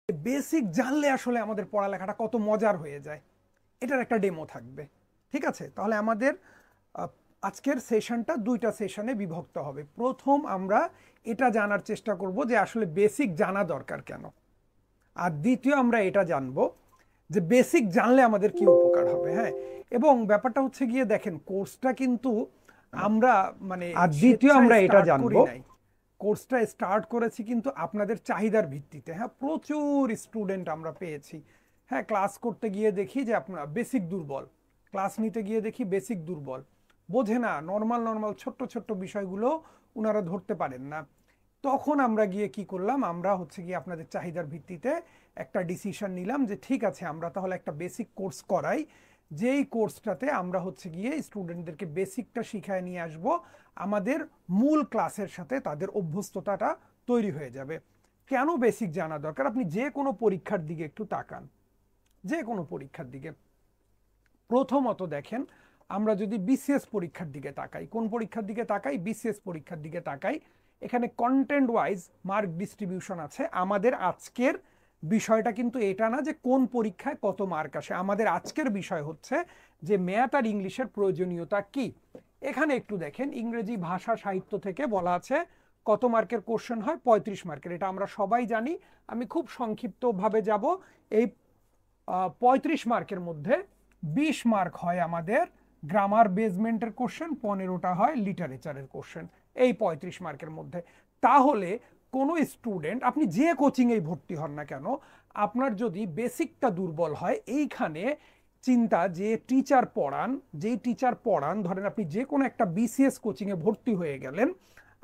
Basic জানলে আসলে আমাদের পড়ালেখাটা কত মজার হয়ে যায়, এটার একটা ডেমো থাকবে। ঠিক আছে, তাহলে আমাদের আজকের সেশনটা দুইটা সেশনে বিভক্ত হবে। প্রথম আমরা এটা জানার চেষ্টা করব যে আসলে বেসিক জানা দরকার কেন, আর দ্বিতীয় আমরা এটা জানবো যে বেসিক জানলে আমাদের কি উপকার হবে। হ্যাঁ, এবং ব্যাপারটা হচ্ছে গিয়ে দেখেন কোর্সটা কিন্তু আমরা মানে আর দ্বিতীয় আমরা এটা জানবো কোর্সটা স্টার্ট করেছি কিন্তু আপনাদের চাহিদার ভিত্তিতে। হ্যাঁ, প্রচুর স্টুডেন্ট আমরা পেয়েছি। হ্যাঁ, ক্লাস করতে গিয়ে দেখি যে আপনারা বেসিক দুর্বল, ক্লাস নিতে গিয়ে দেখি বেসিক দুর্বল, বোঝে না, নর্মাল নর্মাল ছোট্ট ছোট্ট বিষয়গুলো ওনারা ধরতে পারেন না। তখন আমরা গিয়ে কি করলাম, আমরা হচ্ছে গিয়ে আপনাদের চাহিদার ভিত্তিতে একটা ডিসিশন নিলাম যে ঠিক আছে আমরা তাহলে একটা বেসিক কোর্স করাই, যেই কোর্সটাতে আমরা হচ্ছে গিয়ে স্টুডেন্টদেরকে বেসিকটা শিখায় নিয়ে আসব, আমাদের মূল ক্লাসের সাথে তাদের অভ্যস্ততাটা তৈরি হয়ে যাবে। কেন বেসিক জানা দরকার? আপনি যে কোনো পরীক্ষার দিকে একটু তাকান, যে কোনো পরীক্ষার দিকে প্রথমত দেখেন, আমরা যদি বিসিএস পরীক্ষার দিকে তাকাই, কোন পরীক্ষার দিকে তাকাই? বিসিএস পরীক্ষার দিকে তাকাই। এখানে কন্টেন্ট ওয়াইজ মার্ক ডিস্ট্রিবিউশন আছে। আমাদের আজকের বিষয়টা কিন্তু এটা না যে কোন পরীক্ষায় কত মার্ক আসে, আমাদের আজকের বিষয় হচ্ছে যে ম্যাথ আর ইংলিশের প্রয়োজনীয়তা কি। এখানে একটু দেখেন, ইংরেজি ভাষা সাহিত্য থেকে বলা আছে কত মার্কের কোশ্চেন হয়? 35 মার্কের। এটা আমরা সবাই জানি। আমি খুব সংক্ষিপ্তভাবে যাব। এই 35 মার্কের মধ্যে 20 মার্ক হয় আমাদের গ্রামার বেসমেন্টের কোশ্চেন, 15টা হয় লিটারেচারের কোশ্চেন এই 35 মার্কের মধ্যে। তাহলে কোনো স্টুডেন্ট, আপনি যে কোচিংয়ে ভর্তি হন না কেন, আপনার যদি বেসিকটা দুর্বল হয়, এইখানে চিন্তা যে টিচার পড়ান, যেই টিচার পড়ান, ধরেন আপনি যে কোনো একটা বিসিএস কোচিংয়ে ভর্তি হয়ে গেলেন,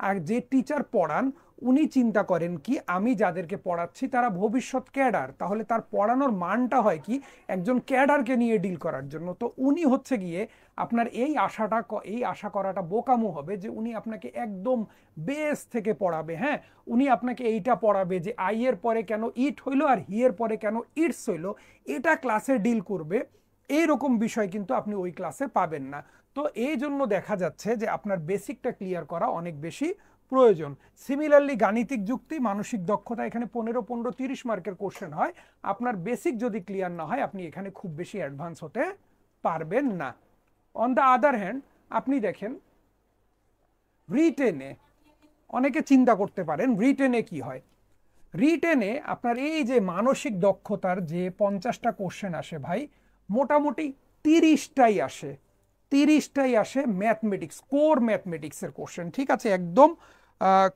আর যে টিচার পড়ান উনি চিন্তা করেন কি আমি যাদেরকে পড়াচ্ছি তারা ভবিষ্যৎ ক্যাডার, তাহলে তার পড়ানোর মানটা হয় কি একজন ক্যাডারকে নিয়ে ডিল করার জন্য। তো উনি হচ্ছে গিয়ে আপনার এই আশা করাটা বোকামো হবে যে উনি আপনাকে একদম বেস থেকে পড়াবে। হ্যাঁ, উনি আপনাকে এইটা পড়াবে যে আই এর পরে কেন ইট হইলো আর হি এর পরে কেন ইটস হইলো, এটা ক্লাসে ডিল করবে। এইরকম বিষয় কিন্তু আপনি ওই ক্লাসে পাবেন না। তো এই জন্য দেখা যাচ্ছে যে আপনার বেসিকটা ক্লিয়ার করা অনেক বেশি প্রয়োজন। সিমিলারলি গাণিতিক যুক্তি, মানসিক দক্ষতা, এখানে 15-15-30 মার্কের কোশ্চেন হয়। আপনার বেসিক যদি ক্লিয়ার না হয় আপনি এখানে খুব বেশি অ্যাডভান্স হতে পারবেন না। অন দ্য আদার হ্যান্ড আপনি দেখেন রিটেনে, অনেকে চিন্তা করতে পারেন রিটেনে কি হয়। রিটেনে আপনার এই যে মানসিক দক্ষতার যে 50টা কোশ্চেন আসে ভাই, মোটামুটি 30টাই আসে, 30টাই আসে ম্যাথমেটিক্স, কোর ম্যাথমেটিক্সের কোশ্চেন। ঠিক আছে, একদম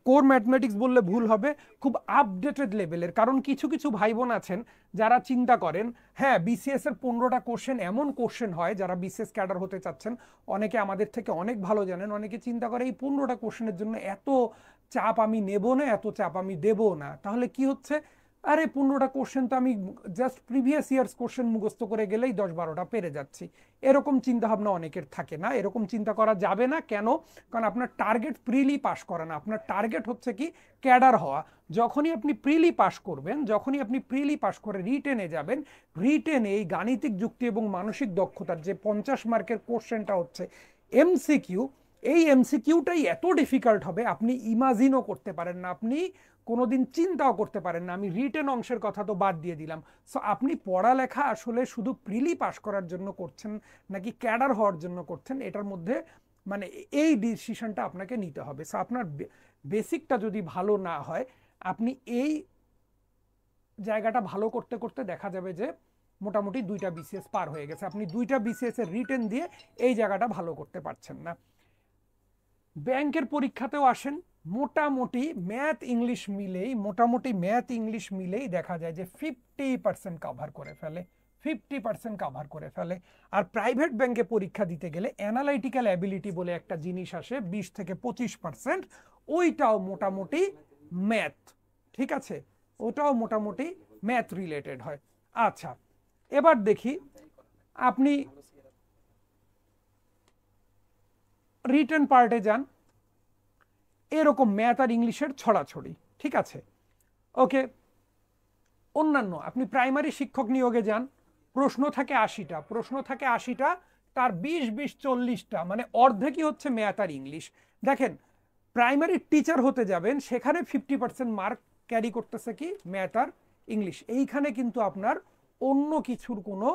কোর ম্যাথমেটিক্স বললে ভুল হবে, খুব আপডেটেড লেভেলের। কারণ কিছু কিছু ভাই বোন আছেন যারা চিন্তা করেন হ্যাঁ বিসিএস এর 15টা কোশ্চেন এমন কোশ্চেন হয়, যারা বিসিএস ক্যাডার হতে চাচ্ছেন, অনেকে আমাদের থেকে অনেক ভালো জানেন, অনেকে চিন্তা করে এই 15টা কোশ্চেনের জন্য এত চাপ আমি নেব না, এত চাপ আমি দেব না। তাহলে কি হচ্ছে, আরে 15টা কোশ্চেন তো আমি জাস্ট প্রিভিয়াস ইয়ার্স কোশ্চেন মুখস্থ করে গেলেই 10-12টা পেরে যাচ্ছি। এরকম চিন্তা ভাবনা অনেকের থাকে না, এরকম চিন্তা করা যাবে না। কেন? কারণ আপনার টার্গেট প্রিলি পাস করা না, আপনার টার্গেট হচ্ছে কি ক্যাডার হওয়া। যখনই আপনি প্রিলি পাস করবেন, যখনই আপনি প্রিলি পাস করে রিটেনে যাবেন, রিটেনে এই গাণিতিক যুক্তি এবং মানসিক দক্ষতার যে 50 মার্কের কোশ্চেনটা হচ্ছে এমসিকিউ, এই এমসিকিউটাই এত ডিফিকাল্ট হবে আপনি ইমাজিনও করতে পারেন না, আপনি কোনোদিন চিন্তাও করতে পারেন না। আমি রিটেন অংশের কথা তো বাদ দিয়ে দিলাম। সো আপনি পড়ালেখা আসলে শুধু প্রিলি পাস করার জন্য করছেন নাকি ক্যাডার হওয়ার জন্য করছেন, এটার মধ্যে মানে এই ডিসিশনটা আপনাকে নিতে হবে। সো আপনার বেসিকটা যদি ভালো না হয়, আপনি এই জায়গাটা ভালো করতে করতে দেখা যাবে যে মোটামুটি 2টা বিসিএস পার হয়ে গেছে, আপনি 2টা বিসিএস এর রিটেন দিয়ে এই জায়গাটা ভালো করতে পারছেন না। ব্যাংকের পরীক্ষাতেও আসেন, মোটামুটি ম্যাথ ইংলিশ মিলেই দেখা যায় যে 50% কাভার করে ফেলে, 50% কাভার করে ফেলে। আর প্রাইভেট ব্যাংকে পরীক্ষা দিতে গেলে অ্যানালাইটিক্যাল অ্যাবিলিটি বলে একটা জিনিস আসে 20-25%, ওইটাও মোটামুটি ম্যাথ। ঠিক আছে, ওটাও মোটামুটি ম্যাথ রিলেটেড হয়। আচ্ছা, এবার দেখি আপনি রিটেন পার্টে যান, এরকম ম্যাথ আর ইংলিশের ছড়াছড়ি। ঠিক আছে, ওকে। অন্যান্য আপনি প্রাইমারি শিক্ষক নিয়োগে যান, প্রশ্ন থাকে 80টা, তার 20-40টা মানে অর্ধেকই হচ্ছে ম্যাথ আর ইংলিশ। দেখেন প্রাইমারি টিচার হতে যাবেন, সেখানে 50% মার্ক ক্যারি করতেছে কি ম্যাথ আর ইংলিশ। এইখানে কিন্তু আপনার অন্য কিছুর কোনো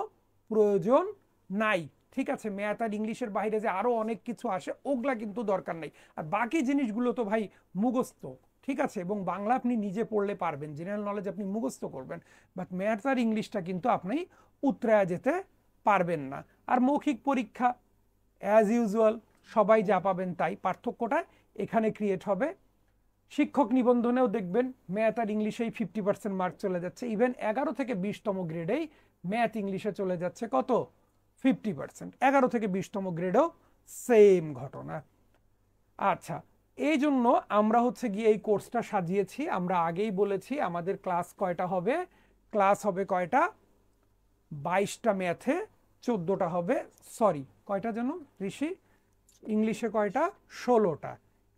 প্রয়োজন নাই, ঠিক আছে? ম্যাথ আর ইংলিশের বাইরে যে আরো অনেক কিছু আসে ওগুলা কিন্তু দরকার নাই। আর বাকি জিনিসগুলো তো ভাই মুখস্থ, ঠিক আছে? এবং বাংলা আপনি নিজে পড়লে পারবেন, জেনারেল নলেজ আপনি মুখস্থ করবেন, বাট ম্যাথ আর ইংলিশটা কিন্তু আপনি উতরায়া যেতে পারবেন না। আর মৌখিক পরীক্ষা অ্যাজ ইউজুয়াল সবাই যা পাবেন তাই, পার্থক্যটা এখানে ক্রিয়েট হবে। শিক্ষক নিবন্ধনেও দেখবেন ম্যাথ আর ইংলিশেই 50% মার্ক চলে যাচ্ছে, ইভেন 11 থেকে 20তম গ্রেডেই ম্যাথ ইংলিশে চলে যাচ্ছে কত, 50%। 11 থেকে 20তম গ্রেডেও সেম ঘটনা। আচ্ছা, এই জন্য আমরা হচ্ছে গিয়ে এই কোর্সটা সাজিয়েছি। আমরা আগেই বলেছি আমাদের ক্লাস কয়টা হবে, ক্লাস হবে কয়টা, 22টা ম্যাথে, 14টা হবে, সরি কয়টা যেন ঋষি, ইংলিশে কয়টা, 16টা,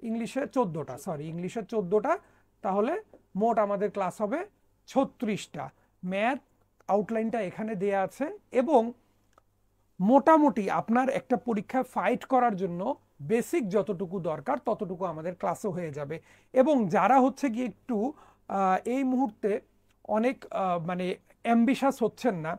ইংলিশে 14টা, সরি ইংলিশে 14টা, তাহলে মোট আমাদের ক্লাস হবে 36টা। ম্যাথ আউটলাইনটা এখানে দেয়া আছে, এবং মোটামুটি আপনার একটা পরীক্ষায় ফাইট করার জন্য বেসিক যতটুকু দরকার ততটুকু আমাদের ক্লাসও হয়ে যাবে। এবং যারা হচ্ছে গিয়ে একটু এই মুহূর্তে অনেক মানে অ্যাম্বিশাস হচ্ছেন না,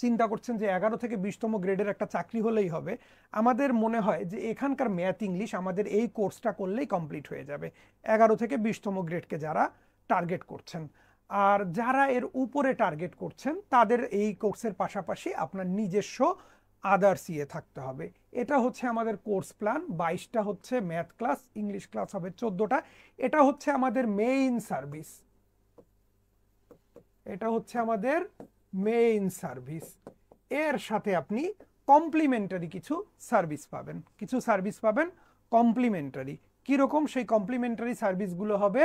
চিন্তা করছেন যে 11 থেকে 20তম গ্রেডের একটা চাকরি হলেই হবে, আমাদের মনে হয় যে এখানকার ম্যাথ ইংলিশ আমাদের এই কোর্সটা করলেই কমপ্লিট হয়ে যাবে 11 থেকে 20তম গ্রেডকে যারা টার্গেট করছেন। আর যারা এর উপরে টার্গেট করছেন তাদের এই কোর্সের পাশাপাশি আপনার নিজস্ব আদার্স ইয়ে থাকতে হবে। এটা হচ্ছে আমাদের কোর্স প্ল্যান। 22টা হচ্ছে ম্যাথ ক্লাস, ইংলিশ ক্লাস হবে 14টা। এটা হচ্ছে আমাদের মেইন সার্ভিস, এটা হচ্ছে আমাদের মেইন সার্ভিস। এর সাথে আপনি কমপ্লিমেন্টারি কিছু সার্ভিস পাবেন, কিছু সার্ভিস পাবেন কমপ্লিমেন্টারি। কীরকম সেই কমপ্লিমেন্টারি সার্ভিসগুলো হবে,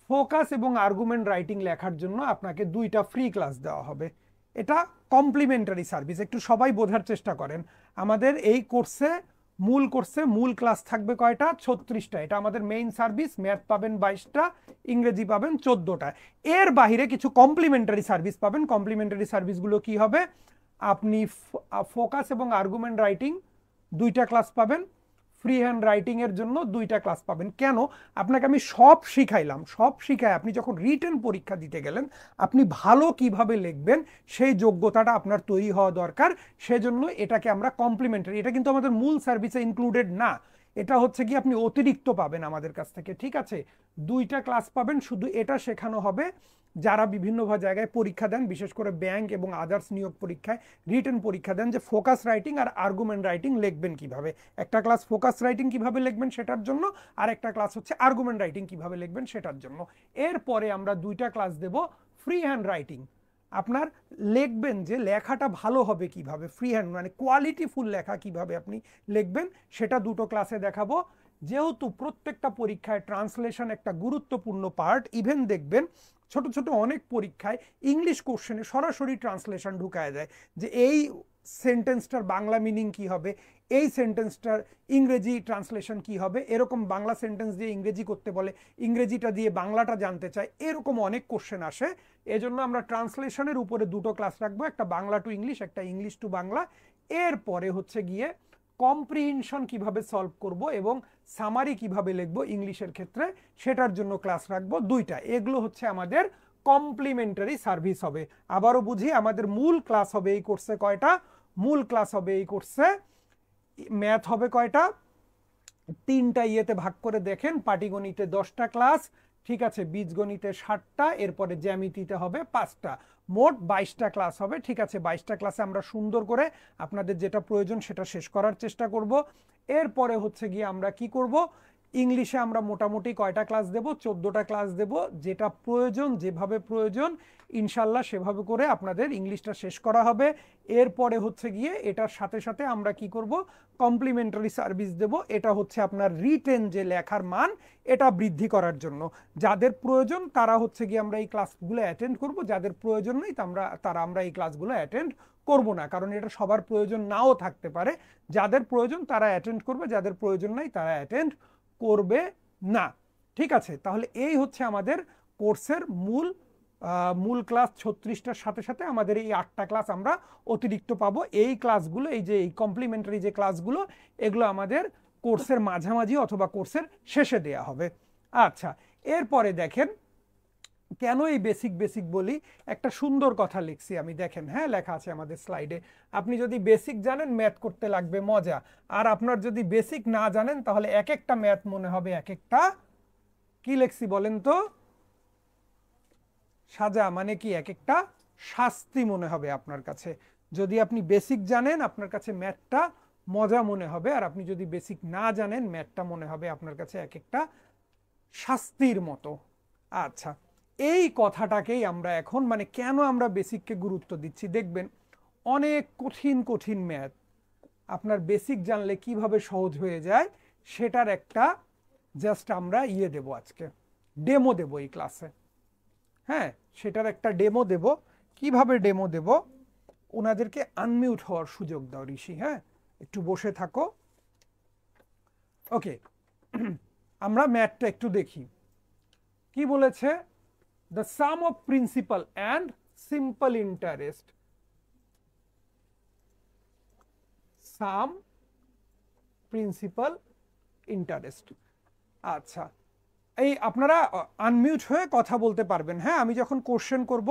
ফোকাস এবং আর্গুমেন্ট রাইটিং লেখার জন্য আপনাকে 2টা ফ্রি ক্লাস দেওয়া হবে। এটা কমপ্লিমেন্টারি সার্ভিস, একটু সবাই বোঝার চেষ্টা করেন। আমাদের এই কোর্সে মূল ক্লাস থাকবে কয়টা, 36টা। এটা আমাদের মেইন সার্ভিস। ম্যাথ পাবেন 22টা, ইংরেজি পাবেন 14টা। এর বাইরে কিছু কমপ্লিমেন্টারি সার্ভিস পাবেন। কমপ্লিমেন্টারি সার্ভিসগুলো কি হবে, আপনি ফোকাস এবং আর্গুমেন্ট রাইটিং 2টা ক্লাস পাবেন, ফ্রি হ্যান্ড রাইটিং এর জন্য 2টা ক্লাস পাবেন। কেন, আপনাকে আমি সব শিখাইলাম, সব শিখাই আপনি যখন রিটেন পরীক্ষা দিতে গেলেন আপনি ভালো কিভাবে লিখবেন সেই যোগ্যতাটা আপনার তৈরি হওয়া দরকার। সেজন্য এটাকে আমরা কমপ্লিমেন্টারি, এটা কিন্তু আমাদের মূল সার্ভিসে ইনক্লুডেড না, এটা হচ্ছে কি আপনি অতিরিক্ত পাবেন আমাদের কাছ থেকে, ঠিক আছে? 2টা ক্লাস পাবেন, শুধু এটা শেখানো হবে যারা বিভিন্ন জায়গায় পরীক্ষা দেন, বিশেষ করে ব্যাংক এবং আদার্স নিয়োগ পরীক্ষায় রিটেন পরীক্ষা দেন, যে ফোকাস রাইটিং আর আর্গুমেন্ট রাইটিং লিখবেন কিভাবে। একটা ক্লাস ফোকাস রাইটিং কিভাবে লিখবেন সেটার জন্য, আর একটা ক্লাস হচ্ছে আর্গুমেন্ট রাইটিং কিভাবে লিখবেন সেটার জন্য। এরপরে আমরা 2টা ক্লাস দেব ফ্রি হ্যান্ড রাইটিং। আপনার লিখবেন যে লেখাটা ভালো হবে কিভাবে, ফ্রি হ্যান্ড মানে কোয়ালিটিফুল লেখা কিভাবে আপনি লিখবেন সেটা 2টো ক্লাসে দেখাবো। যেহেতু প্রত্যেকটা পরীক্ষায় ট্রান্সলেশন একটা গুরুত্বপূর্ণ পার্ট, ইভেন দেখবেন ছোট ছোট অনেক পরীক্ষায় ইংলিশ কোশ্চেনে সরাসরি ট্রান্সলেশন ঢুকায় যায়, যে এই সেন্টেন্সটার বাংলা মিনিং কি হবে, এই সেন্টেন্সটার ইংরেজি ট্রান্সলেশন কি হবে, এরকম বাংলা সেন্টেন্স দিয়ে ইংরেজি করতে বলে, ইংরেজিটা দিয়ে বাংলাটা জানতে চায়, এরকম অনেক কোশ্চেন আসে। এজন্য আমরা ট্রান্সলেশনের উপরে 2টো ক্লাস রাখবো, একটা বাংলা টু ইংলিশ, একটা ইংলিশ টু বাংলা। এরপরে হচ্ছে গিয়ে কম্প্রিহেনশন কিভাবে সলভ করব এবং সামারি কিভাবে লিখবো ইংলিশের ক্ষেত্রে সেটার জন্য ক্লাস রাখবো 2টা। এগুলো হচ্ছে আমাদের কমপ্লিমেন্টারি সার্ভিস হবে। আবারও বুঝি, আমাদের মূল ক্লাস হবে এই কোর্সে কয়টা, মূল ক্লাস হবে এই কোর্সে ম্যাথ হবে কয়টা, 3টা ইয়েতে ভাগ করে দেখেন, পাটিগণিতে 10টা ক্লাস, ঠিক আছে, বীজগণিতে 60টা, এরপরে জ্যামিতিতে হবে 5টা, মোট 22টা ক্লাস হবে, ঠিক আছে? 22টা ক্লাসে আমরা সুন্দর করে আপনাদের যেটা প্রয়োজন সেটা শেষ করার চেষ্টা করব। এরপরে হচ্ছে গিয়ে আমরা কি করব, ইংলিশে আমরা মোটামুটি কয়টা ক্লাস দেব, 14টা ক্লাস দেব, যেটা প্রয়োজন যেভাবে প্রয়োজন ইনশাল্লাহ সেভাবে করে আপনাদের ইংলিশটা শেষ করা হবে। এরপরে হচ্ছে গিয়ে এটার সাথে সাথে আমরা কি করব, কমপ্লিমেন্টারি সার্ভিস দেব। এটা হচ্ছে আপনার রিটেন যে লেখার মান এটা বৃদ্ধি করার জন্য। যাদের প্রয়োজন তারা হচ্ছে গিয়ে আমরা এই ক্লাসগুলো অ্যাটেন্ড করব, যাদের প্রয়োজন নেই তারা আমরা এই ক্লাসগুলো অ্যাটেন্ড করব না, কারণ এটা সবার প্রয়োজন নাও থাকতে পারে। যাদের প্রয়োজন তারা অ্যাটেন্ড করবে, যাদের প্রয়োজন নাই তারা অ্যাটেন্ড করবে না, ঠিক আছে? তাহলে এই হচ্ছে আমাদের কোর্সের মূল ক্লাস 36টার সাথে সাথে আমাদের এই 8টা ক্লাস আমরা অতিরিক্ত পাবো। এই ক্লাসগুলো, এই যে এই কমপ্লিমেন্টারি যে ক্লাসগুলো, এগুলো আমাদের কোর্সের মাঝামাঝি অথবা কোর্সের শেষে দেয়া হবে। আচ্ছা, এরপরে দেখেন কেন এই বেসিক বেসিক বলি, একটা সুন্দর কথা লিখছি আমি, দেখেন হ্যাঁ লেখা আছে আমাদের স্লাইডে, আপনি যদি বেসিক জানেন ম্যাথ করতে লাগবে মজা, আর আপনার যদি বেসিক না জানেন তাহলে এক একটা ম্যাথ মনে হবে এক একটা, কি লিখছি বলেন তো, সাজা, মানে কি এক একটা শাস্তি মনে হবে আপনার কাছে। যদি আপনি বেসিক জানেন আপনার কাছে ম্যাথটা মজা মনে হবে, আর আপনি যদি বেসিক না জানেন ম্যাথটা মনে হবে আপনার কাছে এক একটা শাস্তির মতো। আচ্ছা, এই কথাটাকেই আমরা এখন, মানে কেন আমরা বেসিককে গুরুত্ব দিচ্ছি, দেখবেন অনেক কঠিন কঠিন ম্যাথ আপনার বেসিক জানলে কিভাবে সহজ হয়ে যায় সেটার একটা জাস্ট আমরা দেব, আজকে ডেমো দেব এই ক্লাসে। হ্যাঁ, সেটার একটা ডেমো দেব। কিভাবে ডেমো দেব, ওনাদেরকে আনমিউট হওয়ার সুযোগ দাও ঋষি, হ্যাঁ একটু বসে থাকো। ওকে, আমরা ম্যাথটা একটু দেখি কি বলেছে। The some of principal and simple interest, some principal interest. আচ্ছা, এই আপনারা আনমিউট হয়ে কথা বলতে পারবেন, হ্যাঁ আমি যখন কোশ্চেন করব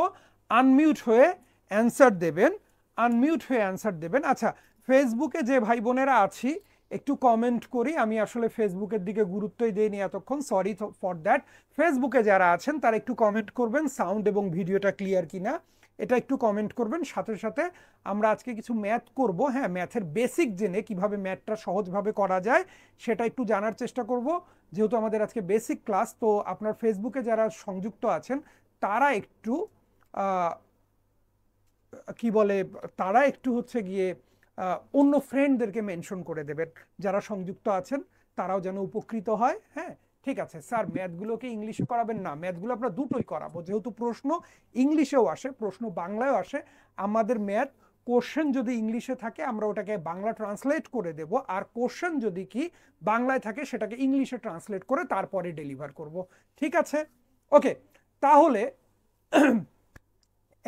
আনমিউট হয়ে অ্যান্সার দেবেন, আনমিউট হয়ে অ্যান্সার দেবেন। আচ্ছা, ফেসবুকে যে ভাই বোনেরা আছি একটু কমেন্ট করি, আমি আসলে ফেসবুকের দিকে গুরুত্বই দেইনি এতক্ষণ, সরি ফর দ্যাট। ফেসবুকে যারা আছেন তারা একটু কমেন্ট করবেন সাউন্ড এবং ভিডিওটা ক্লিয়ার কিনা, এটা একটু কমেন্ট করবেন। সাথে সাথে আমরা আজকে কিছু ম্যাথ করব, হ্যাঁ ম্যাথের বেসিক জেনে কিভাবে ম্যাথটা সহজভাবে করা যায় সেটা একটু জানার চেষ্টা করব, যেহেতু আমাদের আজকে বেসিক ক্লাস। তো আপনার ফেসবুকে যারা সংযুক্ত আছেন তারা একটু কি বলে, তারা একটু হচ্ছে গিয়ে অন্য ফ্রেন্ডদেরকে মেনশন করে দেবেন যারা সংযুক্ত আছেন, তারাও যেন উপকৃত হয়। হ্যাঁ ঠিক আছে স্যার, ম্যাথগুলোকে ইংলিশে করাবেন না, ম্যাথগুলো আমরা দুটোই করাবো, যেহেতু প্রশ্ন ইংলিশেও আসে প্রশ্ন বাংলায়ও আসে। আমাদের ম্যাথ কোশ্চেন যদি ইংলিশে থাকে আমরা ওটাকে বাংলা ট্রান্সলেট করে দেব, আর কোশ্চেন যদি কি বাংলায় থাকে সেটাকে ইংলিশে ট্রান্সলেট করে তারপরে ডেলিভার করব, ঠিক আছে? ওকে, তাহলে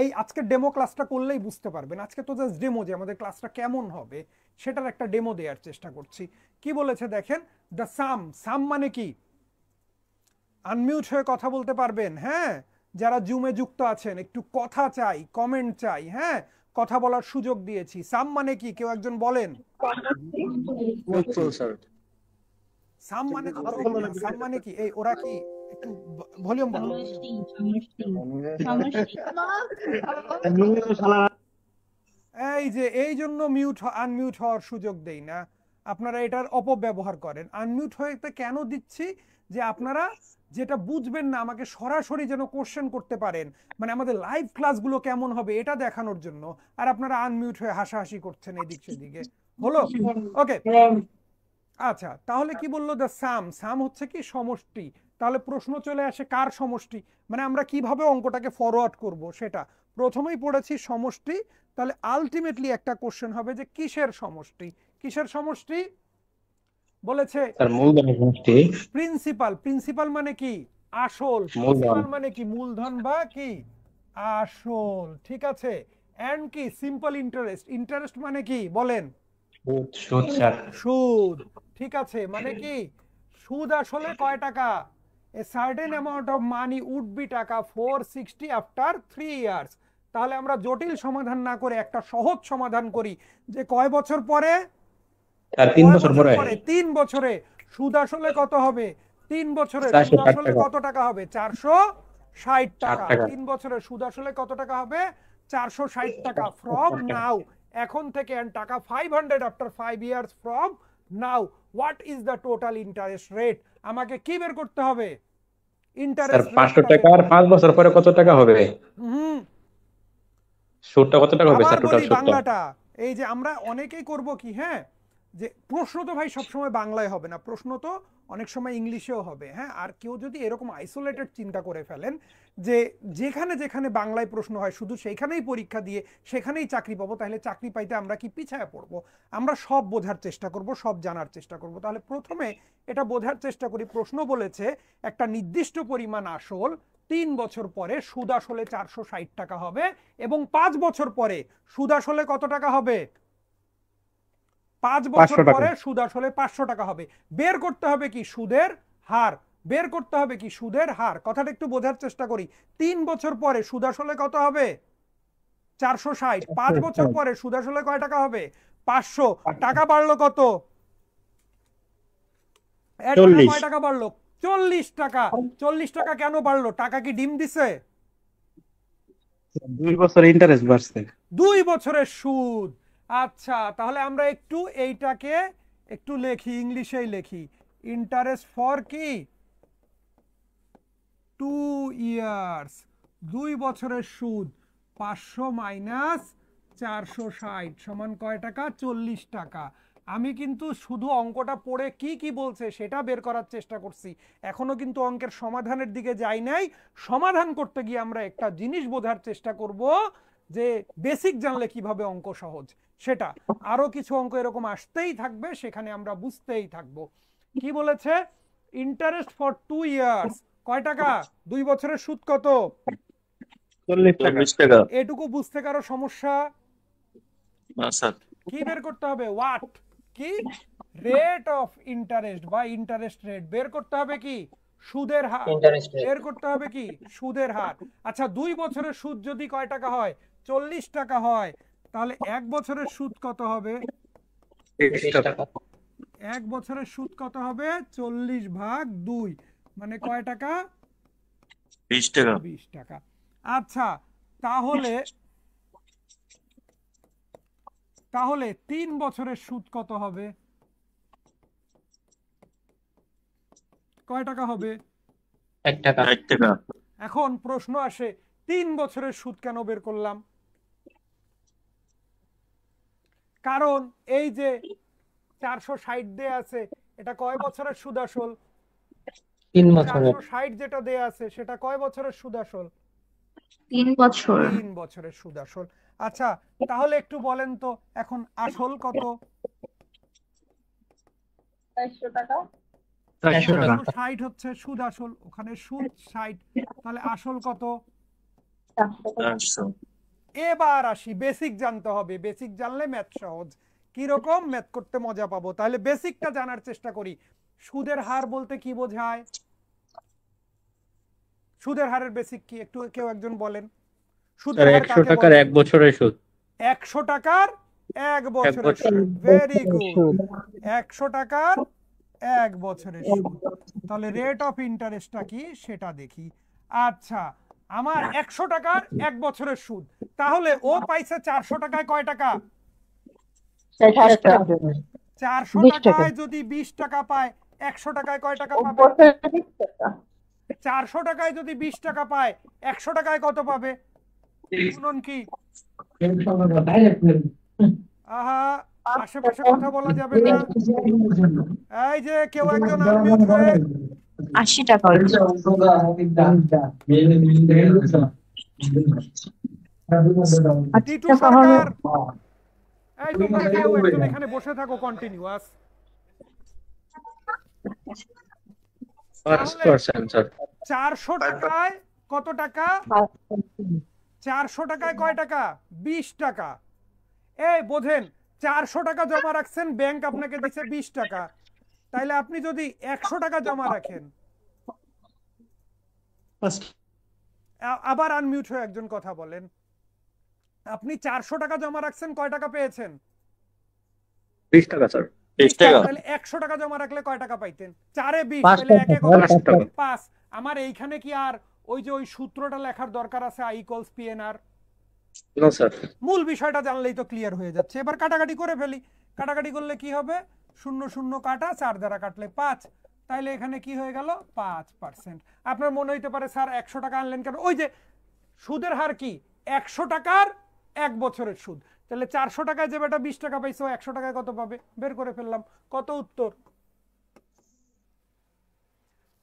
এই আজকের ডেমো ক্লাসটা করলেই বুঝতে পারবেন, আজকে তো জাস্ট ডেমো, যে আমাদের ক্লাসটা কেমন হবে সেটার একটা ডেমো দেওয়ার চেষ্টা করছি। কি বলেছে দেখেন, দ্য সাম, সাম মানে কি, আনমিউট হয়ে কথা বলতে পারবেন, হ্যাঁ যারা জুমে যুক্ত আছেন একটু কথা চাই, কমেন্ট চাই, হ্যাঁ কথা বলার সুযোগ দিয়েছি। সাম মানে কি কেউ একজন বলেন, সাম মানে সাম মানে কি, এই ওরা কি একটু ভলিউম বাড়াও। এই যে এই জন্য আনমিউট হওয়ার সুযোগ দেই না, আপনারা এটার অপব্যবহার করেন। আনমিউট হতে কেন দিচ্ছি, যে আপনারা যেটা বুঝবেন না আমাকে সরাসরি যেন কোশ্চেন করতে পারেন, মানে আমাদের লাইভ ক্লাসগুলো কেমন হবে এটা দেখানোর জন্য। আর আপনারা আনমিউট হয়ে হাসাহাসি করছেন এদিক সেদিকে, হলো? ওকে, আচ্ছা তাহলে কি বললো, দ্য সাম, সাম হচ্ছে কি সমষ্টি। তাহলে প্রশ্ন চলে আসে কার সমষ্টি, মানে আমরা কিভাবে অঙ্কটাকে ফরওয়ার্ড করব সেটা। প্রথমেই পড়েছি সমষ্টি, তাহলে আলটিমেটলি একটা কোশ্চেন হবে যে কিসের সমষ্টি, কিসের সমষ্টি বলেছে, প্রিন্সিপাল। প্রিন্সিপাল মানে কি আসল, প্রিন্সিপাল মানে কি মূলধন বা কি আসল, ঠিক আছে? এন্ড কি সিম্পল ইন্টারেস্ট, ইন্টারেস্ট মানে কি বলেন, সুদ, ঠিক আছে? মানে কি সুদ আসলে কয় টাকা, a certain amount of money would be টাকা 460 after 3 years। তাহলে আমরা জটিল সমাধান না করে একটা সহজ সমাধান করি, যে কয় বছর পরে, 3 বছর পরে, 3 বছরে সুদ আসলে কত হবে, 3 বছরে সুদ আসলে কত টাকা হবে, 460 টাকা। 3 বছরে সুদ আসলে কত টাকা হবে, 460 টাকা। ফ্রম নাও, এখন থেকে, টাকা 500 after 5 years from now. What is the total interest rate, আমাকে কি বের করতে হবে, ইন্টারেস্ট 500 টাকা আর 5 বছর পরে কত টাকা হবে, সুদটা কত টাকা হবে স্যার, টোটাল সুদটা। বাংলাটা এই যে আমরা অনেকেই করব কি, হ্যাঁ যে প্রশ্ন তো ভাই সবসময় বাংলায় হবে না, প্রশ্ন তো অনেক সময় ইংলিশেও হবে, হ্যাঁ। আর কেউ যদি এরকম আইসোলেটেড চিন্তা করে ফেলেন যে যেখানে যেখানে বাংলায় প্রশ্ন হয় শুধু সেইখানেই পরীক্ষা দিয়ে সেখানেই চাকরি পাবো, তাহলে চাকরি পাইতে আমরা কি পিছায় পড়বো? আমরা সব বোঝার চেষ্টা করব, সব জানার চেষ্টা করব। তাহলে প্রথমে এটা বোঝার চেষ্টা করি, প্রশ্ন বলেছে একটা নির্দিষ্ট পরিমাণ আসল 3 বছর পরে সুদ আসলে 460 টাকা হবে, এবং 5 বছর পরে সুদ আসলে কত টাকা হবে, 5 বছর পরে সুদ আসলে 500 টাকা হবে। বের করতে হবে কি সুদের হার, বের করতে হবে কি সুদের হার। কথাটা একটু বোঝার চেষ্টা করি। 3 বছর পরে সুদ আসলে কত হবে? 460। 5 বছর পরে সুদ আসলে কয় টাকা হবে? 500। টাকা বাড়লো কত? টাকা 40। কয় টাকা বাড়লো? 40 টাকা। 40 টাকা কেন বাড়লো? টাকা কি ডিম দিছে? 2 বছর ইন্টারেস্ট বাড়ছে। 2 বছরের সুদ। আচ্ছা, তাহলে আমরা একটু এইটাকে একটু লিখি, ইংলিশেই লিখি। ইন্টারেস্ট ফর কি 2 ইয়ার্স, 2 বছরের সুদ। 500 মাইনাস 460 সমান কয় টাকা? 40 টাকা। আমি কিন্তু শুধু অঙ্কটা পড়ে কি কি বলছে সেটা বের করার চেষ্টা করছি, এখনো কিন্তু অঙ্কের সমাধানের দিকে যাই নাই। সমাধান করতে গিয়ে আমরা একটা জিনিস বোঝার চেষ্টা করব যে বেসিক জানলে কিভাবে অঙ্ক সহজ, সেটা আরো কিছু অঙ্ক এরকম আসতেই থাকবে, সেখানে আমরা বুঝতেই থাকবো। কি বলেছে? ইন্টারেস্ট ফর 2 ইয়ার্স কয় টাকা? 2 বছরের সুদ কত? 40 টাকা। এটুকু বুঝতে কারো সমস্যা? না স্যার। কি বের করতে হবে? হোয়াট কি রেট অফ ইন্টারেস্ট বা ইন্টারেস্ট রেট বের করতে হবে, কি সুদের হার বের করতে হবে, কি সুদের হার। আচ্ছা, 2 বছরের সুদ যদি কয় টাকা হয়? 40 টাকা হয়, তাহলে 1 বছরের সুদ কত হবে? 30 টাকা। 1 বছরের সুদ কত হবে? 40 ভাগ 2 মানে কয় টাকা? 20 টাকা। 20 টাকা। আচ্ছা, তাহলে তাহলে 3 বছরের সুদ কত হবে? কয় টাকা হবে? 1 টাকা। 1 টাকা। এখন প্রশ্ন আসে 3 বছরের সুদ কেন বের করলাম? কারণ এই যে 460 দেয়া আছে, এটা কয় বছরের সুদ আসল? 3 বছরের। 460 যেটা দেয়া আছে সেটা কয় বছরের সুদ আসল? 3 বছর। 3 বছরের সুদ আসল। আচ্ছা, তাহলে একটু বলেন তো এখন আসল কত? 400 টাকা। 60 হচ্ছে সুদ আসল, ওখানে সুদ 60, তাহলে আসল কত? 400। এবার আসি, বেসিক জানতে হবে। বেসিক জানলে ম্যাথ সহজ। কি রকম ম্যাথ করতে মজা পাবো। তাহলে বেসিকটা জানার চেষ্টা করি। সুদের হার বলতে কি বোঝায়? সুদের হারের বেসিক কি একটু কেউ একজন বলেন। সুদের হার 100 টাকার 1 বছরের সুদ। 100 টাকার 1 বছরের সুদ। Very good. 100 টাকার 1 বছরের সুদ। তাহলে রেট অফ ইন্টারেস্টটা কি সেটা দেখি। আচ্ছা, আমার 100 টাকার 1 বছরের সুদ, তাহলে ও পাইছে 400 টাকায় কয় টাকা? 400 টাকায় যদি 20 টাকা পায়, 100 টাকায় কয় টাকা পাবে? 400 টাকায় যদি 20 টাকা পায়, 100 টাকায় কত পাবে? শুনুন কি, আহা, আশেপাশে কথা বলা যাবে না। এই যে কেউ একজন আনমিউট হয়ে 80 টাকা হচ্ছে। টিটু সরকার, এই তোমরা কেউ একজন এখানে বসে থাকো কন্টিনিউয়াস। 5% স্যার। 400 টাকায় কত টাকা? 400 টাকায় কয় টাকা? 20 টাকা। এই বোঝেন, 400 টাকা জমা রাখছেন, ব্যাংক আপনাকে দিচ্ছে 20 টাকা। তাইলে আপনি যদি 100 টাকা জমা রাখেন, আবার আনমিউট হয়ে একজন কথা বলেন। আপনি 400 টাকা জমা রাখছেন, কয় টাকা পেয়েছেন? 20 টাকা স্যার। 20 টাকা। তাহলে 100 টাকা জমা রাখলে কয় টাকা পাইতেন? 4 এ 20, তাহলে 1 এ কত? 5। আমার এইখানে কি আর ওই যে ওই সূত্রটা লেখার দরকার আছে, I = PNR? না স্যার। মূল বিষয়টা জানলেই তো ক্লিয়ার হয়ে যাচ্ছে। এবার কাটাকাটি করে ফেলি। কাটাকাটি করলে কি হবে? 0 0 কাটা, 4 দ্বারা কাটলে 5, তাইলে এখানে কি হয়ে গেল? 5%। আপনার মনে হইতে পারে স্যার 100 টাকা আনলেন কেন? ওই যে সুদের হার কি 100 টাকার 1 বছরের সুদ, তাহলে 400 টাকায় যে বেটা 20 টাকা পাইছে, 100 টাকায় কত পাবে? বের করে ফেললাম। কত উত্তর?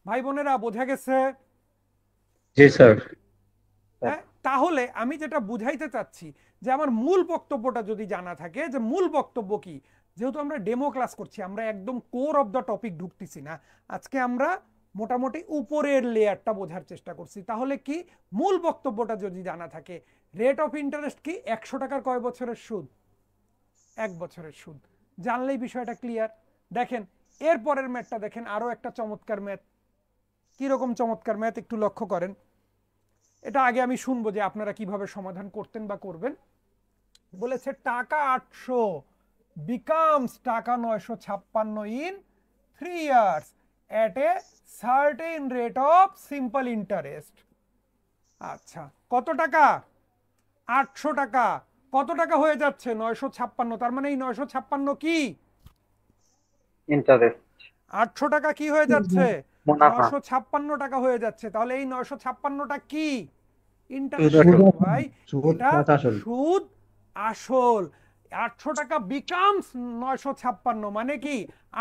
ভাই বোনেরা বোঝা গেছে? জি স্যার। হ্যাঁ, তাহলে আমি যেটা বুঝাইতে চাচ্ছি যে আমার মূল বক্তব্যটা যদি জানা থাকে, যে মূল বক্তব্য কি, যেহেতু আমরা ডেমো ক্লাস করছি, আমরা একদম কোর অফ দ্য টপিক ঢুকতেছি না, আজকে আমরা মোটামুটি উপরের লেয়ারটা বোঝার চেষ্টা করছি। তাহলে কি মূল বক্তব্যটা যদি জানা থাকে, রেট অফ ইন্টারেস্ট কি 100 টাকার কয় বছরের সুদ? 1 বছরের সুদ। জানলেই বিষয়টা ক্লিয়ার। দেখেন এরপরের ম্যাথটা দেখেন, আরো একটা চমৎকার ম্যাথ। কিরকম চমৎকার ম্যাথ একটু লক্ষ্য করেন। এটা আগে আমি শুনবো যে আপনারা কিভাবে সমাধান করতেন বা করবেন। বলেছে টাকা 800 বিকামস টাকা 956 in 3 years at a certain rate of simple interest. আচ্ছা, কত টাকা? 800 টাকা। কত টাকা হয়ে যাচ্ছে? 956। তার মানে এই 956 কি? ইন্টারেস্ট 800 টাকা কি হয়ে যাচ্ছে? মুনাফা 956 টাকা হয়ে যাচ্ছে। তাহলে এই 956টা কি? সুদ ইন্টারেস্ট আসল। ভাই, সুদ এটা প্লাস আসল। সুদ আসল। 800 টাকা বিকামস 956, মানে কি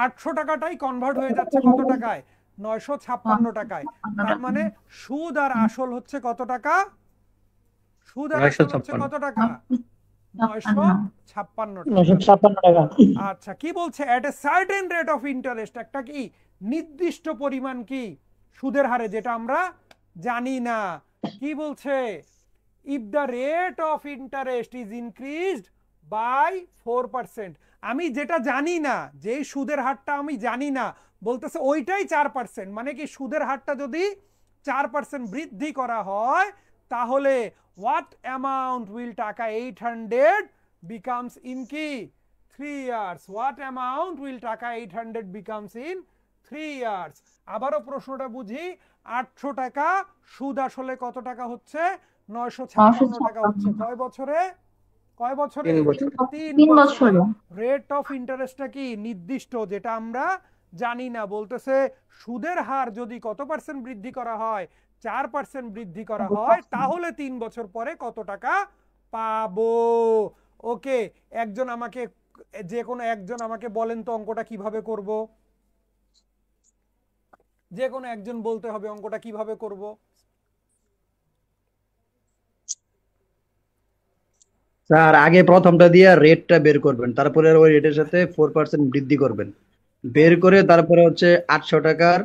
800 টাকাটাই কনভার্ট হয়ে যাচ্ছে কত টাকায়? 956 টাকায়। তার মানে সুদ আর আসল হচ্ছে কত টাকা? সুদ আর আসল হচ্ছে 956 কত টাকা? 956 টাকা। 956 টাকা। আচ্ছা, কি বলছে? At a certain rate of interest, একটা কি নির্দিষ্ট পরিমাণ কি সুদের হারে, যেটা আমরা জানি না। কি বলছে? If the rate of interest is increased by 4%। আমি যেটা জানি না, যেই সুদের হারটা আমি জানি না, বলতেছে ওইটাই 4%। মানে কি সুদের হারটা যদি 4% বৃদ্ধি করা হয়, তাহলে হোয়াট অ্যামাউন্ট উইল টাকা 800 বিকামস ইন কি 3 ইয়ার্স? হোয়াট অ্যামাউন্ট উইল টাকা 800 বিকামস ইন 3 ইয়ার্স? আবারও প্রশ্নটা বুঝি। 800 টাকা সুদ আসলে কত টাকা হচ্ছে? 956 টাকা হচ্ছে। কয় বছরে? কয় বছরে? 3 বছর 3 3 বছরে। বছরে। রেট অফ ইন্টারেস্টটা কি নির্দিষ্ট, যেটা আমরা জানি না। বলতেছে সুদের হার যদি কত পার্সেন্ট বৃদ্ধি করা হয়? 4% বৃদ্ধি করা হয়, তাহলে 3 বছর পরে কত টাকা পাবো? ওকে, একজন আমাকে, যে কোনো একজন আমাকে বলেন তো অঙ্কটা কিভাবে করব? যে কোনো একজন বলতে হবে অঙ্কটা কিভাবে করব। স্যার আগে প্রথমটা দিয়ে রেটটা বের করবেন, তারপরে ওই রেটের সাথে 4% বৃদ্ধি করবেন, বের করে তারপরে হচ্ছে 800 টাকার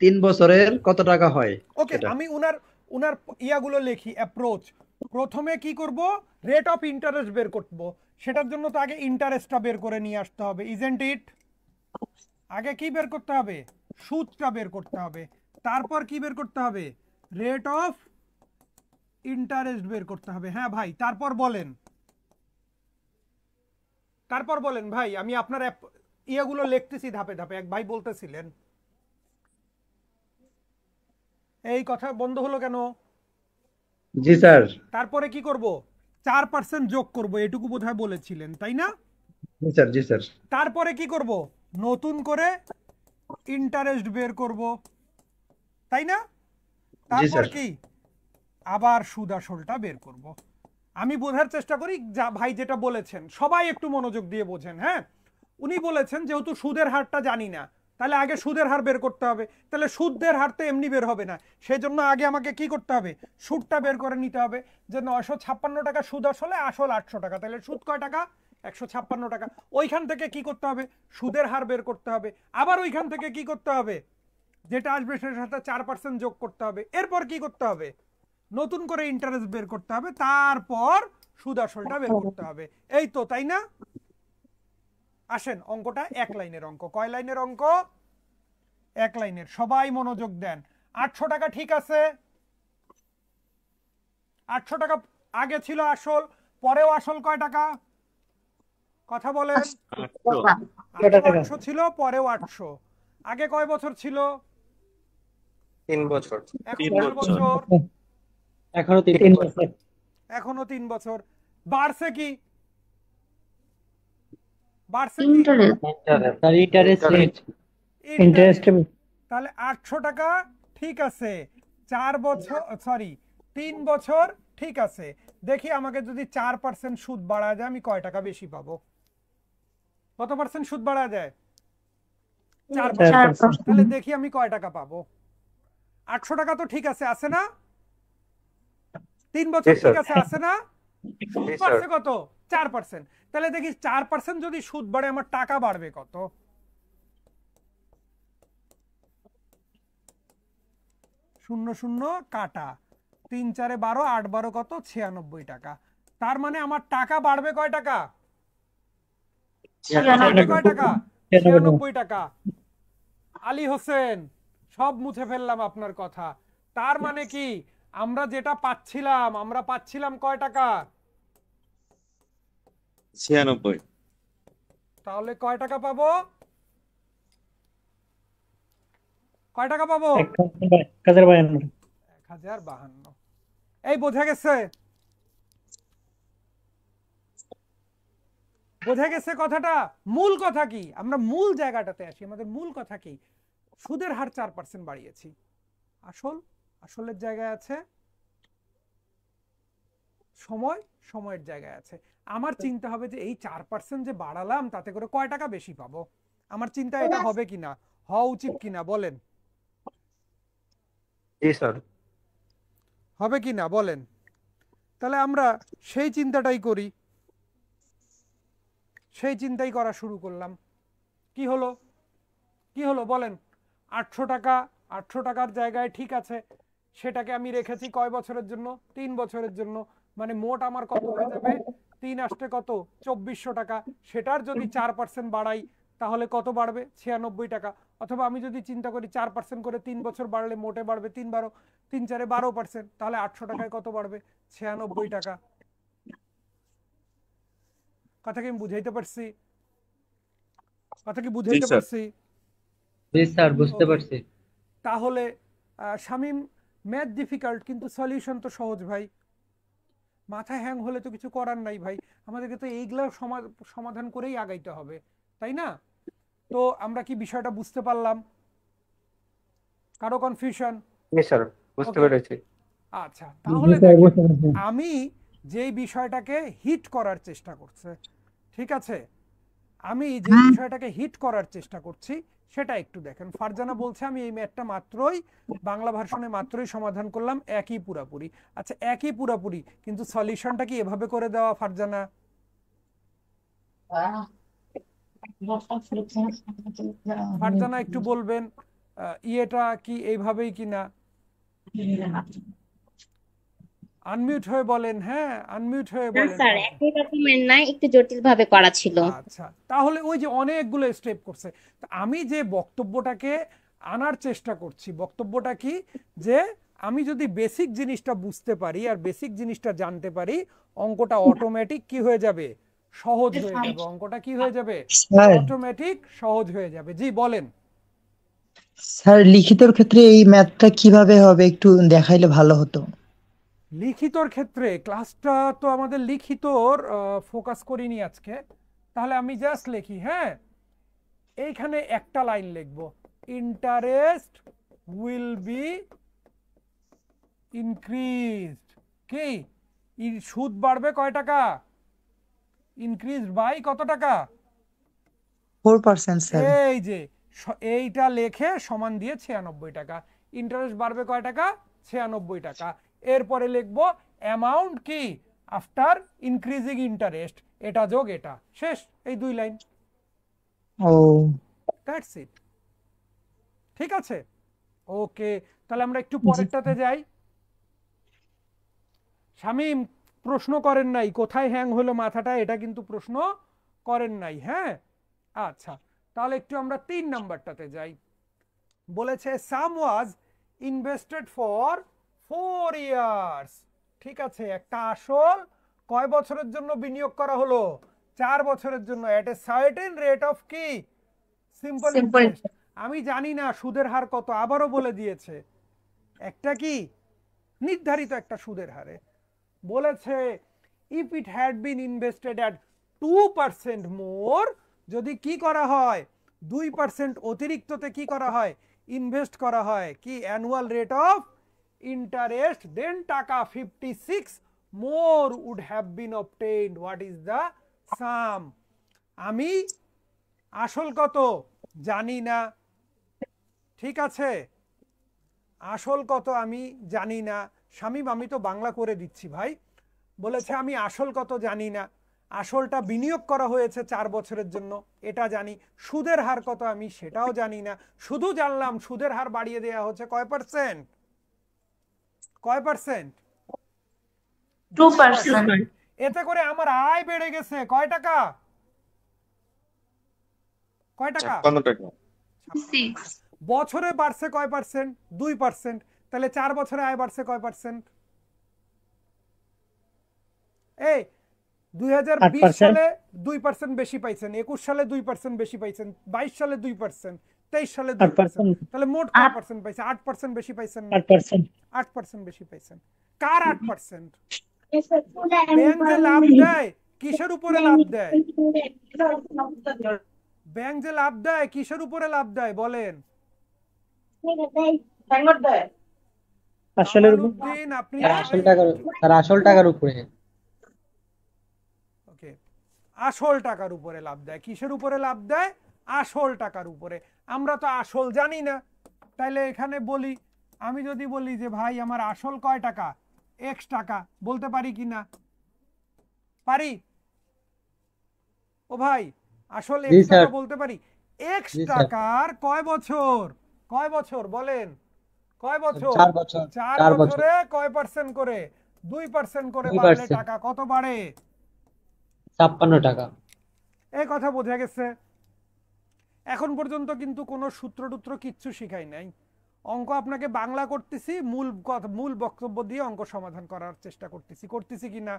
3 বছরের কত টাকা হয় ওকে, সেটা। আমি উনার উনার ইয়াগুলো লিখি, অ্যাপ্রোচ। প্রথমে কি করব? রেট অফ ইন্টারেস্ট বের করব। সেটার জন্য তো আগে ইন্টারেস্টটা বের করে নিয়ে আসতে হবে, ইজেন্ট ইট? আগে কি বের করতে হবে? সুদটা বের করতে হবে। তারপর কি বের করতে হবে? রেট অফ ইন্টারেস্ট বের করতে হবে। হ্যাঁ ভাই, তারপর বলেন, তারপর বলেন ভাই। আমি আপনার ইয়াগুলো লিখতেছি ধাপে ধাপে। এক ভাই বলতেছিলেন। এই কথা বন্ধ হলো কেন? জি স্যার। তারপরে কি করব? 4% যোগ করব, এটুকু বোধহয় বলেছিলেন, তাই না? জি স্যার। জি স্যার। তারপরে কি করব? নতুন করে ইন্টারেস্ট বের করব, তাই না? জি তারপর স্যার। কি? আবার সুদ আসলটা বের করব। আমি বোঝার চেষ্টা করি, যা ভাই যেটা বলেছেন সবাই একটু মনোযোগ দিয়ে বোঝেন। হ্যাঁ, উনি বলেছেন যেহেতু সুদের হারটা জানি না, তাহলে আগে সুদের হার বের করতে হবে। তাহলে সুদের হার তো এমনি বের হবে না, সেই জন্য আগে আমাকে কি করতে হবে? সুদটা বের করে নিতে হবে। যে 956 টাকা সুদ আসলে, আসল 800 টাকা, তাহলে সুদ কয় টাকা? 156 টাকা। ওইখান থেকে কি করতে হবে? সুদের হার বের করতে হবে। আবার ওইখান থেকে কি করতে হবে? যেটা আসবে সেটার সাথে 4% যোগ করতে হবে। এরপর কি করতে হবে? নতুন করে ইন্টারেস্ট বের করতে হবে, তারপর সুদ আসলটা বের করতে হবে। এই তো, তাই না? আসেন, অঙ্কটা এক লাইনের অঙ্ক। কয় লাইনের অঙ্ক? এক লাইনের। সবাই মনোযোগ দেন। 800 টাকা ঠিক আছে। 800 টাকা আগে ছিল আসল, পরেও আসল কয় টাকা? কথা বলেন। 800 ছিল, পরেও 800। আগে কয় বছর ছিল? 3 বছর এখন 3 কয় বছর। বছর? এখনো 3 বছর। এখনো 3 বছর। বাড়ছে কি? বাড়ছে কি? Interest. Sir interest rate. Interest. তাহলে 800 টাকা ঠিক আছে, 4 বছর, সরি 3 বছর ঠিক আছে। দেখি আমাকে যদি 4% সুদ বাড়া যায়, আমি কয় টাকা বেশি পাবো? কত পার্সেন্ট সুদ বাড়া যায়? 4%। তাহলে দেখি আমি কয় টাকা পাবো? 800 টাকা তো ঠিক আছে, আছে না? 3 বছর Yes, sir. ঠিক আছে, আছে না? সুদ Yes, sir. বাড়ছে কত? 4%। তাহলে দেখি 4% যদি সুদ বাড়ে, আমার টাকা বাড়বে কত? শূন্য শূন্য কাটা, 3 4 12, 8 12 কত? 96 টাকা। তার মানে আমার টাকা বাড়বে কয় টাকা? বাড়বে কয় টাকা? 96 টাকা। আলী হোসেন সব মুছে ফেললাম আপনার কথা। তার মানে কি আমরা যেটা পাচ্ছিলাম, আমরা পাচ্ছিলাম কয় টাকা? 96। তাহলে কয় টাকা পাবো? কয় টাকা পাবো? 1052। 1052। এই বোঝা গেছে? বোঝা গেছে কথাটা? মূল কথা কি? আমরা মূল জায়গাটাতে আসি। আমাদের মূল কথা কি? সুদের হার 4% বাড়িয়েছি। আসলের জায়গায় আছে, সময়ের জায়গায় আছে। আমার চিন্তা হবে যে এই 4% যে বাড়ালাম তাতে করে কয় টাকা বেশি পাবো। আমার চিন্তা এটা হবে কিনা, হওয়া উচিত কিনা বলেন? জি স্যার। হবে কিনা বলেন? তাহলে আমরা সেই চিন্তাটাই করি, সেই চিন্তাই করা শুরু করলাম। কি হলো বলেন? 800 টাকা, 800 টাকার জায়গায় ঠিক আছে, সেটাকে আমি রেখেছি কয় বছরের জন্য? 3 বছরের জন্য। মানে মোট আমার কত হয়ে যাবে? 3 আসতে কত? 2400 টাকা। সেটার যদি 4% বাড়াই তাহলে কত বাড়বে? 96 টাকা। অথবা আমি যদি চিন্তা করি 4% করে 3 বছর বাড়লে মোটে বাড়বে 3 12, 3 4 12%, তাহলে 800 টাকায় কত বাড়বে? 96 টাকা। কথা কি আমি বুঝাইতে পারছি? কথা কি বুঝাইতে স্যার। পারছি? জি স্যার, বুঝতে Okay. পারছি। তাহলে শামীম, ম্যাথ ডিফিকাল্ট কিন্তু সলিউশন তো সহজ ভাই। মাথা হ্যাং হলে তো কিছু করার নাই ভাই, আমাদেরকে তো এইগুলা সমাধান করেই আগাইতে হবে, তাই না? তো আমরা কি বিষয়টা বুঝতে পারলাম? কারো কনফিউশন? জি স্যার, বুঝতে Okay. পেরেছি। আচ্ছা, তাহলে স্যার, বুঝতে দেখেন পারছি। আমি যেই বিষয়টাকে হিট করার চেষ্টা করছে, ঠিক আছে, আমি যে বিষয়টাকে হিট করার চেষ্টা করছি সেটা একটু দেখেন। ফারজানা বলছে আমি এই ম্যাথটা মাত্রই বাংলা ভার্সনে মাত্রই সমাধান করলাম, একই পুরাপুরি। আচ্ছা, একই পুরাপুরি, কিন্তু সলিউশনটা কি এভাবে করে দেওয়া ফারজানা? ফারজানা একটু বলবেন ইয়েটা কি এইভাবেই কিনা? আনমিউট হয়ে বলেন, হ্যাঁ আনমিউট হয়ে না বলেন। স্যার, একই রকমের না, একটু জটিল ভাবে করা ছিল। আচ্ছা, তাহলে ওই যে অনেকগুলো স্টেপ করছে। তা আমি যে বক্তব্যটাকে আনার চেষ্টা করছি, বক্তব্যটা কি, যে আমি যদি বেসিক জিনিসটা বুঝতে পারি আর বেসিক জিনিসটা জানতে পারি, অঙ্কটা অটোমেটিক কি হয়ে যাবে? সহজ হয়ে যাবে। অঙ্কটা কি হয়ে যাবে? স্যার অটোমেটিক সহজ হয়ে যাবে। জি বলেন। স্যার লিখিতর ক্ষেত্রে এই ম্যাথটা কিভাবে হবে একটু দেখাইলে ভালো হতো। লিখিতর ক্ষেত্রে ক্লাসটা তো আমাদের লিখিতর ফোকাস করিনি আজকে। তাহলে আমি জাস্ট লিখি, হ্যাঁ, এইখানে একটা লাইন লিখব, ইন্টারেস্ট উইল বি ইনক্রিজড। কি সুদ বাড়বে কয় টাকা? ইনক্রিজড বাই কত টাকা? 4% স্যার। এই যে এইটা লেখে সমান দিয়ে 96 টাকা। ইন্টারেস্ট বাড়বে কয় টাকা? 96 টাকা। এরপরে লিখবো অ্যামাউন্ট কি আফটার ইনক্রিজিং ইন্টারেস্ট, এটা যোগ এটা, শেষ। এই 2 লাইন, ও দ্যাটস ইট। ঠিক আছে, ওকে। তাহলে আমরা একটু পরেরটাতে যাই। শামীম প্রশ্ন করেন নাই কোথায় হ্যাং হলো মাথাটা, এটা কিন্তু প্রশ্ন করেন নাই, হ্যাঁ। আচ্ছা, তাহলে একটু আমরা 3 নাম্বারটাতে যাই। বলেছে সাম ওয়াজ ইনভেস্টেড ফর 4 ইয়ার্স। ঠিক আছে, একটা আসল কয় বছরের জন্য বিনিয়োগ করা হলো? 4 বছরের জন্য, এট এ সার্টেন রেট অফ কি? Simple interest. আমি জানি না সুদের হার কত, আবারও বলে দিয়েছে, একটা কি নির্ধারিত একটা সুদের হারে বলেছে if it had been invested at 2% মোর, যদি কি করা হয় 2% অতিরিক্ততে কি করা হয়? ইনভেস্ট করা হয়, কি annual rate of interest, then টাকা 56 more would have been obtained. What is the sum? আমি আসল কত জানি না, ঠিক আছে, আসল কত আমি জানি না। শামীম আমি তো বাংলা করে দিচ্ছি ভাই। বলেছে আমি আসল কত জানি না, আসলটা বিনিয়োগ করা হয়েছে 4 বছরের জন্য এটা জানি, সুদের হার কত আমি সেটাও জানি না, শুধু জানলাম সুদের হার বাড়িয়ে দেওয়া হচ্ছে কয় পার্সেন্ট? কয় পার্সেন্ট? 2%। এতে করে আমার আয় বেড়ে গেছে কয় টাকা? কয় টাকা? 56 টাকা। 6। বছরে বাড়ছে কয় পার্সেন্ট? 2%। তাহলে 4 বছরে আয় বাড়ছে কয় পার্সেন্ট? এই 2020 8%। সালে 2% বেশি পাইছেন, 21 সালে 2% বেশি পাইছেন, 22 সালে 2%, 23 সালে 2%। 8%। তাহলে মোট কয় পার্সেন্ট পাইছে? 8% বেশি পাইছেন না? 8%। 8% বেশি পাইছেন। কার 8%? ব্যাংক যে লাভ দেয় কিসের উপরে লাভ দেয়? ব্যাংক যে লাভ দেয় কিসের উপরে লাভ দেয় বলেন? আসলের উপর। কামালউদ্দিন, আপনি আসল টাকার উপরে। ওকে, আসল টাকার উপরে লাভ দেয়। কিসের উপরে লাভ দেয়? আসল টাকার উপরে। আমরা তো আসল জানি না, তাইলে এখানে বলি, আমি যদি বলি যে ভাই আমার আসল কয় টাকা, x টাকা, বলতে পারি কি না? পারি? ও ভাই, আসল জি, x টাকা স্যার। বলতে পারি। x জি, স্যার। টাকার কয় বছর? কয় বছর বলেন? কয় বছর? 4 বছর। 4 4 বছর। বছরে কয় পার্সেন্ট করে? 2% করে 2%। বাড়লে টাকা কত বাড়ে? 56 টাকা। এই কথা বোঝা গেছে। এখন পর্যন্ত কিন্তু কোনো সূত্র টুত্র কিচ্ছু শিখাই নাই। অঙ্ক আপনাকে বাংলা করতেছি, মূল বক্তব্য দিয়ে অঙ্ক সমাধান করার চেষ্টা করতেছি কি না?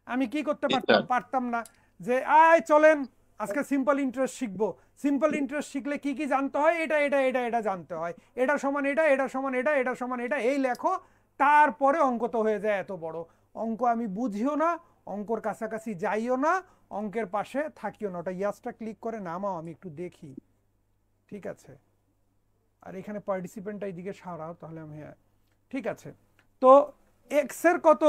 আমি কি করতে পারতাম না যে আয় চলেন আজকে সিম্পল ইন্টারেস্ট শিখবো। সিম্পল ইন্টারেস্ট শিখলে কি কি জানতে হয়? এটা এটা এটা এটা জানতে হয়, এটা সমান এটা, এটা সমান এটা, এটা সমান এটা, এই লেখো, তারপরে অঙ্ক তো হয়ে যায় এত বড়। অঙ্ক আমি বুঝিও না, অঙ্কর কাছাকাছি যাইও না, অঙ্কের পাশে থাকিও না। ওটা ইয়াসটা ক্লিক করে নামাও, আমি একটু দেখি। ঠিক আছে, আর এখানে পার্টিসিপেন্টটা এইদিকে সারাও, তাহলে আমি, হ্যাঁ ঠিক আছে। তো এক্স এর কত?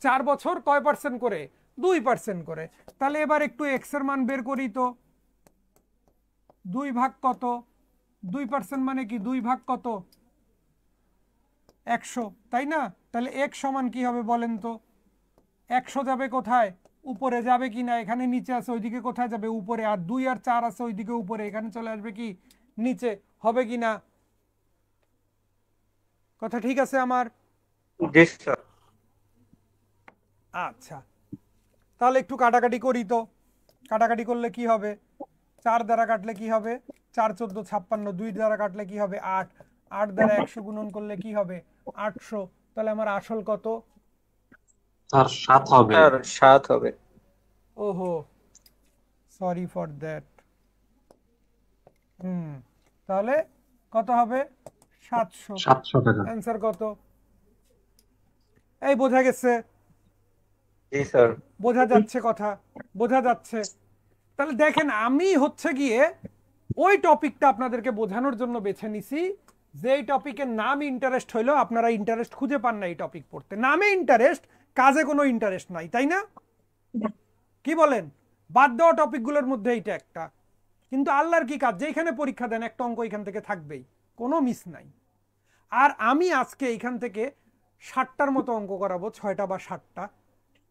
4 বছর কয় পার্সেন্ট করে? 2% করে। তাহলে এবার একটু এক্স এর মান বের করি তো। 2 ভাগ কত? 2% মানে কি? 2 ভাগ কত? 100, তাই না? তাহলে x সমান কি হবে বলেন তো? 100 যাবে কোথায়? উপরে যাবে কি না? এখানে নিচে আছে, ওইদিকে কোথায় যাবে? উপরে। আর 2 আর 4 আছে ওইদিকে উপরে, এখানে চলে আসবে কি? নিচে। হবে কি না? কথা ঠিক আছে আমার? জি স্যার। আচ্ছা, তাহলে একটু কাটাকাটি করি তো। কাটাকাটি করলে কি হবে? 4 দ্বারা কাটলে কি হবে? 4 14 56। 2 দ্বারা কাটলে কি হবে? 8। 8 দ্বারা 100 গুণন করলে কি হবে? 800। তাহলে আমার আসল কত? স্যার 7 হবে। স্যার 7 হবে। ওহো, সরি ফর দ্যাট। তাহলে কত হবে? 700। 700 টাকা। অ্যান্সার কত? এই বোঝা গেছে? জি স্যার। বোঝা যাচ্ছে কথা? বোঝা যাচ্ছে? তাহলে দেখেন, আমি হচ্ছে গিয়ে ওই টপিকটা আপনাদেরকে বোঝানোর জন্য বেছে নিছি, যে এই টপিকের নাম ইন্টারেস্ট হইলো। আপনারা ইন্টারেস্ট খুঁজে পান না এই টপিক পড়তে। নামে ইন্টারেস্ট, কাজে কোনো ইন্টারেস্ট নাই, তাই না? কি বলেন? বাদ দেওয়া টপিকগুলোর মধ্যে এইটা একটা। কিন্তু আল্লাহর কি কাজ, যেখানে পরীক্ষা দেন একটা অঙ্ক এখান থেকে থাকবেই, কোনো মিস নাই। আর আমি আজকে এইখান থেকে 60টার মতো অঙ্ক করাবো, 6টা বা 7টা।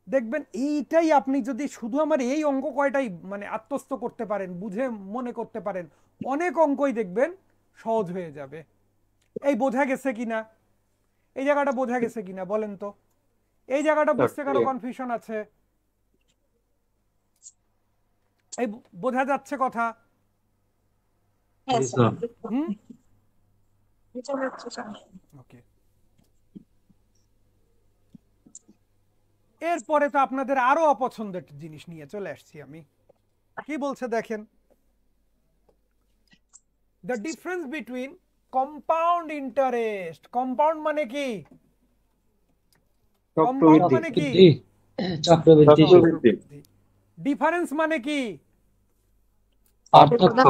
দেখবেন এইটাই, আপনি যদি শুধু আমার এই অঙ্ক কয়টাই মানে আত্মস্থ করতে পারেন, বুঝে মনে করতে পারেন, অনেক অঙ্কই দেখবেন সহজ হয়ে যাবে। এই বোঝা গেছে কিনা? এই জায়গাটা বোঝা গেছে কিনা বলেন তো? এই জায়গাটা বুঝতে কারো কনফিউশন আছে? এই বোঝা যাচ্ছে কথা? হুম, ওকে। এরপরে তো আপনাদের আরো অপছন্দের জিনিস নিয়ে চলে আসছি আমি। কি বলছে দেখেন, the difference between compound interest. Compound মানে কি? কম্পাউন্ড মানে কি? চক্রবৃদ্ধি। ডিফারেন্স মানে কি? পার্থক্য।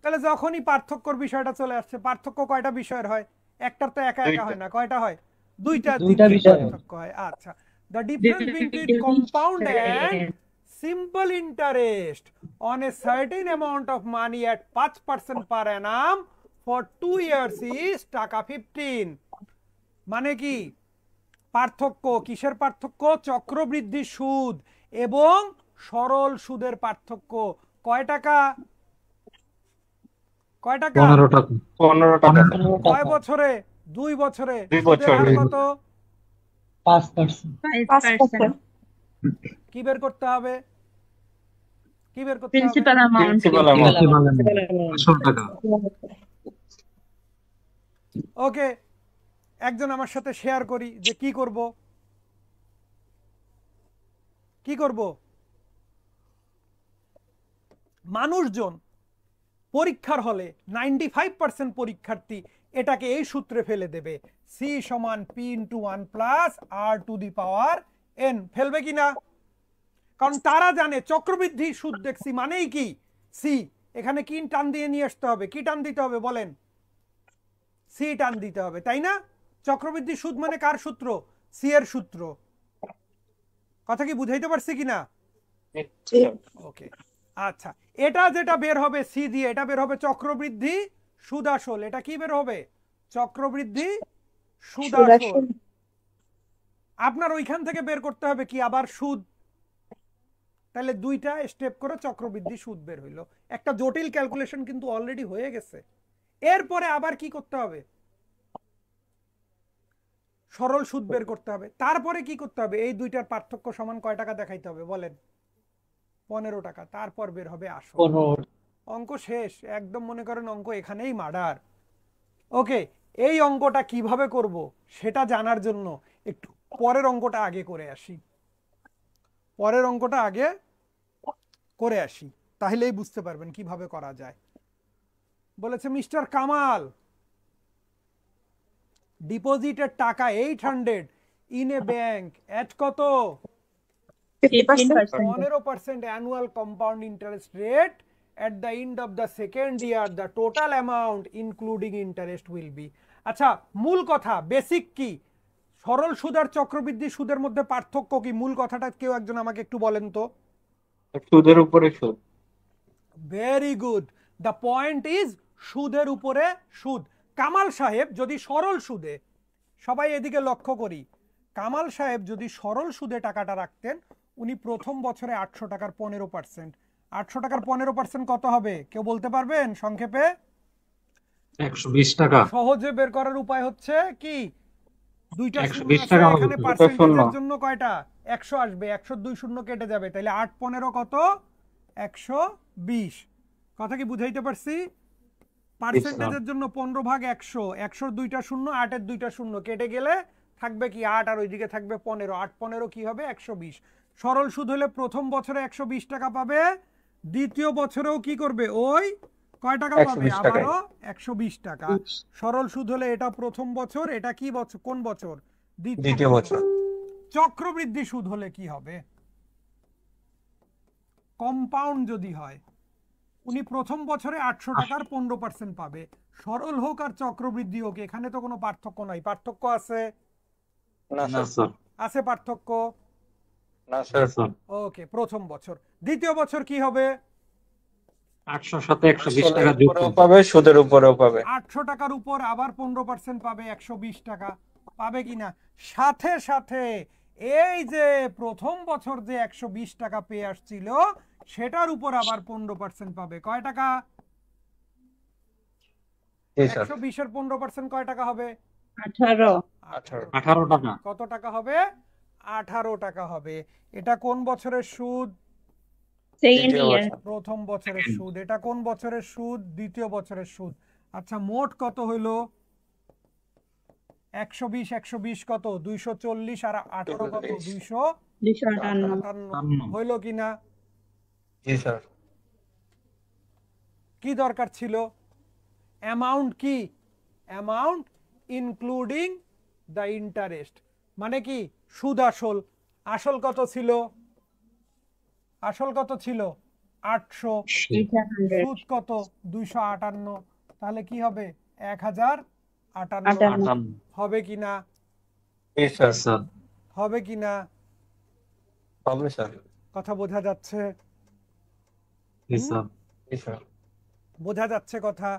তাহলে যখনই পার্থক্যর বিষয়টা চলে আসছে, পার্থক্য কয়টা বিষয়ের হয়? একটার তো একা একা হয় না, কয়টা হয়? দুইটা বিষয় পার্থক্য হয়। আচ্ছা, the difference between compound and simple interest on a certain amount of money at 5% per annum for 2 years is টাকা 15। মানে কি? পার্থক্য কিসের পার্থক্য? চক্রবৃদ্ধি সুদ এবং সরল সুদের পার্থক্য। কয় টাকা? কয় টাকা? 15 টাকা। 15 টাকা। কয় বছরে? 2 বছরে। 2 সুদের হার বছরে। কত? 5%। 5%। কি বের করতে হবে? কি বের করতে হবে? Principal amount principal amount principal amount 500 টাকা। ওকে, একজন আমার সাথে শেয়ার করি যে কি করব। কি করব? মানুষজন পরীক্ষার হলে 95% পরীক্ষার্থী এটাকে এই সূত্রে ফেলে দেবে, সি সমান P into 1 plus R to the power N. ফেলবে কি না? কারণ তারা জানে চক্রবৃদ্ধি সুদ দেখছি মানেই কি সি। এখানে কি টান দিয়ে নিয়ে আসতে হবে? কি টান দিতে হবে বলেন? সি টান দিতে হবে, তাই না? চক্রবৃদ্ধি সুদ মানে কার সূত্র? সি এর সূত্র। কথা কি বুঝাইতে পারছি কিনা? ওকে, আচ্ছা, এটা যেটা বের হবে সি দিয়ে, এটা বের হবে চক্রবৃদ্ধি সুদ আসল। এটা কি বের হবে? চক্রবৃদ্ধি সুদ আসল। আপনার ওইখান থেকে বের করতে হবে কি আবার সুদ। তাহলে দুইটা স্টেপ করে চক্রবৃদ্ধি সুদ বের হইলো। একটা জটিল ক্যালকুলেশন কিন্তু অলরেডি হয়ে গেছে। এরপরে আবার কি করতে হবে? সরল সুদ বের করতে হবে। তারপরে কি করতে হবে? এই দুইটার পার্থক্য সমান কয় টাকা দেখাইতে হবে বলেন? 15 টাকা। তারপর বের হবে আসল। অঙ্ক শেষ একদম। মনে করেন অঙ্ক এখানেই মার্ডার। ওকে, এই অঙ্কটা কিভাবে করব সেটা জানার জন্য একটু পরের অঙ্কটা আগে করে আসি। পরের অঙ্কটা আগে করে আসি, তাহলেই বুঝতে পারবেন কিভাবে করা যায়। বলেছে মিস্টার কামাল ডিপোজিটের টাকা 800 ইন এ ব্যাংক এট কত? 15% annual compound interest rate at the end of the second year. The total amount including interest will be. আচ্ছা, মূল কথা বেসিক কি? সরল সুদ আর চক্রবৃদ্ধি সুদের মধ্যে পার্থক্য কি? মূল কথাটা কেউ একজন আমাকে একটু বলেন তো। সুদের উপরে সুদ। Very good. The point is সুদের উপরে সুদ। কামাল সাহেব যদি সরল সুদে, সবাই এদিকে লক্ষ্য করি, কামাল সাহেব যদি সরল সুদে টাকাটা রাখতেন, উনি প্রথম বছরে 800 টাকার 15%। 800 টাকার 15% কত হবে কেউ বলতে পারবেন সংক্ষেপে? 120 টাকা। সহজে বের করার উপায় হচ্ছে কি, দুইটা শূন্য 120 আছে, টাকা হবে। এখানে পার্সেন্টেজের জন্য কয়টা? 100 আসবে। 102 শূন্য কেটে যাবে, তাহলে 8 15 কত? 120। কথা কি বুঝাইতে পারছি? পার্সেন্টেজের জন্য 15 ভাগ 100, 100 দুইটা শূন্য, 8 এর দুইটা শূন্য কেটে গেলে থাকবে কি 8, আর ওইদিকে থাকবে 15। 8 15 কি হবে? 120। সরল সুদ হলে প্রথম বছরে 120 টাকা পাবে, দ্বিতীয় বছরেও কি করবে? ওই কয় টাকা পাবে? 120 টাকাই। আবারও 120 টাকা। সরল সুদ হলে এটা প্রথম বছর, এটা কি বছর? কোন বছর? দ্বিতীয় বছর। চক্রবৃদ্ধি সুদ হলে কি হবে? কম্পাউন্ড যদি হয়, উনি প্রথম বছরে 800 টাকার 15% পাবে। সরল হোক আর চক্রবৃদ্ধি হোক, এখানে তো কোনো পার্থক্য নাই। পার্থক্য আছে? না না স্যার। স্যার। আছে পার্থক্য? না না স্যার। স্যার। ওকে, প্রথম বছর। দ্বিতীয় বছর কি হবে? 800 এর সাথে 120 টাকা যোগ উপরেও করতে পাবে, সুদের উপরেও পাবে। 800 টাকার উপর আবার 15% পাবে, 120 টাকা পাবে কিনা? সাথে সাথে এই যে প্রথম বছর যে 120 টাকা পেয়ে আসছিল, সেটার উপর আবার 15% পাবে। কয় টাকা? জি স্যার। 120 এর 15% কয় টাকা হবে? 18 18 টাকা। কত টাকা হবে? 18 টাকা হবে। এটা কোন বছরের সুদ? সেকেন্ড দ্বিতীয় ইয়ার বছর। প্রথম বছরের সুদ। এটা কোন বছরের সুদ? দ্বিতীয় বছরের সুদ। আচ্ছা, মোট কত হইলো? 120 120 কত? 240 আর 18 কত? 258 হইলো কিনা? জি স্যার। কি দরকার ছিল? অ্যামাউন্ট কি? অ্যামাউন্ট ইনক্লুডিং দ্য ইন্টারেস্ট, মানে কি সুদ আসল। আসল কত ছিল? আসল কত ছিল? 800। সুদ কত? 258। তাহলে কি হবে? 1058 হবে কিনা? জি স্যার। স্যার। হবে কিনা? হবে স্যার। কথা বোঝা যাচ্ছে? জি স্যার। জি স্যার। বোঝা যাচ্ছে কথা?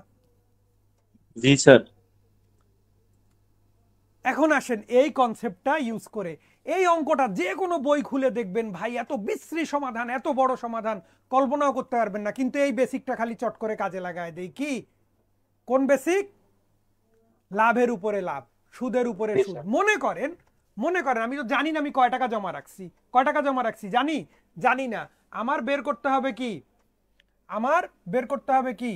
জি স্যার। এখন আসেন এই কনসেপ্টটা ইউজ করে এই অঙ্কটা যে কোনো বই খুলে দেখবেন ভাই, এত বিশ্রী সমাধান, এত বড় সমাধান কল্পনাও করতে পারবেন না। কিন্তু এই বেসিকটা খালি চট করে কাজে লাগায় দেই। কি? কোন বেসিক? লাভের উপরে লাভ, সুদের উপরে সুদ। মনে করেন আমি তো জানি না আমি কয় টাকা জমা রাখছি। কয় টাকা জমা রাখছি জানি? জানি না। আমার বের করতে হবে কি, আমার বের করতে হবে কি,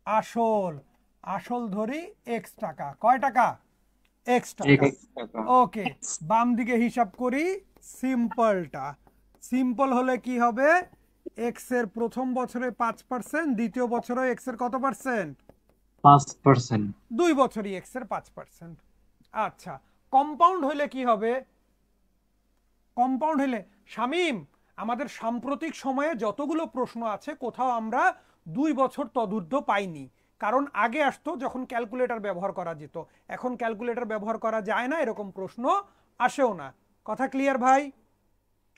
আসল, আসল ধরি x টাকা, কয় টাকা, x টাকা। ওকে, বাম দিকে হিসাব করি সিম্পলটা। সিম্পল হলে কি হবে, x এর প্রথম বছরে 5%, দ্বিতীয় বছরে x এর কত পার্সেন্ট, 5%। 2 বছরই x এর 5%। আচ্ছা, কম্পাউন্ড হলে কি হবে, কম্পাউন্ড হলে শামীম, আমাদের সাম্প্রতিক সময়ে যতগুলো প্রশ্ন আছে কোথাও আমরা 2 বছর তদূর্ধ্ব পাইনি, কারণ আগে আসতো যখন ক্যালকুলেটর ব্যবহার করা যেত, এখন ক্যালকুলেটর ব্যবহার করা যায় না, এরকম প্রশ্ন আসেও না। কথা ক্লিয়ার ভাই?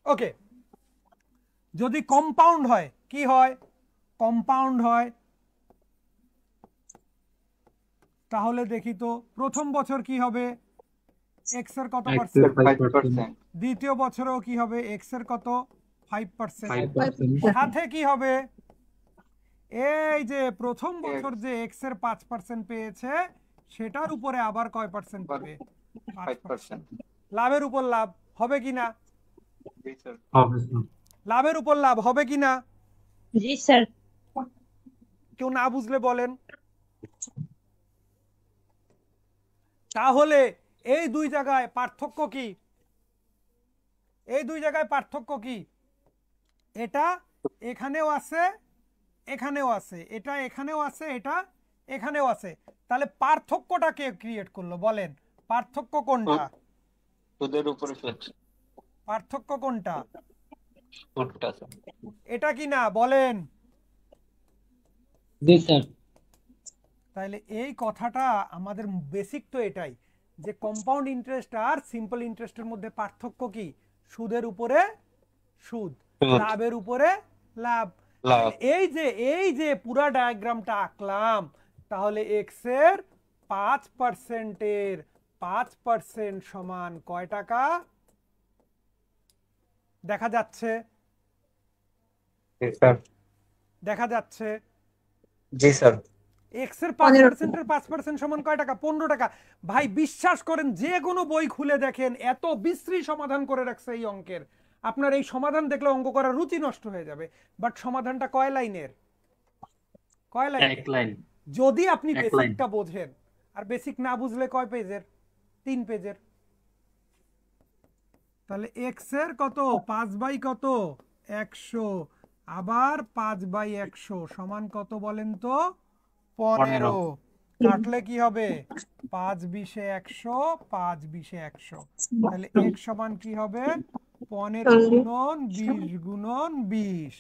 ওকে, যদি কম্পাউন্ড হয় কি হয়, কম্পাউন্ড হয় তাহলে দেখি তো প্রথম বছর কি হবে, x এর কত পার্সেন্ট, 5%। দ্বিতীয় বছরেও কি হবে, x এর কত, 5%। 5%। সাথে কি হবে, এই যে প্রথম বছর যে x এর 5% পেয়েছে সেটার উপরে আবার কয় পার্সেন্ট পাবে, 5%। লাভের উপর লাভ হবে কিনা, জি স্যার। হবে স্যার। লাভের উপর লাভ হবে কিনা, জি স্যার। কেউ না বুঝলে বলেন। তাহলে এই দুই জায়গায় পার্থক্য কি, এই দুই জায়গায় পার্থক্য কি, এটা এখানেও আছে, এখানেও আছে, এটা এখানেও আছে, এটা এখানেও আছে, তাহলে পার্থক্যটা কে ক্রিয়েট করলো বলেন, পার্থক্য কোনটা, সুদের উপরে সুদ। পার্থক্য কোনটা, সুদটা স্যার। এটা কি না বলেন। জি স্যার। তাহলে এই কথাটা আমাদের বেসিক তো এটাই যে কম্পাউন্ড ইন্টারেস্ট আর সিম্পল ইন্টারেস্টের মধ্যে পার্থক্য কি, সুদের উপরে সুদ, সুদ। লাভের উপরে লাভ। লাভ। এই যে পুরা ডায়াগ্রামটা আঁকলাম, তাহলে এক্স এর 5% এর 5% সমান কয় টাকা দেখা যাচ্ছে, জি স্যার। দেখা যাচ্ছে জি স্যার। এক্স এর 5% এর 5% সমান কয় টাকা, 15 টাকা। ভাই বিশ্বাস করেন যে কোনো বই খুলে দেখেন এত বিশ্রী সমাধান করে রাখছে এই অঙ্কের, আপনার এই সমাধান দেখলে অঙ্ক করার রুচি নষ্ট হয়ে যাবে। বাট সমাধানটা কয় লাইনের, কয় লাইনের, এক লাইন। যদি আপনি এক লাইন। বেসিকটা বোঝেন, আর বেসিক না বুঝলে কয় পেজের, 3 পেজের। তাহলে এক্স এর কত 5 বাই কত 100, আবার 5/100 সমান কত বলেন তো 15। কাটলে কি হবে 5×20 100, 5×20 100, তাহলে x সমান কি হবে 15 গুণন 20 গুণন 20,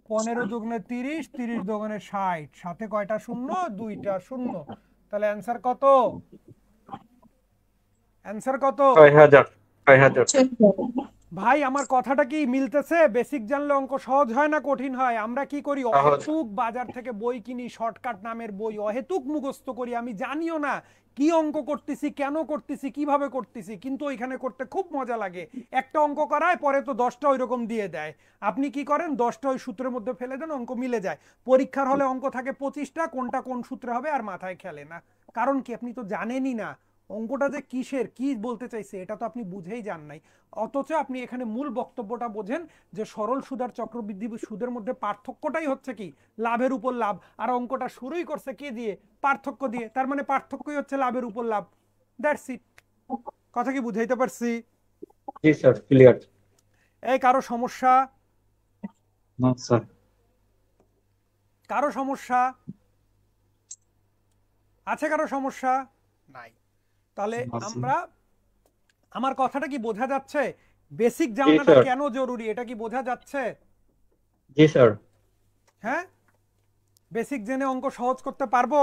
15 দুগুণে 30, 30 দুগুণে 60, সাথে কয়টা শূন্য, 2টা শূন্য। তাহলে অ্যান্সার কত, অ্যান্সার কত, 6000। 6000। ভাই আমার কথাটা কি মিলতেছে? বেসিক জানলে অঙ্ক সহজ হয় না কঠিন হয়? আমরা কি করি, সহজ। অহেতুক বাজার থেকে বই কিনি, শর্টকাট নামের বই অহেতুক মুখস্থ করি, আমি জানিও না কি অঙ্ক করতেছি, কেন করতেছি, কিভাবে করতেছি, কিন্তু ওইখানে করতে খুব মজা লাগে। একটা অঙ্ক করায় পরে তো 10টা ওইরকম দিয়ে দেয়, আপনি কি করেন 10টা ওই সূত্রের মধ্যে ফেলে দেন, অঙ্ক মিলে যায়। পরীক্ষার হলে অঙ্ক থাকে 25টা, কোনটা কোন সূত্রে হবে আর মাথায় খেলে না। কারণ কি, আপনি তো জানেনই না অঙ্কটা যে কিসের, কি বলতে চাইছে এটা তো আপনি বুঝেই যান নাই। অথচ আপনি এখানে মূল বক্তব্যটা বোঝেন যে সরল সুদ আর চক্রবৃদ্ধি সুদের মধ্যে পার্থক্যটাই হচ্ছে কি, লাভের উপর লাভ। আর অঙ্কটা শুরুই করছে কি দিয়ে, পার্থক্য দিয়ে, তার মানে পার্থক্যই হচ্ছে লাভের উপর লাভ। That's it. কথা কি বুঝাইতে পারছি? জি স্যার, ক্লিয়ার। এই কারো সমস্যা, না স্যার। কারো সমস্যা আছে, কারো সমস্যা নাই? তাহলে আমরা, আমার কথাটা কি বোঝা যাচ্ছে? বেসিক জানাটা স্যার। কেন জরুরি এটা কি বোঝা যাচ্ছে? জি স্যার। হ্যাঁ, বেসিক জেনে অঙ্ক সহজ করতে পারবো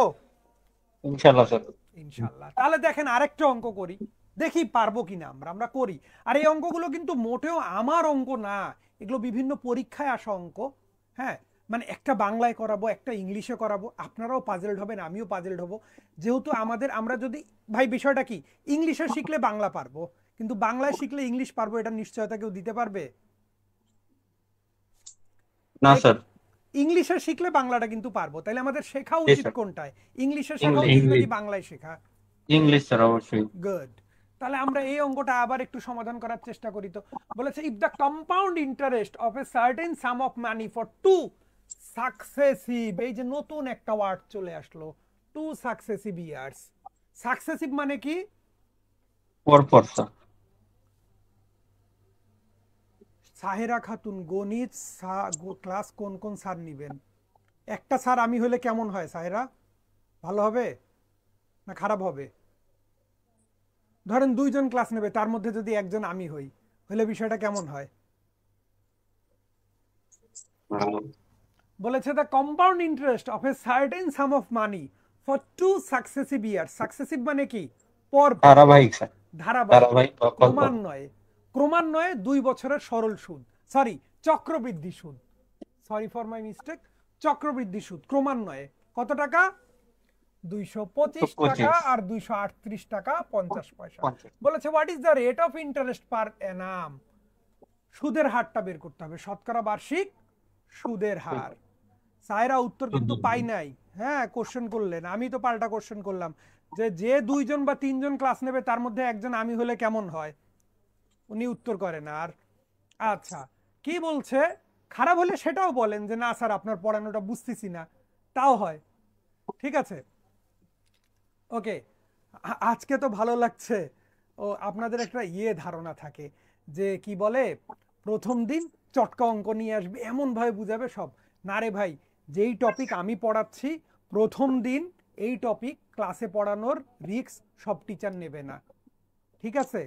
ইনশাআল্লাহ স্যার। ইনশাআল্লাহ। তাহলে দেখেন আরেকটা অঙ্ক করি, দেখি পারবো কিনা আমরা, আমরা করি। আর এই অঙ্কগুলো কিন্তু মোটেও আমার অঙ্ক না, এগুলো বিভিন্ন পরীক্ষায় আসা অঙ্ক। হ্যাঁ, মানে একটা বাংলায় করাবো, একটা ইংলিশে করাবো, আপনারাও পাজেলড হবেন, আমিও পাজেলড হব। যেহেতু আমরা যদি, ভাই বিষয়টা কি, ইংলিশে শিখলে বাংলা পারবো, কিন্তু বাংলায় শিখলে ইংলিশ পারবো, এটা নিশ্চয়তা কেউ দিতে পারবে? না স্যার। ইংলিশে শিখলে বাংলাটা কিন্তু পারবো। তাহলে আমাদের শেখা উচিত স্যার। কোনটায়, ইংলিশে শেখা ইংলিশ। উচিত নাকি বাংলায় শেখা? ইংলিশ স্যার, অবশ্যই। গুড। তাহলে আমরা এই অঙ্কটা আবার একটু সমাধান করার চেষ্টা করি। তো বলেছে if the compound interest of a certain sum of money for two successive, এই যে নতুন একটা ওয়ার্ড চলে আসলো, টু সাকসেসিভ ইয়ার্স। সাকসেসিভ মানে কি? পরপর স্যার। সাহেরা খাতুন গণিত ক্লাস কোন কোন স্যার নিবেন? একটা স্যার আমি হলে কেমন হয় সাহেরা? ভালো হবে না খারাপ হবে? ধরেন দুইজন ক্লাস নেবে, তার মধ্যে যদি একজন আমি হই, হলে বিষয়টা কেমন হয়? বলেছে the compound interest of a certain sum of money for two successive year. Successive মানে কি? পর ধারাবাহিক স্যার। ধারাবাহিক, ক্রমান্বয়ে। ক্রমান্বয়ে 2 বছরের সরল সুদ, সরি চক্রবৃদ্ধি সুদ, সরি ফর মাই মিস্টেক, চক্রবৃদ্ধি সুদ ক্রমান্বয়ে কত টাকা? 225 টাকা আর 238 টাকা 50 পয়সা। বলেছে what is the rate of interest পার অ্যানাম? সুদের হারটা বের করতে হবে, শতকরা বার্ষিক সুদের হার। সায়রা উত্তর কিন্তু পাই নাই। হ্যাঁ, কোশ্চেন করলেন, আমি তো পাল্টা কোশ্চেন করলাম যে 2জন বা 3জন ক্লাস নেবে তার মধ্যে একজন আমি হলে কেমন হয়? উনি উত্তর করেন। আর আচ্ছা কি বলছে, খারাপ হলে সেটাও বলেন যে না স্যার আপনার পড়ানোটা বুঝতেছি না, তাও হয়। ঠিক আছে, ওকে। আজকে তো ভালো লাগছে। ও আপনাদের একটা ধারণা থাকে যে কি বলে, প্রথম দিন চটকা অঙ্ক নিয়ে আসবে, এমন ভাবে বুঝাবে সব। না রে ভাই, যেই টপিক আমি পড়াচ্ছি প্রথম দিন এই টপিক ক্লাসে পড়ানোর রিস্ক সব টিচার নেবে না। ঠিক আছে,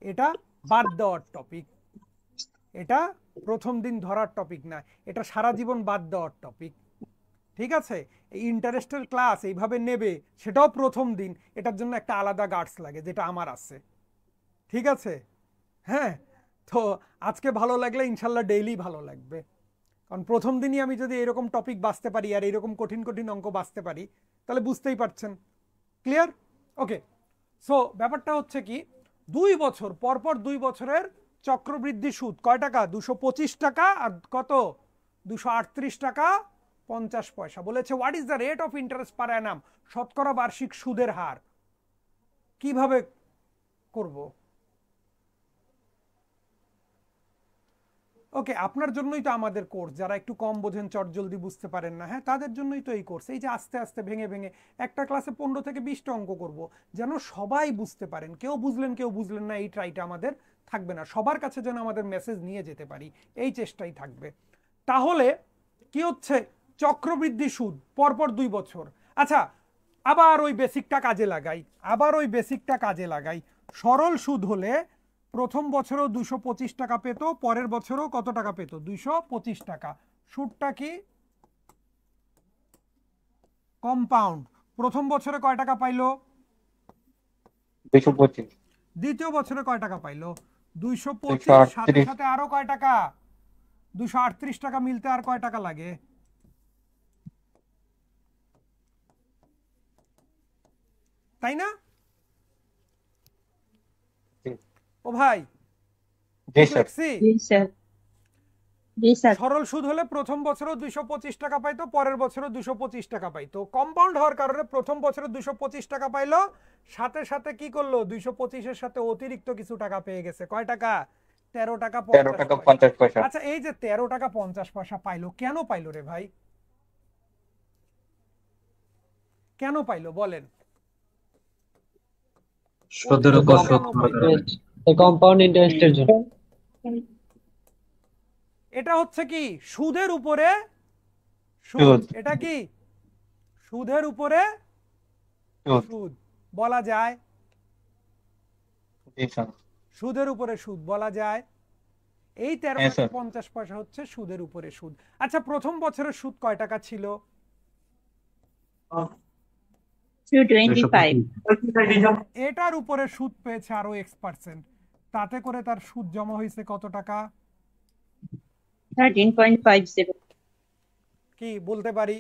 এটা বাদ দেওয়ার টপিক, এটা প্রথম দিন ধরার টপিক না, এটা সারা জীবন বাদ দেওয়ার টপিক। ঠিক আছে, এই ইন্টারেস্টের ক্লাস এইভাবে নেবে, সেটাও প্রথম দিন, এটার জন্য একটা আলাদা গার্ডস লাগে, যেটা আমার আছে। ঠিক আছে, হ্যাঁ। তো আজকে ভালো লাগলে ইনশাল্লাহ ডেইলি ভালো লাগবে, কারণ প্রথম দিনই আমি যদি এরকম টপিক বাঁচতে পারি আর এরকম কঠিন কঠিন অঙ্ক বাঁচতে পারি, তাহলে বুঝতেই পারছেন। ক্লিয়ার? ওকে। সো ব্যাপারটা হচ্ছে কি, 2 বছর পরপর 2 বছরের চক্রবৃদ্ধি সুদ কয় টাকা? 225 টাকা আর কত? 238 টাকা 50 পয়সা। বলেছে what is the rate of interest পার অ্যানাম? শতকরা বার্ষিক সুদের হার। কিভাবে করব? ওকে, আপনার জন্যই তো আমাদের কোর্স, যারা একটু কম বোঝেন, চট জলদি বুঝতে পারেন না, হ্যাঁ তাদের জন্যই তো এই কোর্স। এই যে আস্তে আস্তে ভেঙে ভেঙে একটা ক্লাসে 15 থেকে 20টা অঙ্ক করব, যেন সবাই বুঝতে পারেন। কেউ বুঝলেন কেউ বুঝলেন না, এই ট্রাইটা আমাদের থাকবে না। সবার কাছে যেন আমাদের মেসেজ নিয়ে যেতে পারি, এই চেষ্টাই থাকবে। তাহলে কি হচ্ছে, চক্রবৃদ্ধি সুদ পরপর 2 বছর। আচ্ছা, আবার ওই বেসিকটা কাজে লাগাই। সরল সুদ হলে প্রথম বছরও 225 টাকা পেত, পরের বছরও কত টাকা পেত? 225 টাকা। সুদটা কি? কম্পাউন্ড। প্রথম বছরে কয় টাকা পাইলো? 225। দ্বিতীয় বছরে কয় টাকা পাইলো? 225। সাথে সাথে আরো কয় টাকা? 238 টাকা মিলতে আর কয় টাকা লাগে? তাই না? ও ভাই, জি স্যার। জি স্যার, জি স্যার। সরল সুদ হলে প্রথম বছরও 225 টাকা পাইতো, পরের বছরও 225 টাকা পাইতো। কম্পাউন্ড হওয়ার কারণে প্রথম বছরে 225 টাকা পাইলো, সাথে সাথে কি করলো? 225 এর সাথে অতিরিক্ত কিছু টাকা পেয়ে গেছে। কয় টাকা? 13 টাকা 50 পয়সা। আচ্ছা, এই যে 13 টাকা 50 পয়সা পাইলো, কেন পাইলো রে ভাই? কেন পাইলো বলেন? সুদের উপর সুদ কম্পাউন্ড ইন্টারেস্টের জন্য। এটা হচ্ছে কি সুদের উপরে সুদ। এটা কি সুদের উপরে সুদ বলা যায়? সুদের উপরে সুদ বলা যায়। এই 13 টাকা 50 পয়সা হচ্ছে সুদের উপরে সুদ। আচ্ছা, প্রথম বছরের সুদ কয় টাকা ছিল? 225। এটার উপরে সুদ পেয়েছে আরো X%, তাতে করে তার সুদ জমা হয়েছে কত টাকা? 13.50। কি বলতে পারি?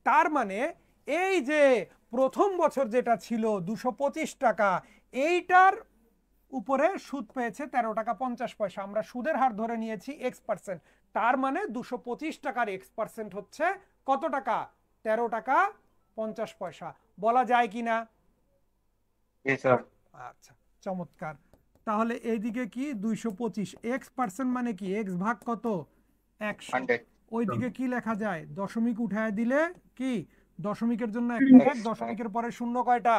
তার মানে এই যে প্রথম বছর যেটা ছিল 225 টাকা, এইটার উপরে সুদ পেয়েছে 13 টাকা 50 পয়সা। আমরা সুদের হার ধরে নিয়েছি X%, তার মানে 225 টাকার X% হচ্ছে কত টাকা? 13 টাকা 50 পয়সা। বলা যায় কি না? জি স্যার। আচ্ছা, চমৎকার। তাহলে এইদিকে কি 225, x% মানে কি x ভাগ কত 100, 100 ওইদিকে কি লেখা যায় দশমিক উঠায় দিলে কি দশমিকের জন্য একটা এক, দশমিকের পরে শূন্য কয়টা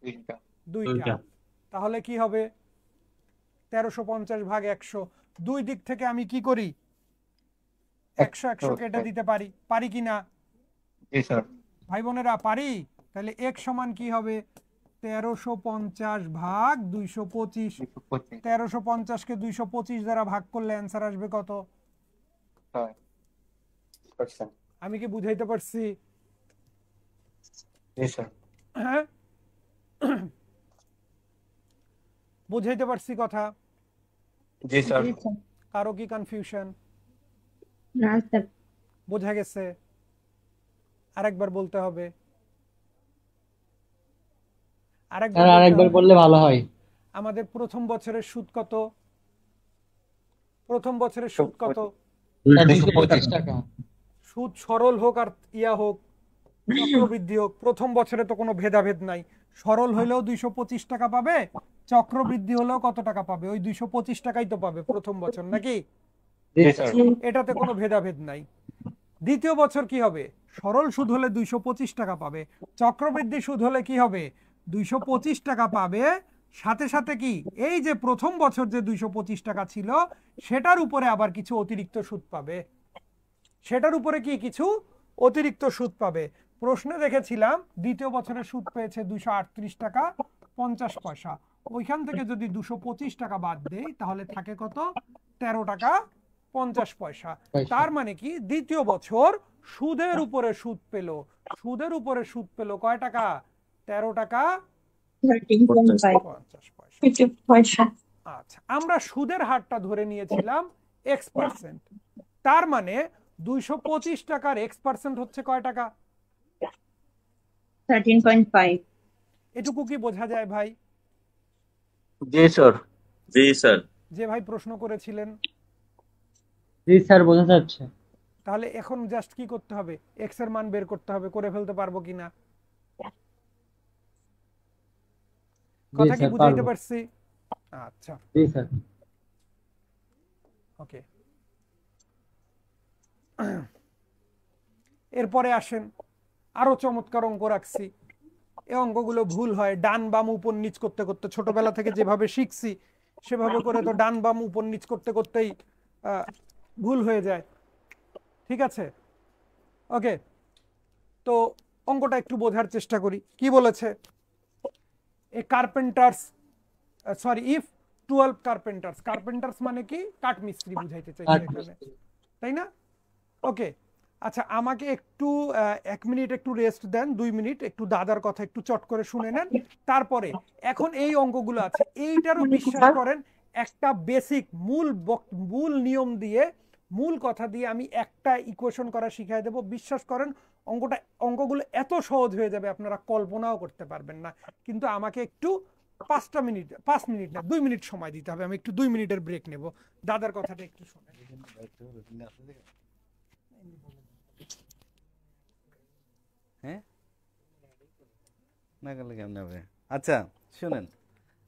2টা দুইটা, তাহলে কি হবে 1350 ভাগ 100। দুই দিক থেকে আমি কি করি 100 100 কেটে দিতে পারি, পারি কি না জি স্যার ভাই বোনেরা পারি? তাহলে x সমান কি হবে 1350 ভাগ 225, 225 1350 কে 225 দ্বারা ভাগ করলে অ্যান্সার আসবে কত? 6%। আমি কি বুঝাইতে পারছি? জি স্যার হ্যাঁ বুঝাইতে পারছি কথা? জি স্যার জি স্যার। কারো কি কনফিউশন? না স্যার। বোঝা গেছে? আরেকবার বলতে হবে, আরেকবার স্যার বলতে আরেকবার হবে। বললে ভালো হয়। আমাদের প্রথম বছরের সুদ কত? প্রথম বছরের সুদ কত? স্যার 225 টাকা। সুদ সরল হোক আর ইয়া হোক চক্রবৃদ্ধি হোক, প্রথম বছরে তো কোনো ভেদাভেদ নাই। সরল হইলেও 225 টাকা পাবে, চক্রবৃদ্ধি হলেও কত টাকা পাবে? ওই 225 টাকাই তো পাবে প্রথম বছর, নাকি? জি স্যার এটাতে কোনো ভেদাভেদ নাই। দ্বিতীয় বছর কি হবে? সরল সুদ হলে 225 টাকা পাবে, চক্রবৃদ্ধি সুদ হলে কি হবে 225 টাকা পাবে। সাথে সাথে কি এই যে প্রথম বছর যে 225 টাকা ছিল সেটার উপরে আবার কিছু অতিরিক্ত সুদ পাবে, সেটার উপরে কি কিছু অতিরিক্ত সুদ পাবে। প্রশ্নে দেখেছিলাম দ্বিতীয় বছরের সুদ পেয়েছে 238 টাকা 50 পয়সা, ওইখান থেকে যদি 225 টাকা বাদ দেই তাহলে থাকে কত 13 টাকা 50 পয়সা। তার মানে কি দ্বিতীয় বছর সুদের উপরে সুদ পেল, সুদের উপরে সুদ পেল কয় টাকা 13 টাকা 13.5 50 পয়সা। 50 পয়সা। আচ্ছা, আমরা সুদের হারটা ধরে নিয়েছিলাম x%, তার মানে 225 টাকার x% হচ্ছে কয় টাকা? 13.5। এটুকু কি বোঝা যায় ভাই? জি স্যার জি স্যার। যে ভাই প্রশ্ন করেছিলেন, জি স্যার বোঝা যাচ্ছে। তাহলে এখন জাস্ট কি করতে হবে x এর মান বের করতে হবে, করে ফেলতে পারবো কিনা? কথা কি স্যার, বুঝাইতে পারবো। পারছি? আচ্ছা জি স্যার। ওকে, এরপরে আসেন আরো চমৎকার অঙ্ক রাখছি। এই অঙ্কগুলো ভুল হয় ডান বাম উপর নিচ করতে করতে, ছোটবেলা থেকে যেভাবে শিখছি সেভাবে করে তো ডান বাম উপর নিচ করতে করতেই ভুল হয়ে যায়। ঠিক আছে, ওকে, তো অঙ্কটা একটু বোঝার চেষ্টা করি। কি বলেছে? A carpenters, sorry, if 12 carpenters, carpenters মানে কি কাঠমিস্ত্রি বুঝাইতে চাইছে এখানে, তাই না? ওকে, আচ্ছা আমাকে একটু 1 মিনিট একটু রেস্ট দেন, 2 মিনিট একটু দাদার কথা একটু চট করে শুনে নেন, তারপরে এখন এই অঙ্কগুলো আছে এইটারও বিশ্বাস করেন একটা বেসিক মূল নিয়ম দিয়ে, মূল কথা দিয়ে আমি একটা ইকুয়েশন করা শিখাই দেব। বিশ্বাস করেন অঙ্কগুলো এত সহজ হয়ে যাবে আপনারা কল্পনাও করতে পারবেন না। কিন্তু আমাকে একটু 5 মিনিট না 2 মিনিট সময় দিতে হবে। আমি একটু 2 মিনিটের ব্রেক নেব, দাদার কথাটা একটু শুনে। হ্যাঁ না গেলে কেমন হবে? আচ্ছা শুনেন,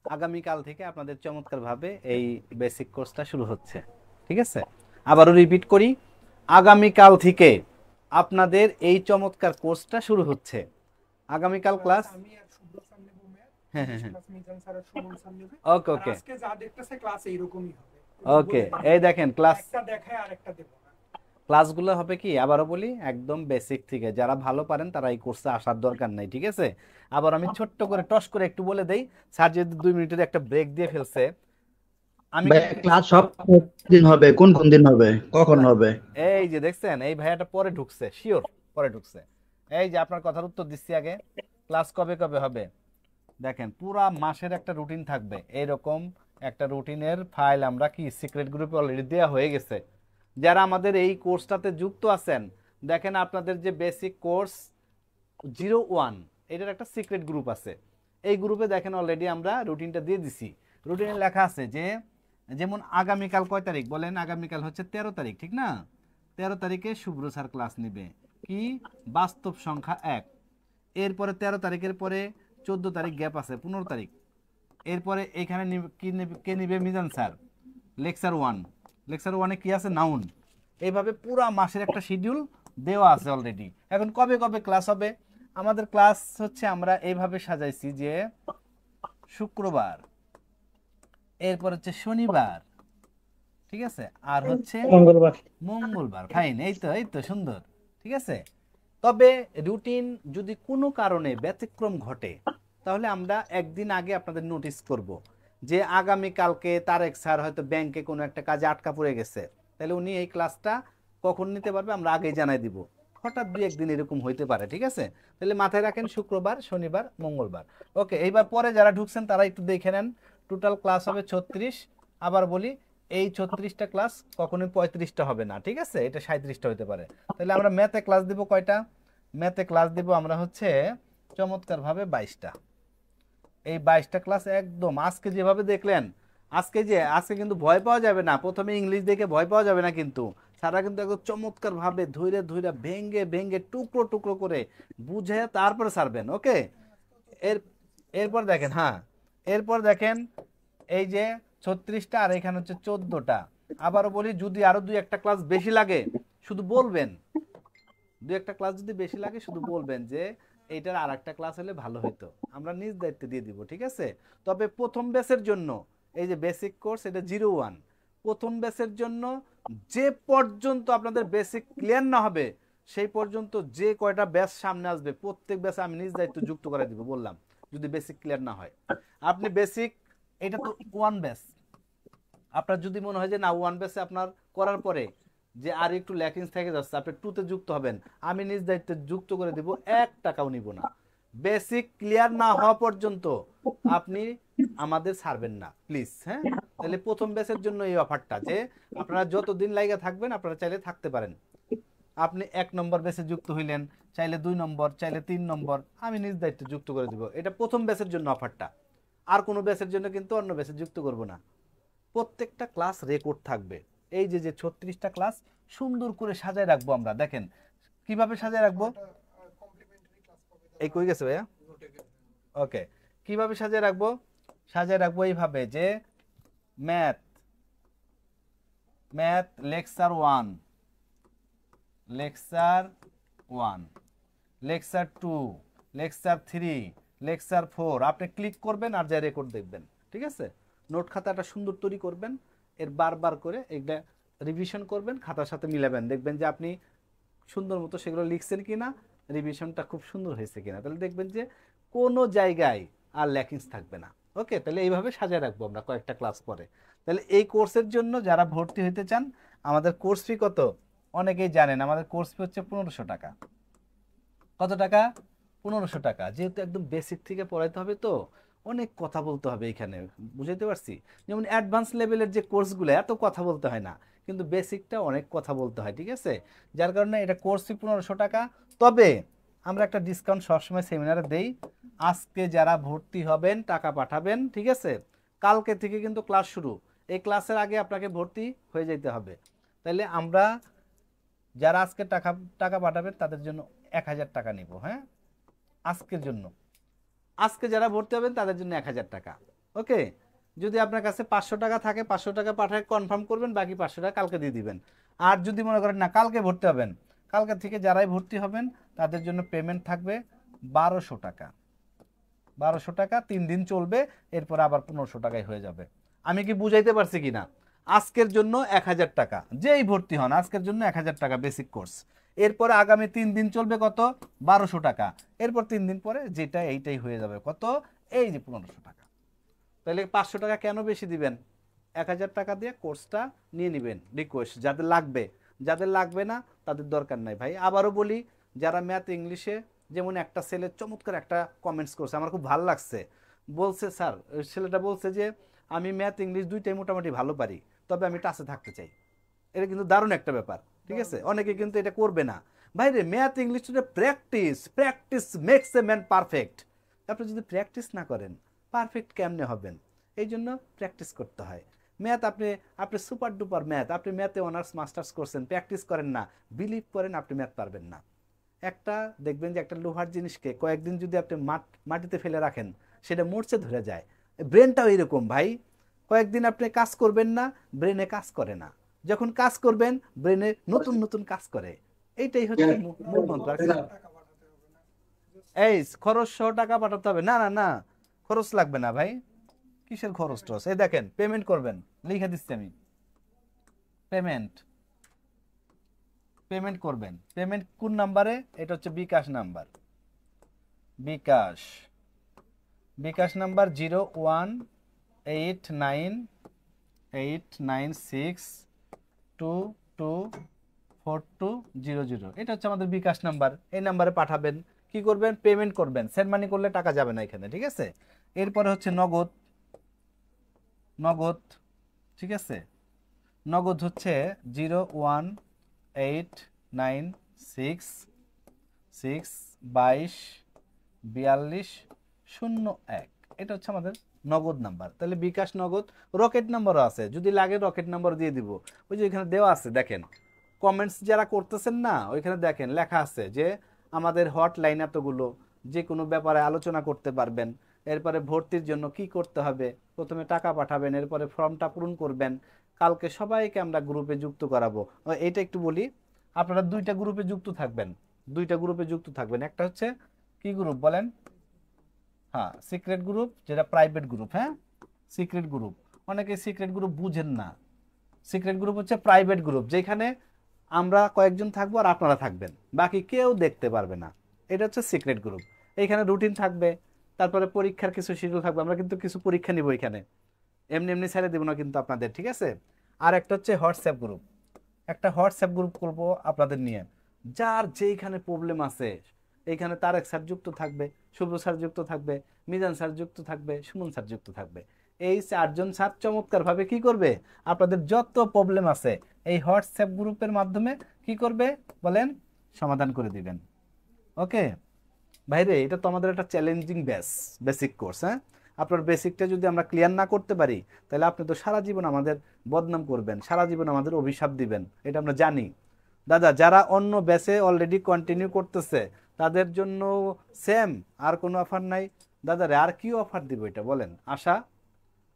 আগামীকাল থেকে আপনাদের চমৎকারভাবে এই বেসিক কোর্সটা শুরু হচ্ছে, ঠিক আছে? আবারও রিপিট করি, আগামীকাল থেকে আপনাদের এই চমৎকার কোর্সটা শুরু হচ্ছে। আগামীকাল ক্লাস, হ্যাঁ হ্যাঁ হ্যাঁ, ওকে ওকে আজকে যা দেখতেছে ক্লাস এইরকমই হবে। ওকে, এই দেখেন ক্লাস, একটা দেখায় আরেকটা দেব না। ক্লাসগুলো হবে কি আবারও বলি একদম বেসিক থেকে, যারা ভালো পারেন তারা এই কোর্সে আসার দরকার নাই, ঠিক আছে? আবার আমি ছোট্ট করে টস করে একটু বলে দেই, স্যার যেহেতু 2 মিনিটের একটা ব্রেক দিয়ে ফেলছে, আমি ক্লাস সব দিন হবে, কোন কোন দিন হবে, কখন হবে? এই যে দেখছেন এই ভাইয়াটা পরে ঢুকছে, শিওর পরে ঢুকছে। এই যে আপনার কথার উত্তর দিচ্ছি আগে, ক্লাস কবে কবে হবে দেখেন, পুরা মাসের একটা রুটিন থাকবে। এইরকম একটা রুটিনের ফাইল আমরা কি সিক্রেট গ্রুপে অলরেডি দেওয়া হয়ে গেছে। যারা আমাদের এই কোর্সটাতে যুক্ত আছেন, দেখেন আপনাদের যে বেসিক কোর্স 01 এটার একটা সিক্রেট গ্রুপ আছে। এই গ্রুপে দেখেন অলরেডি আমরা রুটিনটা দিয়ে দিছি। রুটিনে লেখা আছে যে যেমন আগামীকাল কয় তারিখ বলেন? আগামীকাল হচ্ছে 13 তারিখ, ঠিক না? 13 তারিখে শুভ্র স্যার ক্লাস নেবে কি বাস্তব সংখ্যা 1। এরপরে 13 তারিখের পরে 14 তারিখ গ্যাপ আছে, 15 তারিখ। এরপরে এখানে কে নিবে? মিজান স্যার। লেকচার 1, লেকচার 1-এ কি আছে? নাউন। এইভাবে পুরা মাসের একটা শিডিউল দেওয়া আছে অলরেডি। এখন কবে কবে ক্লাস হবে? আমাদের ক্লাস হচ্ছে আমরা এইভাবে সাজাইছি যে শুক্রবার, এরপর হচ্ছে শনিবার, ঠিক আছে, আর হচ্ছে মঙ্গলবার। মঙ্গলবার। ফাইন, এই তো সুন্দর, ঠিক আছে। তবে রুটিন যদি কোনো কারণে ব্যতিক্রম ঘটে তাহলে আমরা একদিন আগে আপনাদের নোটিস করব যে আগামী কালকে তারেক স্যার হয়তো ব্যাংকে কোনো একটা কাজে আটকা পড়ে গেছে, তাহলে উনি এই ক্লাসটা কখন নিতে পারবে আমরা আগেই জানাই দিব। হঠাৎ 2-1 দিন এরকম হইতে পারে, ঠিক আছে। তাহলে মাথায় রাখেন শুক্রবার, শনিবার, মঙ্গলবার। ওকে, এইবার পরে যারা ঢুকছেন তারা একটু দেখে নেন। টোটাল ক্লাস হবে 36। আবার বলি, এই 36টা ক্লাস কখনোই 35টা হবে না, ঠিক আছে, এটা 37টা হতে পারে। তাহলে আমরা ম্যাথে ক্লাস দিব কয়টা? ম্যাথে ক্লাস দিব আমরা হচ্ছে চমৎকার ভাবে 22টা। এই 22টা ক্লাস একদম আজকে যেভাবে দেখলেন, আজকে কিন্তু ভয় পাওয়া যাবে না। প্রথমে ইংলিশ দেখে ভয় পাওয়া যাবে না, কিন্তু সারা কিন্তু একদম চমৎকার ভাবে ধৈর্য ভেঙ্গে ভেঙ্গে টুকরো টুকরো করে বুঝে তারপরে ছাড়বেন। ওকে, এরপর দেখেন, হ্যাঁ এরপর দেখেন এই যে 36টা আর এখানে হচ্ছে 14টা। আবারও বলি, যদি আরো 2-1টা ক্লাস বেশি লাগে শুধু বলবেন, 2-1টা ক্লাস যদি বেশি লাগে শুধু বলবেন যে এইটার আর একটা ক্লাস হলে ভালো হতো, আমরা নিজ দায়িত্বে দিয়ে দিব, ঠিক আছে। তবে প্রথম ব্যাচের জন্য এই যে বেসিক কোর্স, এটা 01, প্রথম ব্যাচের জন্য যে পর্যন্ত আপনাদের বেসিক ক্লিয়ার না হবে সেই পর্যন্ত যে কয়টা ব্যাচ সামনে আসবে প্রত্যেক ব্যাচে আমি নিজ দায়িত্ব যুক্ত করে দিব। বললাম যদি বেসিক ক্লিয়ার না হয়, আপনি বেসিক, এটা তো 1 ব্যাচ, আপনার যদি মনে হয় যে না 1 ব্যাচে আপনার করার পরে যে আর একটু ল্যাকিংস থেকে যাচ্ছে, আপনি 2-তে যুক্ত হবেন, আমি নিজ দায়িত্বে যুক্ত করে দিব, 1 টাকাও নিব না। বেসিক ক্লিয়ার না হওয়া পর্যন্ত আপনি আমাদের ছাড়বেন না প্লিজ, হ্যাঁ। তাহলে প্রথম ব্যাচের জন্য এই অফারটা যে আপনারা যতদিন লাইগা থাকবেন আপনারা চাইলে থাকতে পারেন। আপনি 1 নম্বর ব্যাচে যুক্ত হইলেন, চাইলে 2 নম্বর, চাইলে 3 নম্বর, আমি নিজ দায়িত্বে যুক্ত করে দিব। এটা প্রথম ব্যাচের জন্য অফারটা, আর কোনো ব্যাচের জন্য কিন্তু অন্য ব্যাচে যুক্ত করব না। প্রত্যেকটা ক্লাস রেকর্ড থাকবে। এই যে 36টা ক্লাস সুন্দর করে সাজায় রাখবো আমরা। দেখেন কিভাবে সাজায় রাখবো, এই কই গেছে ভাইয়া? ওকে, কিভাবে সাজায় রাখবো? সাজায় রাখবো এইভাবে যে math lecture 1, lecture 1, lecture 2, lecture 3, lecture 4, আপনি ক্লিক করবেন আর যা রেকর্ড দেখবেন, ঠিক আছে। নোট খাতাটা সুন্দর তৈরি করবেন, এর বারবার করে এটা রিভিশন করবেন, খাতার সাথে মিলাবেন, দেখবেন যে আপনি সুন্দর মতো সেগুলো লিখছেন কিনা, রিভিশনটা খুব সুন্দর হয়েছে কিনা, তাহলে দেখবেন যে কোনো জায়গায় আর ল্যাকিংস থাকবে না। ওকে, তাহলে এইভাবে সাজিয়ে রাখবো আমরা কয়েকটা ক্লাস পরে। তাহলে এই কোর্সের জন্য যারা ভর্তি হতে চান, আমাদের কোর্স ফি কত অনেকেই জানেন, আমাদের কোর্স ফি হচ্ছে 1500 টাকা। কত টাকা? 1500 টাকা। যেহেতু একদম বেসিক থেকে পড়াইতে হবে তো অনেক কথা বলতে হবে এখানে, বুঝাইতে পারছি? যেমন অ্যাডভান্স লেভেলের যে কোর্সগুলো এত কথা বলতে হয় না, কিন্তু বেসিকটা অনেক কথা বলতে হয়, ঠিক আছে। যার কারণে এটা কোর্স ফি 1500 টাকা। তবে আমরা একটা ডিসকাউন্ট সবসময় সেমিনারে দেই। আজকে যারা ভর্তি হবেন টাকা পাঠাবেন, ঠিক আছে, কালকে থেকে কিন্তু ক্লাস শুরু, এই ক্লাসের আগে আপনাকে ভর্তি হয়ে যেতে হবে। তাহলে আমরা যারা আজকে টাকা পাঠাবেন তাদের জন্য 1000 টাকা নিব, হ্যাঁ, আজকের জন্য। আজকে যারা ভর্তি হবেন তাদের জন্য 1000 টাকা। ওকে, যদি আপনার কাছে 500 টাকা থাকে 500 টাকা পাঠায় কনফার্ম করবেন, বাকি 500 টাকা কালকে দিয়ে দিবেন। আর যদি মনে করেন না কালকে ভর্তি হবেন, কালকে থেকে যারাই ভর্তি হবেন তাদের জন্য পেমেন্ট থাকবে 1200 টাকা। 1200 টাকা 3 দিন চলবে, এরপর আবার 1500 টাকায় হয়ে যাবে। আমি কি বুঝাইতে পারছি কিনা? আজকের জন্য 1000 টাকা, যেই ভর্তি হন আজকের জন্য 1000 টাকা বেসিক কোর্স। এরপরে আগামী 3 দিন চলবে কত? 1200 টাকা। এরপর 3 দিন পরে যেটা এইটাই হয়ে যাবে কত? এই যে 1500 টাকা। তাহলে 500 টাকা কেন বেশি দিবেন? 1000 টাকা দিয়ে কোর্সটা নিয়ে নেবেন। রিকোয়েস্ট যাদের লাগবে, যাদের লাগবে না তাদের দরকার নাই ভাই। আবারও বলি, যারা ম্যাথ ইংলিশে, যেমন একটা ছেলে চমৎকার একটা কমেন্টস করছে, আমার খুব ভালো লাগছে। বলছে স্যার, ছেলেটা বলছে যে আমি ম্যাথ ইংলিশ দুইটাই মোটামুটি ভালো পারি, তবে আমি টাচে থাকতে চাই। এটা কিন্তু দারুণ একটা ব্যাপার, ঠিক আছে। অনেকে কিন্তু এটা করবে না ভাই রে। Math English practice makes a man perfect. আপনি যদি প্র্যাকটিস না করেন পারফেক্ট কেমনে হবেন? এই জন্য প্র্যাকটিস করতে হয়। ম্যাথ আপনি সুপার ডুপার ম্যাথ, আপনি ম্যাথে অনার্স মাস্টার্স করছেন, প্র্যাকটিস করেন না, বিলিভ করেন আপনি ম্যাথ পারবেন না। একটা দেখবেন যে একটা লোহার জিনিসকে কয়েকদিন যদি আপনি মাটিতে ফেলে রাখেন সেটা মরচে ধরে যায়। ব্রেনটাও এরকম ভাই, কয়েকদিন আপনি কাজ করবেন না, ব্রেনে কাজ করে না, যখন কাজ করবেন ব্রেনে নতুন নতুন কাজ করে। এইটাই হচ্ছে মূল মন্ত্র। এই খরচ সহ টাকা পাঠাতে হবে? না না না, খরচ লাগবে না ভাই, কিসের খরচ টরচ? এই দেখেন পেমেন্ট করবেন, লিখে দিচ্ছি আমি, পেমেন্ট করবেন। পেমেন্ট কোন নাম্বারে? এটা হচ্ছে বিকাশ নাম্বার, বিকাশ নাম্বার 018989622420। এটা হচ্ছে আমাদের বিকাশ নাম্বার। এই নাম্বারে পাঠাবেন। কি করবেন? পেমেন্ট করবেন। সেন্ড মানি করলে টাকা যাবে না এখানে, ঠিক আছে? এরপরে হচ্ছে নগদ, ঠিক আছে? নগদ হচ্ছে 01896224201। এটা হচ্ছে আমাদের নগদ নাম্বার। তাহলে বিকাশ নগদ, রকেট নাম্বারও আছে, যদি লাগে রকেট নাম্বার দিয়ে দিব। ওই যে এখানে দেওয়া আছে দেখেন, কমেন্টস যারা করতেছেন না ওইখানে দেখেন লেখা আছে যে আমাদের হটলাইন এতগুলো, যে কোনো ব্যাপারে আলোচনা করতে পারবেন। এরপরে ভর্তির জন্য কি করতে হবে, প্রথমে টাকা পাঠাবেন, এরপরে ফর্মটা পূরণ করবেন। কালকে সবাইকে আমরা গ্রুপে যুক্ত করাবো। এটা একটু বলি, আপনারা দুইটা গ্রুপে যুক্ত থাকবেন। একটা হচ্ছে কি গ্রুপ বলেন? হ্যাঁ, সিক্রেট গ্রুপ, যেটা প্রাইভেট গ্রুপ। হ্যাঁ, সিক্রেট গ্রুপ। অনেকে সিক্রেট গ্রুপ বুঝেন না। সিক্রেট গ্রুপ হচ্ছে প্রাইভেট গ্রুপ, যেখানে আমরা কয়েকজন থাকবো আর আপনারা থাকবেন, বাকি কেউ দেখতে পারবে না। এটা হচ্ছে সিক্রেট গ্রুপ। এইখানে রুটিন থাকবে, তারপরে পরীক্ষার কিছু শিডিউল থাকবে। আমরা কিন্তু কিছু পরীক্ষা নিব এখানে, এমনি এমনি ছেড়ে দেবো না কিন্তু আপনাদের, ঠিক আছে? আর একটা হচ্ছে হোয়াটসঅ্যাপ গ্রুপ, একটা হোয়াটসঅ্যাপ গ্রুপ করবো আপনাদের নিয়ে। যার যেইখানে প্রবলেম আছে এইখানে তারেক স্যার যুক্ত থাকবে, শুভ স্যার যুক্ত থাকবে, মিজান স্যার যুক্ত থাকবে, সুমন স্যার যুক্ত থাকবে। এই 4 জন স্যার চমৎকারভাবে কি করবে? আপনাদের যত প্রবলেম আছে এই হোয়াটসঅ্যাপ গ্রুপের মাধ্যমে কি করবে বলেন? সমাধান করে দিবেন। ওকে ভাইরে, এটা তো আমাদের একটা চ্যালেঞ্জিং বেসিক কোর্স। হ্যাঁ, আপনার বেসিকটা যদি আমরা ক্লিয়ার না করতে পারি তাহলে আপনি তো সারা জীবন আমাদের বদনাম করবেন, সারা জীবন আমাদের অভিশাপ দিবেন, এটা আমরা জানি। দাদা, যারা অন্য ব্যাচে অলরেডি কন্টিনিউ করতেছে তাদের জন্য সেম, আর কোনো অফার নাই? দাদা আর কি অফার দিব এটা বলেন? আশা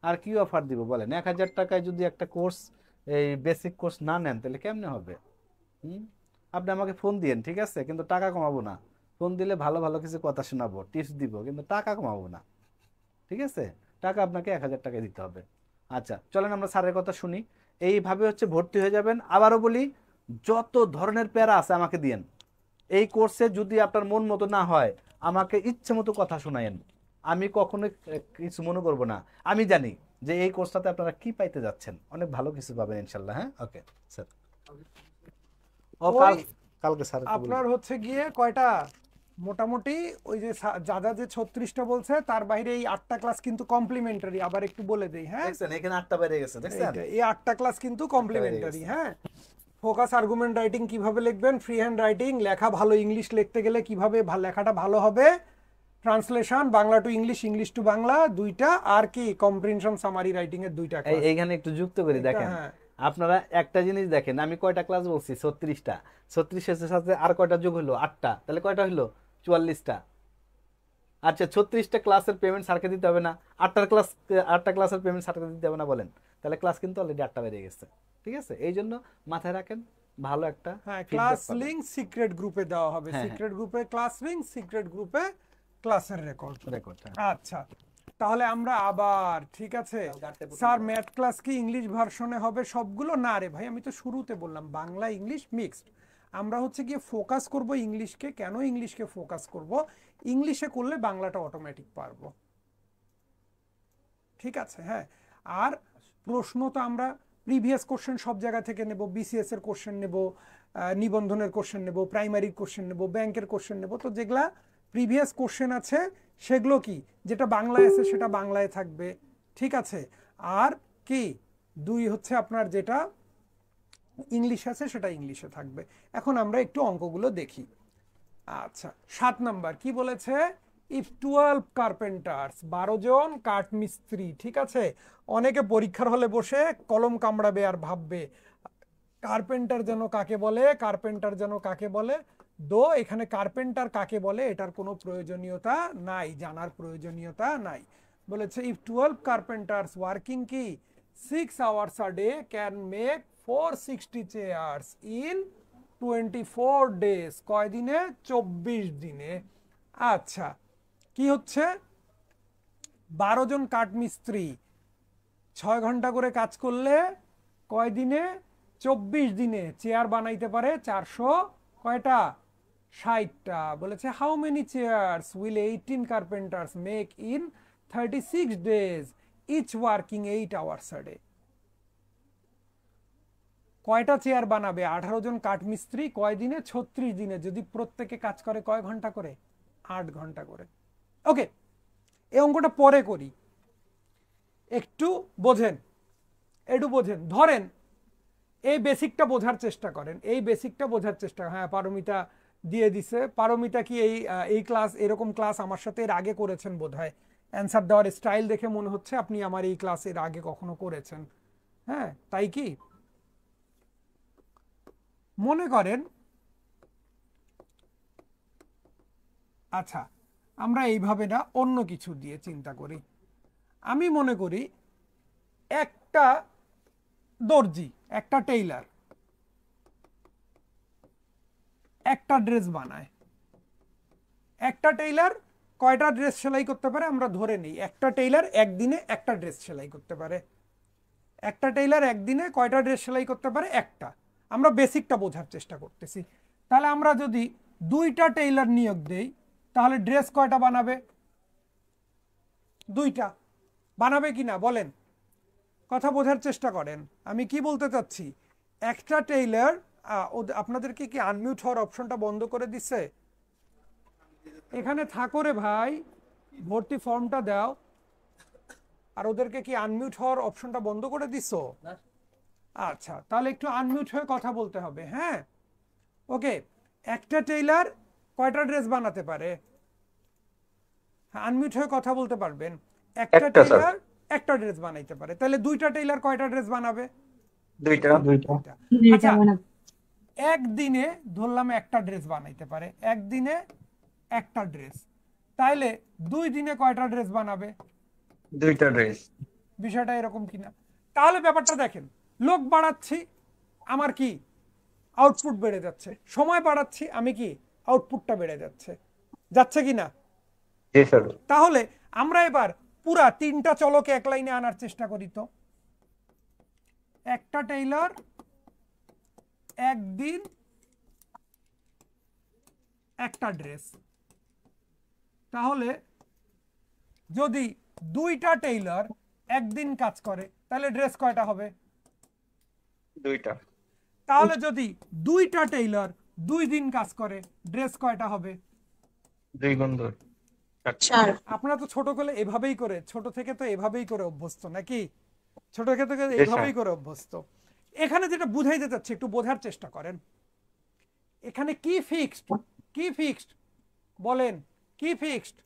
আর কি অফার দিব বলেন? 1000 টাকায় যদি একটা কোর্স, এই বেসিক কোর্স না নেন তাহলে কেমনে হবে? আপনি আমাকে ফোন দিয়েন, ঠিক আছে, কিন্তু টাকা কমাবো না। ফোন দিলে ভালো ভালো কিছু কথা শোনাবো, টিপস দিব, কিন্তু টাকা কমাবো না, ঠিক আছে? টাকা আপনাকে 1000 টাকা দিতে হবে। আচ্ছা চলেন আমরা স্যারের কথা শুনি। এইভাবে হচ্ছে ভর্তি হয়ে যাবেন। আবারও বলি, যত ধরনের প্যারা আছে আমাকে দিয়েন। এই কোর্সে যদি আপনার মন মতো না হয় আমাকে ইচ্ছে মতো কথা শোনায়েন, আমি কখনো কিছু মনে করবো না। আমি জানি যে এই কোর্সটাতে আপনারা কি পাইতে যাচ্ছেন, অনেক ভালো কিছু পাবেন ইনশাল্লাহ। হ্যাঁ, ওকে স্যার। কালকে স্যার আপনার হচ্ছে গিয়ে কয়টা মোটামুটি ওই যে যা যে 36টা বলছে তার বাইরে এই 8টা ক্লাস কিন্তু কমপ্লিমেন্টারি। আবার একটু বলে দেই, হ্যাঁ দেখছেন এখানে 8টা বেড়ে গেছে, দেখছেন এই 8টা ক্লাস কিন্তু কমপ্লিমেন্টারি। হ্যাঁ, ফোকাস আর্গুমেন্ট রাইটিং কিভাবে লিখবেন, ফ্রি হ্যান্ড রাইটিং, লেখা ভালো ইংলিশ লিখতে গেলে কিভাবে লেখাটা ভালো হবে, translation Bangla to English, English to Bangla দুইটা, আর কি কম্প্রিহেনশন সামারি রাইটিং এর দুইটা ক্লাস। এইখানে একটু যুক্ত করে দেখেন, আপনারা একটা জিনিস দেখেন, আমি কয়টা ক্লাস বলছি? 36টা। 36 এর সাথে আর কয়টা যোগ হলো? 8টা। তাহলে কয়টা হলো? 44টা। আচ্ছা 36টা ক্লাসের পেমেন্ট স্যারকে দিতে হবে না? 8টা ক্লাসের পেমেন্ট স্যারকে দিতে হবে না বলেন? তাহলে ক্লাস কিন্তু অলরেডি 8টা বেড়ে গেছে, ঠিক আছে? এই জন্য মাথায় রাখেন, ভালো একটা ক্লাস লিংক সিক্রেট গ্রুপে দেওয়া হবে। সিক্রেট গ্রুপে ক্লাস লিংক, সিক্রেট গ্রুপে ক্লাসের রেকর্ড। আচ্ছা তাহলে আমরা আবার, ঠিক আছে স্যার, ম্যাথ ক্লাস কি ইংলিশ ভার্সনে হবে সবগুলো? না রে ভাই, আমি তো শুরুতে বললাম বাংলা ইংলিশ মিক্সড। আমরা হচ্ছে গিয়ে ফোকাস করব ইংলিশকে। কেন ইংলিশকে ফোকাস করব? ইংলিশে করলে বাংলাটা অটোমেটিক পারবো, ঠিক আছে? হ্যাঁ, আর প্রশ্ন তো আমরা প্রিভিয়াস কোশ্চেন সব জায়গা থেকে নেব। বিসিএস এর কোশ্চেন নেব, নিবন্ধনের কোশ্চেন নেব, প্রাইমারির কোশ্চেন নেব, ব্যাংকের কোশ্চেন নেব। তো যেগুলা প্রিভিয়াস কোশ্চেন আছে সেগুলো কি, যেটা বাংলায় আছে সেটা বাংলায় থাকবে, ঠিক আছে? আর কি দুই হচ্ছে আপনার যেটা ইংলিশ আছে সেটা ইংলিশে থাকবে। এখন আমরা একটু অঙ্কগুলো দেখি। আচ্ছা 7 নাম্বার কি বলেছে? ইফ 12 কার্পেন্টার্স, 12 জন কাঠমিস্ত্রি, ঠিক আছে? অনেকে পরীক্ষার হলে বসে কলম কামড়াবে আর ভাববে কার্পেন্টার যেন কাকে বলে, কার্পেন্টার যেন কাকে বলে। এখানে কার্পেন্টার কাকে বলে এটার কোনো প্রয়োজনীয়তা নাই, জানার প্রয়োজনীয়তা নাই। বলেছে ইফ 12 কার্পেন্টার্স ওয়ার্কিং কি 6 hours a day can make 460 chairs in 24 days, কয় দিনে? 24 দিনে। আচ্ছা, কি হচ্ছে 12 জন কাঠমিস্ত্রি 6 ঘন্টা করে কাজ করলে কয় দিনে? 24 দিনে চেয়ার বানাইতে পারে 400 কয়টা? 60টা। বলেছে how many chairs will 18 carpenters make in 36 days each working 8 hours a day. কয়টা চেয়ার বানাবে 18 জন কাঠমিস্ত্রি কয় দিনে? 36 দিনে, যদি প্রত্যেকে কাজ করে কয় ঘন্টা করে? 8 ঘন্টা করে। ওকে, এই অঙ্কটা পরে করি, একটু বোঝেন, একটু বোঝেন। ধরেন এই বেসিকটা বোঝার চেষ্টা করেন, এই বেসিকটা বোঝার চেষ্টা। হ্যাঁ, পারমিতা দিয়ে দিছে। পারমিতা কি এই ক্লাস, এরকম ক্লাস আমার সাথে এর আগে করেছেন বোধহয়? অ্যান্সার দেওয়ার স্টাইল দেখে মনে হচ্ছে আপনি আমার এই ক্লাস এর আগে কখনো করেছেন। হ্যাঁ, তাই কি? মনে করেন, আচ্ছা আমরা এইভাবে না, অন্য কিছু দিয়ে চিন্তা করি। আমি মনে করি একটা দর্জি, একটা টেইলার একটা ড্রেস বানায়। একটা টেইলার কয়টা ড্রেস সেলাই করতে পারে? আমরা ধরে নিই একটা টেইলার একদিনে একটা ড্রেস সেলাই করতে পারে। একটা টেইলার একদিনে কয়টা ড্রেস সেলাই করতে পারে? একটা। আমরা বেসিকটা বোঝার চেষ্টা করতেছি। তাহলে আমরা যদি 2টা টেইলার নিয়োগ দেই তাহলে ড্রেস কয়টা বানাবে? 2টা বানাবে কিনা বলেন, কথা বোঝার চেষ্টা করেন। আমি কি বলতে চাচ্ছি, একটা টেইলার, আপনাদেরকে কি আনমিউট হওয়ার অপশনটা বন্ধ করে দিছে? এখানে থাকো রে ভাই, ভর্তি ফর্মটা দাও। আর ওদেরকে কি আনমিউট হওয়ার অপশনটা বন্ধ করে দিছো? আচ্ছা, তাহলে একটু আনমিউট হয়ে কথা বলতে হবে। হ্যাঁ, ওকে। একটা টেইলার কয়টা ড্রেস বানাতে পারে? আনমিউট হয়ে কথা বলতে পারবেন। একটা টেইলার একটা ড্রেস বানাইতে পারে। তাহলে 2টা টেইলার কয়টা ড্রেস বানাবে? 2টা। আচ্ছা, একদিনে ধরলাম একটা ড্রেস বানাইতে পারে, একদিনে একটা ড্রেস। তাইলে 2 দিনে কয়টা ড্রেস বানাবে? 2টা ড্রেস। বিষয়টা এরকম কিনা? তাহলে ব্যাপারটা দেখেন, লোক বাড়াচ্ছি, আমার কি আউটপুট বেড়ে যাচ্ছে। সময় বাড়াচ্ছি, আমি কি আউটপুটটা বেড়ে যাচ্ছে, যাচ্ছে কিনা? জি স্যার। তাহলে আমরা এবার পুরা 3টা চলকে এক লাইনে আনার চেষ্টা করি তো। একটা টেইলার একদিন একটা ড্রেস, তাহলে যদি 2টা টেইলার একদিন কাজ করে তাহলে ড্রেস কয়টা হবে? 2টা। তাহলে যদি 2টা টেইলার 2 দিন কাজ করে ড্রেস কয়টা হবে? 2 গুণ 2 4। আপনারা তো ছোট করে এভাবেই করে, ছোট থেকে তো এভাবেই করে অভ্যস্ত নাকি? ছোট থেকে এভাবেই করে অভ্যস্ত। এখানে যেটা বুঝাইতে চাচ্ছি একটু বোঝার চেষ্টা করেন। এখানে কি ফিক্সড? কি ফিক্সড বলেন, কি ফিক্সড?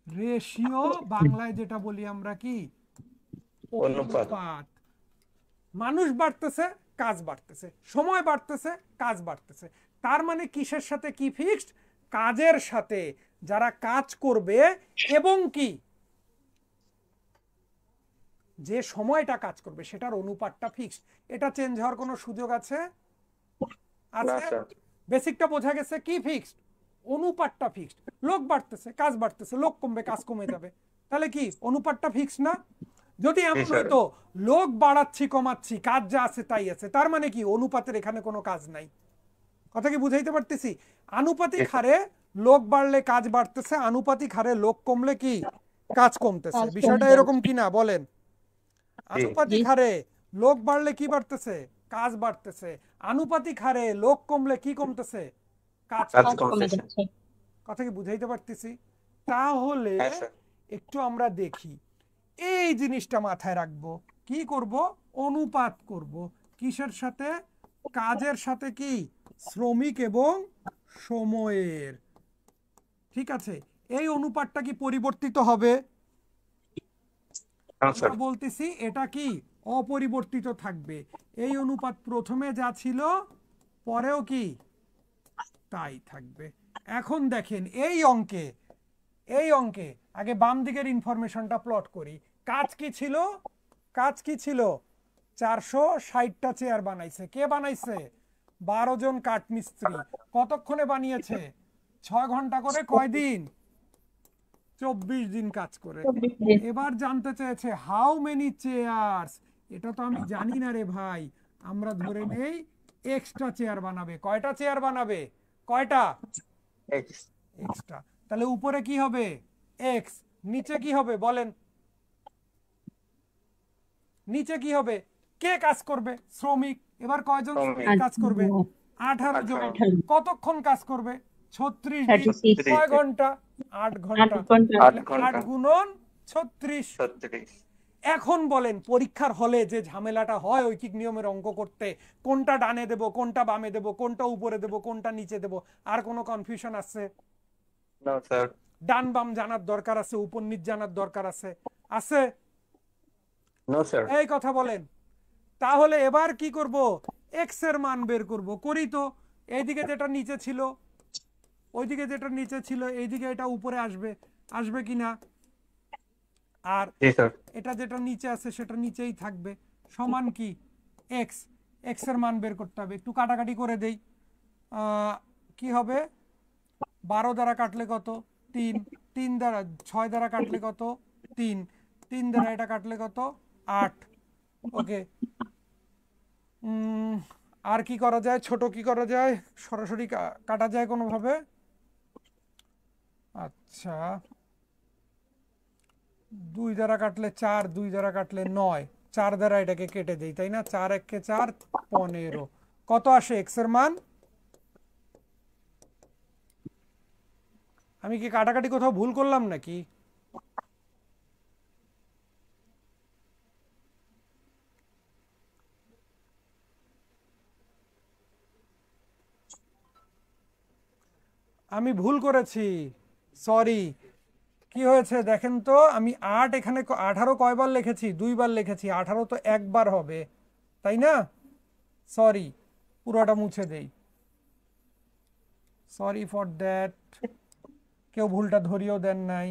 রেশিও, বাংলায় যেটা বলি আমরা কি অনুপাত। মানুষ বাড়তেছে, কাজ বাড়তেছে, সময় বাড়তেছে, কাজ বাড়তেছে। তার মানে কিসের সাথে কি ফিক্সড? কাজের সাথে, যারা কাজ করবে এবং কি যে সময়টা কাজ করবে সেটার অনুপাতটা ফিক্সড। এটা চেঞ্জ হওয়ার কোনো সুযোগ আছে? আছে? বেসিকটা বোঝা গেছে। কি ফিক্সড? অনুপাতটা ফিক্সড। লোক বাড়তেছে, কাজ বাড়তেছে, লোক কমবে, কাজ কমে যাবে, তাহলে কি অনুপাতটা ফিক্সড না? যদি এমন হইতো লোক বাড়াচ্ছি কমাচ্ছি কাজ যা আছে তাই আছে, তার মানে কি অনুপাতের এখানে কোনো কাজ নাই। কথা কি বুঝাইতে পারতেছি? আনুপাতিক হারে লোক বাড়লে কাজ বাড়তেছে, আনুপাতিক হারে লোক কমলে কি কাজ কমতেছে। বিষয়টা এরকম কি না বলেন? আনুপাতিক হারে লোক বাড়লে কি বাড়তেছে? কাজ বাড়তেছে। আনুপাতিক হারে লোক কমলে কি কমতেছে? কাজ কমতেছে। কথা কি বুঝাইতে পারতেছি? তাহলে একটু আমরা দেখি, এই জিনিসটা মাথায় রাখবো। কি করব? অনুপাত করব। কিসের সাথে? কাজের সাথে কি? শ্রমিক এবং সময়ের। ঠিক আছে, এই অনুপাতটা কি পরিবর্তিত হবে? আমরা বলতেছি এটা কি অপরিবর্তিত থাকবে। এই অনুপাত প্রথমে যা ছিল পরেও কি তাই থাকবে। এখন দেখেন এই অঙ্কে আগে বাম দিকের ইনফরমেশনটা প্লট করি। কাজ কি ছিল? 460টা চেয়ার বানাইছে। কে বানাইছে? 12 জন কাঠমিস্ত্রি। কতক্ষণে বানিয়েছে? 6 ঘন্টা করে। কয় দিন? 24 দিন কাজ করে। এবার জানতে চেয়েছে হাউ মেনি চেয়ার্স। এটা তো আমি জানি না রে ভাই, আমরা ধরে নেই এক্সট্রা চেয়ার বানাবে। কয়টা চেয়ার বানাবে? কয়টা? এক্সট্রা। তাহলে উপরে কি হবে? এক্স। নিচে কি হবে বলেন? নিচে কি হবে? কে কাজ করবে? শ্রমিক। এবার কয়জন শ্রমিক কাজ করবে? 18 জন। কতক্ষণ কাজ করবে? 36 দিন। 36 কয় ঘন্টা? 8 ঘন্টা। 8 ঘন্টা। 8 গুণন 36। এখন বলেন পরীক্ষার হলে যে ঝামেলাটা হয় ঐকিক নিয়মের অঙ্ক করতে, কোনটা ডানে দেব, কোনটা বামে দেব, কোনটা উপরে দেব, কোনটা নিচে দেব, আর কোনো কনফিউশন আছে? না স্যার। ডান বাম জানার দরকার আছে, উপর নিচ জানার দরকার আছে? আছে? No sir. এই কথা বলেন। তাহলে এবার কি করব? এক্স এর মান বের করব। করি তো। এইদিকে যেটা নিচে ছিল, ওইদিকে যেটা নিচে ছিল, এইদিকে এটা উপরে আসবে। আসবে কিনা? আর জি স্যার। এটা যেটা নিচে আছে সেটা নিচেই থাকবে। সমান কি? এক্স। এক্স এর মান বের করতে হবে। একটু কাটাকাটি করে দেই। কি হবে? 12 দ্বারা কাটলে কত? 3। 3 দ্বারা 6 দ্বারা কাটলে কত? 3। 3 দ্বারা এটা কাটলে কত? 8। ওকে। আর কি করা যায়? ছোট কি করা যায়? সরাসরি কাটা যায় কোনোভাবে? আচ্ছা, 2 দ্বারা কাটলে 4, 2 দ্বারা কাটলে 9, 4 দ্বারা এটাকে কেটে দেই, তাই না? 4 একে 4, 15। কত আসে এক্স এর মান? আমি কি কাটাকাটি কোথাও ভুল করলাম নাকি? আমি ভুল করেছি, সরি। কি হয়েছে দেখেন তো, আমি 8 এখানে 18 কয়বার লিখেছি? 2 বার লিখেছি। 18 তো একবার হবে, তাই না? সরি, পুরোটা মুছে দেই। Sorry for that. কেউ ভুলটা ধরিয়েও দেন নাই।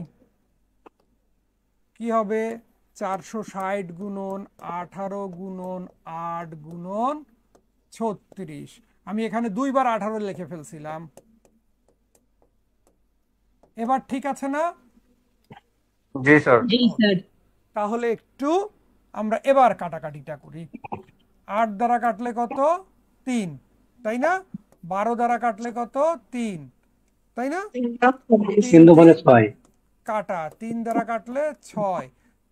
কি হবে? 460 গুণন 18 গুণন 8 গুণন 36। আমি এখানে 2 বার 18 লিখে ফেলছিলাম। এবার ঠিক আছে না? জি স্যার। জি স্যার। তাহলে একটু আমরা এবার কাটাকাটিটা করি। 8 দ্বারা কাটলে কত? 3, তাই না? 12 দ্বারা কাটলে কত? 3, তাই না? 3 বলে 6। কাটা 3 দ্বারা কাটলে 6।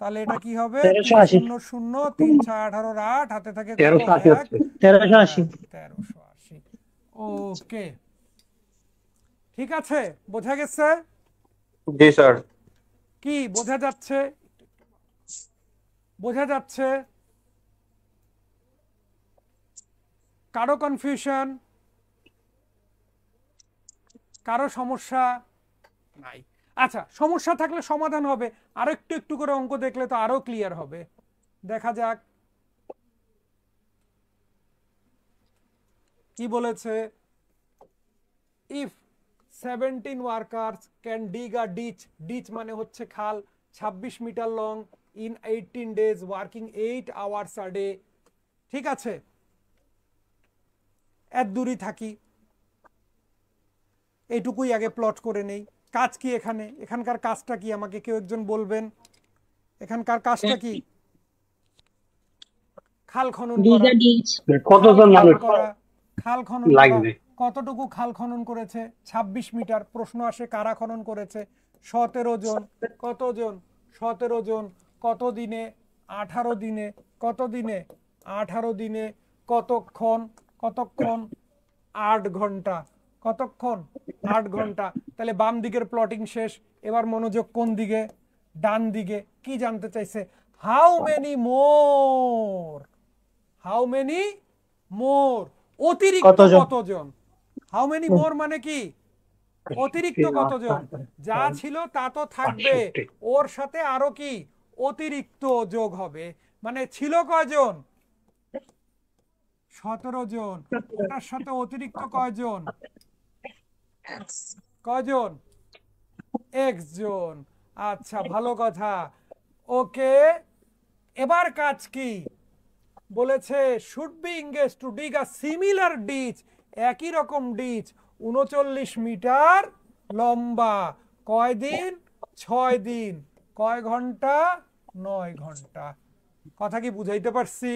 তাহলে এটা কি হবে? 1380। 0 0 3 6 18 8, হাতে থাকে 1380 হচ্ছে। 1380। 1380। ওকে, ঠিক আছে, বোঝা গেছে? জি স্যার। কি বোঝা যাচ্ছে? বোঝা যাচ্ছে? কারো কনফিউশন? কারো সমস্যা নাই? আচ্ছা, সমস্যা থাকলে সমাধান হবে। আরো একটু একটু করে অঙ্ক দেখলে তো আরো ক্লিয়ার হবে। দেখা যাক কি বলেছে। If 17 workers can dig a ditch, ditch মানে হচ্ছে খাল, 26 metre long in 18 days working 8 hours a day. ঠিক আছে, এত দূরই থাকি, এইটুকুই আগে প্লট করে নেই। কাজ কি এখানে? এখানকার কাজটা কি আমাকে কেউ একজন বলবেন? এখানকার কাজটা কি? খাল খনন করা। কতজন মানুষ খাল খনন লাগবে? কতটুকু খাল খনন করেছে? 26 মিটার। প্রশ্ন আসে কারা খনন করেছে? 17 জন। কতজন? 17 জন। কত দিনে? 18 দিনে। কত দিনে? 18 দিনে। কতক্ষণ? কতক্ষণ? 8 ঘন্টা। কতক্ষণ? 8 ঘন্টা। তাহলে বাম দিকের প্লটিং শেষ। এবার মনোযোগ কোন দিকে? ডান দিকে। কি জানতে চাইছে? How many more? How many more? অতিরিক্ত কতজন? হাউ মেনি মোর মানে কি? অতিরিক্ত কতজন? যা ছিল তা তো থাকবে, ওর সাথে আরো কি অতিরিক্ত যোগ হবে। মানে ছিল কয়জন? 17 জন। ওটার সাথে অতিরিক্ত কয়জন? কজন? এক্স জন। আচ্ছা, ভালো কথা। ওকে, এবার কাজ কি বলেছে? Should be engage to dig a similar ditch, একই রকম ডিচ 39 মিটার লম্বা। কয় দিন? 6 দিন। কয় ঘন্টা? 9 ঘন্টা। কথা কি বুঝাইতে পারছি?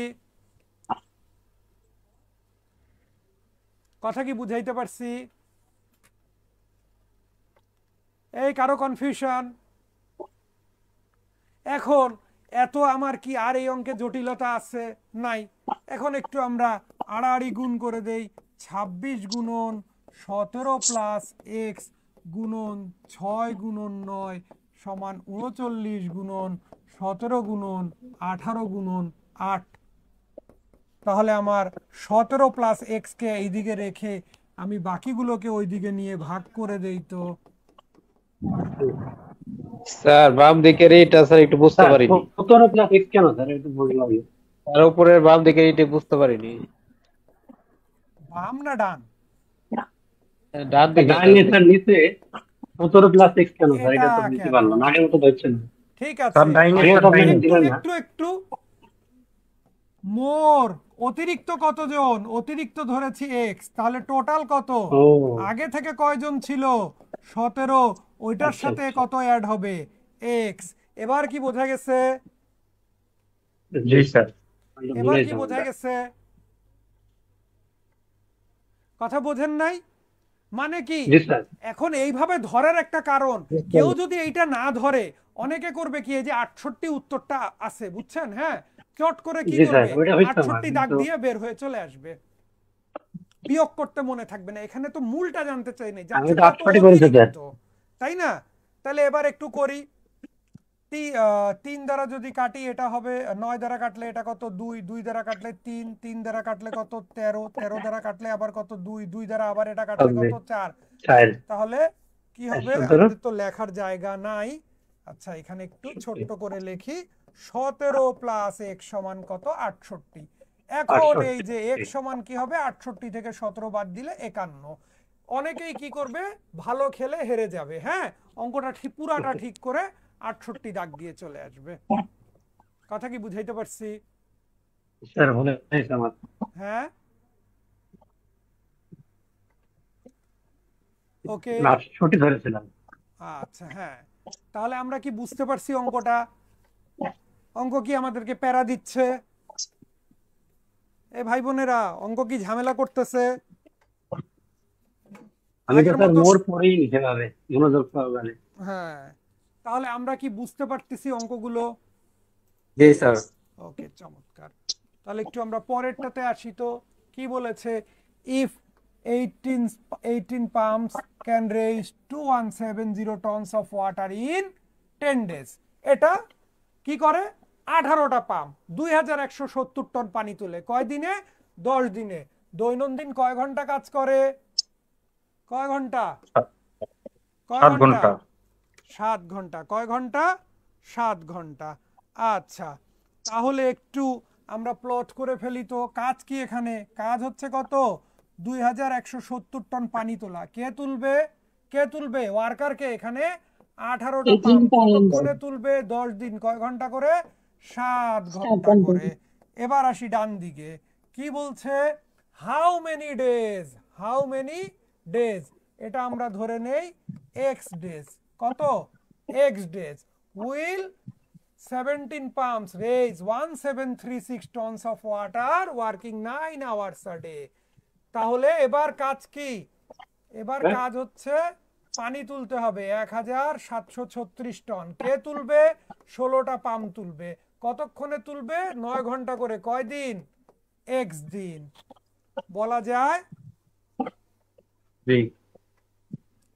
কথা কি বুঝাইতে পারছি? এই কারো কনফিউশন? এখন এত আমার কি আর এই অঙ্কে জটিলতা আছে? নাই। এখন একটু আমরা আড়াআড়ি গুণ করে দেই। 26 গুণন 17 প্লাস এক্স গুণন 6 গুণন 9 সমান 39 গুণন 17 গুণন 18 গুণন 8। তাহলে আমার 17 প্লাস এক্স কে এইদিকে রেখে আমি বাকিগুলোকে ওইদিকে নিয়ে ভাগ করে দেই তো। স্যার বাম দিকের এইটা স্যার একটু বুঝতে পারিনি। 17 প্লাস x কেন স্যার একটু বুঝলাম না। আর উপরের বাম দিকের এইটা বুঝতে পারিনি। বাম না ডান? ডান দিকে ডাইনে স্যার নিচে 17 প্লাস x কেন স্যার এটা তো এটা বুঝতে কেন? পারলাম না, আগের মতো ধরছে না। ঠিক স্যার আছে, ডাইনে, আগে স্যার তো আপনি ডাইনে। দিলেন না। একটু মোর অতিরিক্ত কতজন? অতিরিক্ত ধরেছি এক্স, তাহলে টোটাল কত? ও আগে থেকে কয়জন ছিল? 17। ওইটার আচ্ছা, সাথে আচ্ছা। কত অ্যাড হবে? এক্স। এবার কি বোঝা গেছে? জি স্যার। এবার ভুলে কি যাবো বোঝা স্যার। গেছে? কথা বোঝেন নাই? মানে কি জি স্যার। এখন এইভাবে ধরার একটা কারণ, কেউ যদি এইটা না ধরে অনেকে করবে কি, এই যে 68 উত্তরটা আছে বুঝছেন, হ্যাঁ, চট করে কি জি স্যার, করবে, ওইটা হইতো না 68 দাগ কিন্তু দিয়ে বের হয়ে চলে আসবে, বিয়োগ করতে মনে থাকবে না। এখানে তো মূলটা জানতে চাই নাই, আমি যাচ্ছে তো কত 68 করেছি স্যার। অতিরিক্ত, তাই না? তাহলে এবার একটু করি। 3 দ্বারা যদি কাটি এটা হবে 9, দ্বারা কাটলে এটা কত? 2, 2 দ্বারা কাটলে 3, 3 দ্বারা কাটলে কত? 13, 13 দ্বারা কাটলে আবার কত? 2, 2 দ্বারা আবার এটা কাটলে কত? 4। স্যার তাহলে কি হবে? 17 আমাদের তো লেখার জায়গা নাই। আচ্ছা, এখানে একটু ছোট্ট করে লিখি। 17 প্লাস x সমান কত? 68। এখন এই যে x সমান কি হবে? 68 থেকে 17 বাদ দিলে 51। অনেকেই কি করবে, ভালো খেলে হেরে যাবে, হ্যাঁ, অঙ্কটা ঠিক পুরাটা ঠিক করে 68 দাগ দিয়ে চলে আসবে। কথা কি বুঝাইতে পারছি? স্যার ভুলে গেছি আমার। হ্যাঁ, ওকে। না, সঠিক ধরেছিলাম। আচ্ছা, হ্যাঁ, তাহলে আমরা কি বুঝতে পারছি অঙ্কটা? অঙ্ক কি আমাদেরকে প্যারা দিচ্ছে? এ ভাই বোনেরা, অঙ্ক কি ঝামেলা করতেছে? আমি তো আগের স্যার মতো? মোর পড়েই নি সেভাবে মনোযোগ সহকারে। হ্যাঁ, তাহলে আমরা কি বুঝতে পারতেছি অঙ্কগুলো? জি স্যার। ওকে, চমৎকার। তাহলে একটু আমরা পরেরটাতে আসি তো। কি বলেছে? If 18 pumps can raise 2170 tons of water in 10 days. এটা কি করে? 18টা পাম্প 2170 টন পানি তোলে। কয় দিনে? 10 দিনে। দৈনন্দিন কয় ঘন্টা কাজ করে? কয় ঘন্টা? কয় 7 ঘন্টা। 7 ঘন্টা। কয় ঘন্টা? 7 ঘন্টা। আচ্ছা, তাহলে একটু আমরা প্লট করে ফেলি তো। কাজ কি এখানে? কাজ হচ্ছে কত? 2170 টন পানি তোলা। কে তুলবে? কে তুলবে? ওয়ার্কারকে। এখানে 18টা পাম্প কতক্ষণে তুলবে? 10 দিন। কয় ঘন্টা করে? 7 ঘন্টা করে। এবার আসি ডান দিকে। কি বলছে? How many days? How many days? এটা আমরা ধরে নেই এক্স ডেজ। কত? X days. Will 17 pumps raise 1736 tons of water working 9 hours a day. তাহলে এবার কাজ কি? এবার কাজ হচ্ছে পানি তুলতে হবে 1736 টন। কে তুলবে? 16টা পাম্প তুলবে। কতক্ষণে তুলবে? 9 ঘন্টা করে। কয় দিন? এক্স দিন। বলা যায়? জি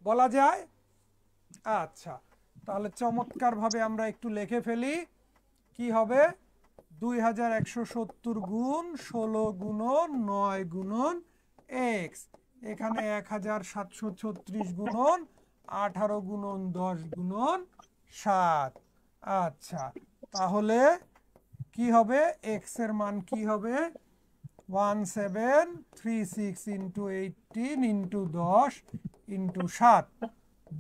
বলা যায়? আচ্ছা, তাহলে চমৎকার ভাবে আমরা একটু লিখে ফেলি। কি হবে? 2170 গুণ 16 গুণন 9 গুণন এক্স। এখানে 1736 গুণন 18 গুণন 10 গুণন 7। আচ্ছা, তাহলে কি হবে? এক্স এর মান কি হবে? 1736 ইন্টু 18 ইন্টু 10 ইন্টু 7।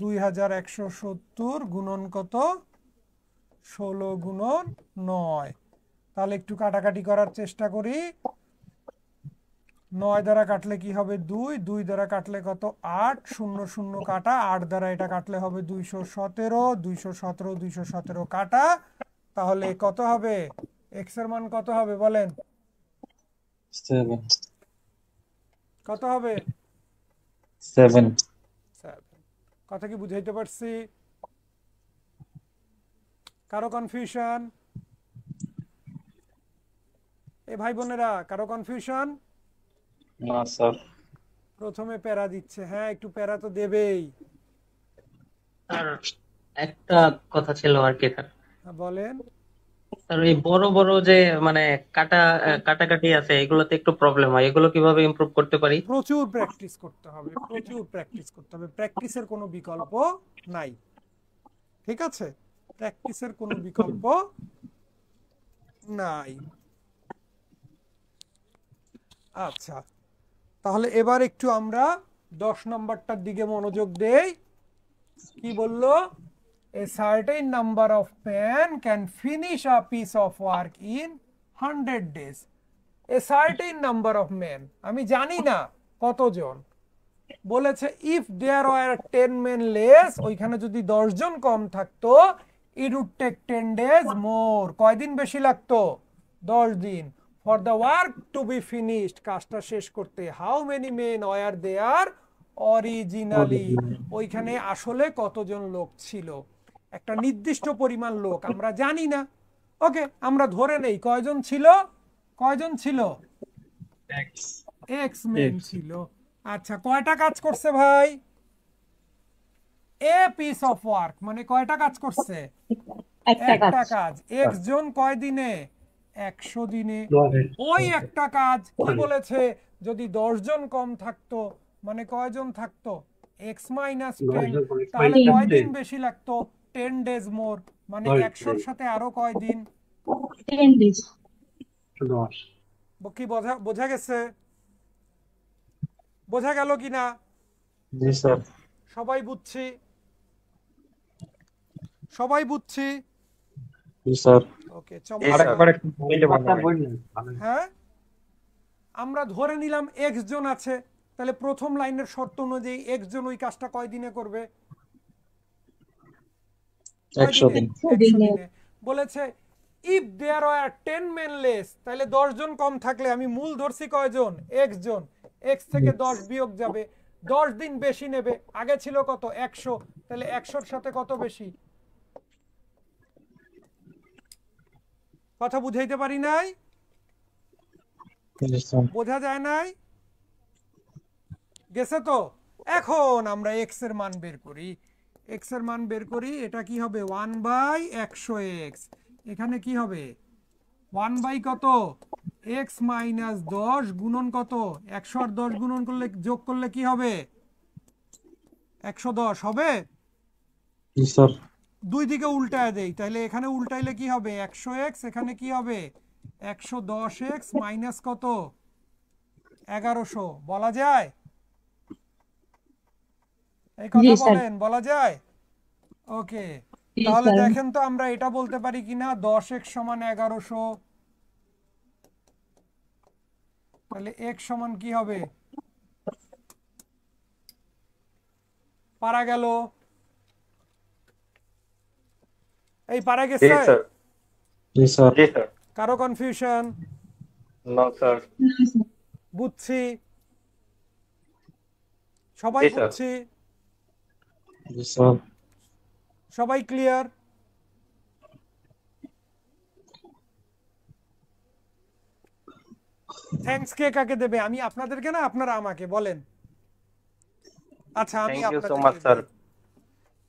2170 গুণন কত 16 গুণন 9। তাহলে একটু কাটাকাটি করার চেষ্টা করি। 9 দ্বারা কাটলে কি হবে 2, 2 দ্বারা কাটলে কত 8, 0 0 কাটা, 8 দ্বারা এটা কাটলে হবে 217, 217 217 কাটা। তাহলে কত হবে এক্স এর মান কত হবে বলেন, 7 কত হবে 7 7। কথা কি বুঝাইতে পারছি? কারো কনফিউশন? এ ভাই বোনেরা কারো কনফিউশন? না স্যার প্রথমে প্যারা দিচ্ছে, হ্যাঁ একটু প্যারা তো দেবেই। আর একটা কথা ছিল আর কি স্যার। বলেন। স্যার এই বড় বড় যে মানে কাটাকাটি আছে এগুলোতে একটু প্রবলেম হয়, এগুলো কিভাবে ইমপ্রুভ করতে পারি? প্রচুর প্র্যাকটিস করতে হবে, প্রচুর প্র্যাকটিস করতে হবে, প্র্যাকটিসের কোনো বিকল্প নাই, ঠিক আছে? প্র্যাকটিসের কোনো বিকল্প নাই। আচ্ছা, তাহলে এবার একটু আমরা 10 নম্বরটার দিকে মনোযোগ দেই। কি বললো? A certain number of men can finish a piece of work in 100 days. A certain number of men, আমি জানি না কতজন। বলেছে if there were 10 men less, ওইখানে যদি 10 জন কম থাকতো, it would take 10 days more, কয়দিন বেশি লাগতো 10 দিন, for the work to be finished, কাজটা শেষ করতে। how many men were there originally, ওইখানে আসলে কতজন লোক ছিল, একটা নির্দিষ্ট পরিমাণ লোক আমরা জানি না। ওকে, আমরা ধরে নেই কয়জন ছিল, কয়জন ছিল এক্স মেন ছিল। আচ্ছা, কয়টা কাজ করছে ভাই? এ পিস অফ ওয়ার্ক মানে কয়টা কাজ করছে? একটা কাজ। এক্স জন কয় দিনে? 100 দিনে। ওই একটা কাজ কি বলেছে, যদি 10 জন কম থাকতো মানে কয়জন থাকতো? এক্স মাইনাস 10, তাহলে কয় দিন বেশি লাগতো? 10 ডেজ মোর, মানে 100 এর সাথে আরো কয় দিন? 10 days. 10 কি বোঝা গেছে? বোঝা গেল কিনা? জি স্যার সবাই বুঝছি? সবাই বুঝছি? জি স্যার ওকে, হ্যাঁ আমরা ধরে নিলাম এক্স জন আছে, তাহলে প্রথম লাইনের শর্ত অনুযায়ী এক্স জন ওই কাজটা কয় দিনে করবে? 100 দিন। 100 দিনে। বলেছে if there are 10 men less, তাহলে 10 জন কম থাকলে আমি মূল ধরছি কয়জন? এক্স জন, এক্স থেকে 10 বিয়োগ যাবে, 10 দিন বেশি নেবে। আগে ছিল কত? 100, তাহলে 100 এর সাথে কত বেশি? কথা বুঝাইতে পারি নাই? বোঝা যায় নাই? গেছে তো? এখন আমরা এক্স এর মান বের করি। এক্স এর মান বের করি, এটা কি হবে 1/100x, এখানে কি হবে 1 কত x মাইনাস 10 গুণন কত 100 আর 10 গুণন করলে যোগ করলে কি হবে 110 হবে। জি স্যার দুই দিকে উল্টায় দেই, তাহলে এখানে উল্টাইলে কি হবে 100x, এখানে কি হবে 110x মাইনাস কত 1100, বলা যায়? এই কথা বলেন, বলা যায়? ওকে, তাহলে দেখেন তো আমরা এটা বলতে পারি কিনা 10x সমান 1100, তাহলে x সমান কি হবে? পারা গেল? এই পারা গেছে? জি স্যার কারো কনফিউশন? না স্যার বুঝছি, সবাই বুঝছি, জি স্যার সবাই ক্লিয়ার? থ্যাঙ্কস কে কাকে দেবে? আমি আপনাদেরকে না আপনারা আমাকে বলেন? আচ্ছা, আমি থ্যাংক ইউ সো আপনাদেরকে মাচ স্যার।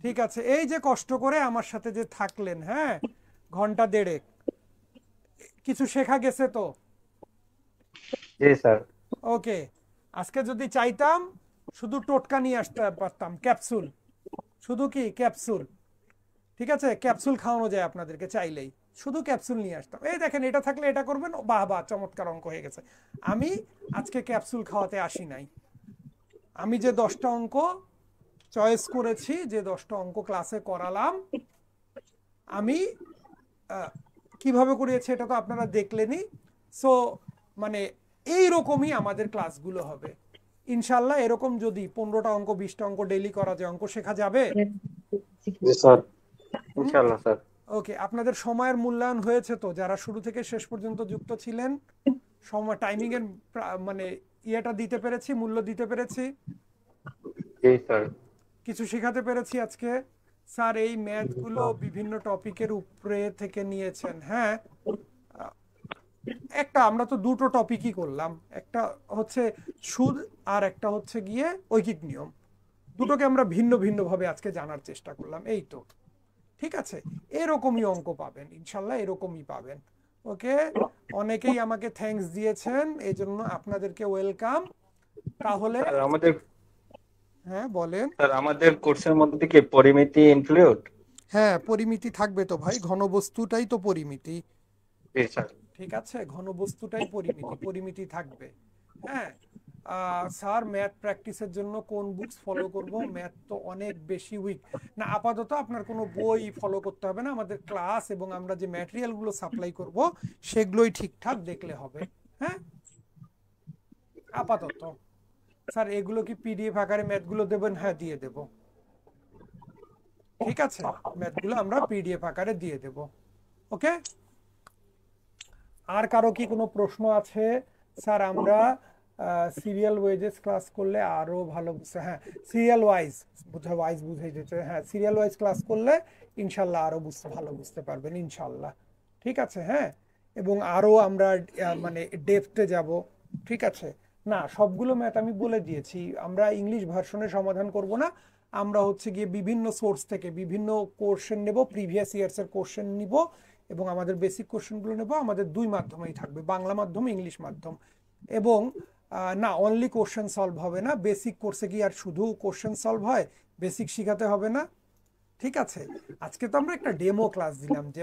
ঠিক আছে, এই যে কষ্ট করে আমার সাথে যে থাকলেন, হ্যাঁ ঘন্টা দেড়েক, কিছু শেখা গেছে তো? জি স্যার। ওকে, আজকে যদি চাইতাম শুধু টোটকা নিয়ে আসতে পারতাম, ক্যাপসুল, শুধু কি ক্যাপসুল, ঠিক আছে? ক্যাপসুল খাওয়ানো যায় আপনাদেরকে চাইলেই, শুধু ক্যাপসুল নিয়ে আসতাম। এই দেখেন এটা থাকলে এটা করবেন, বাহ বাহ চমৎকার অঙ্ক হয়ে গেছে। আমি আজকে ক্যাপসুল খাওয়াতে আসি নাই, আমি যে 10টা অঙ্ক চয়েস করেছি যে 10টা অঙ্ক ক্লাসে করালাম। আমি কিভাবে করিয়েছি এটা তো আপনারা দেখলেনই। সো মানে এই রকমই আমাদের ক্লাসগুলো হবে ইনশাল্লাহ। এরকম যদি 15টা অঙ্ক 20টা অঙ্ক ডেইলি করা যায়, অঙ্ক শেখা যাবে। জি স্যার। ইনশাআল্লাহ স্যার। ওকে, আপনাদের সময়ের মূল্যায়ন হয়েছে তো? যারা শুরু থেকে শেষ পর্যন্ত যুক্ত ছিলেন, সময় টাইমিং এর মানে ইয়েটা দিতে পেরেছি, মূল্য দিতে পেরেছি, জি স্যার। কিছু শেখাতে পেরেছি আজকে। স্যার এই ম্যাথগুলো বিভিন্ন টপিকের উপরে থেকে নিয়েছেন। হ্যাঁ, একটা আমরা তো দুটো টপিকই করলাম, একটা হচ্ছে সুদ আর একটা হচ্ছে গিয়ে ঐকিক নিয়ম। দুটোকে আমরা ভিন্ন ভিন্ন ভাবে আজকে জানার চেষ্টা করলাম, এই তো। ঠিক আছে, এরকমই অঙ্ক পাবেন ইনশাল্লাহ, এরকমই পাবেন। ওকে, অনেকেই আমাকে থ্যাঙ্কস দিয়েছেন, এই জন্য আপনাদেরকে ওয়েলকাম। তাহলে স্যার আমাদের হ্যাঁ বলেন। স্যার আমাদের কোর্সের মধ্যে কি পরিমিতি ইনক্লুড? হ্যাঁ, পরিমিতি থাকবে তো ভাই, ঘনবস্তুটাই তো পরিমিতি। জি স্যার। ঠিক আছে, ঘনবস্তুটাই পরিমিতি, পরিমিতি থাকবে। হ্যাঁ, স্যার ম্যাথ প্র্যাকটিসের জন্য কোন বুকস ফলো করব? ম্যাথ তো অনেক বেশি উইক না, আপাতত আপনার কোনো বই ফলো করতে হবে না, আমাদের ক্লাস এবং আমরা যে ম্যাটেরিয়ালগুলো সাপ্লাই করব সেগুলোই ঠিকঠাক দেখলে হবে। হ্যাঁ, আপাতত। স্যার এগুলো কি পিডিএফ আকারে ম্যাথগুলো দেবেন? হ্যাঁ দিয়ে দেব। ঠিক আছে, ম্যাথগুলো আমরা পিডিএফ আকারে দিয়ে দেব। ওকে, আর কারো কি কোনো প্রশ্ন আছে? স্যার আমরা সিরিয়াল ওয়েজেস ক্লাস করলে আরো ভালো বুঝতে, হ্যাঁ সিরিয়াল ওয়াইজ বুঝাই দিতে, হ্যাঁ সিরিয়াল ওয়াইজ ক্লাস করলে ইনশাল্লাহ আরো ভালো বুঝতে পারবেন ইনশাল্লাহ। ঠিক আছে, হ্যাঁ, এবং আরো আমরা মানে ডেপথে যাব। ঠিক আছে, না সবগুলো ম্যাথ আমি বলে দিয়েছি, আমরা ইংলিশ ভার্সনে সমাধান করব না, আমরা হচ্ছে গিয়ে বিভিন্ন সোর্স থেকে বিভিন্ন কোশ্চেন নেব, প্রিভিয়াস ইয়ার্স এর কোশ্চেন নিব এবং আমাদের বেসিক কোশ্চেনগুলো নেব। আমাদের দুই মাধ্যমেই থাকবে, বাংলা মাধ্যম, ইংলিশ মাধ্যম। এবং না অনলি কোশ্চেন সলভ হবে না, বেসিক কোর্সে কি আর শুধু কোশ্চেন সলভ হয়? বেসিক শিখাতে হবে না? ঠিক আছে, আজকে তো আমরা একটা ডেমো ক্লাস দিলাম যে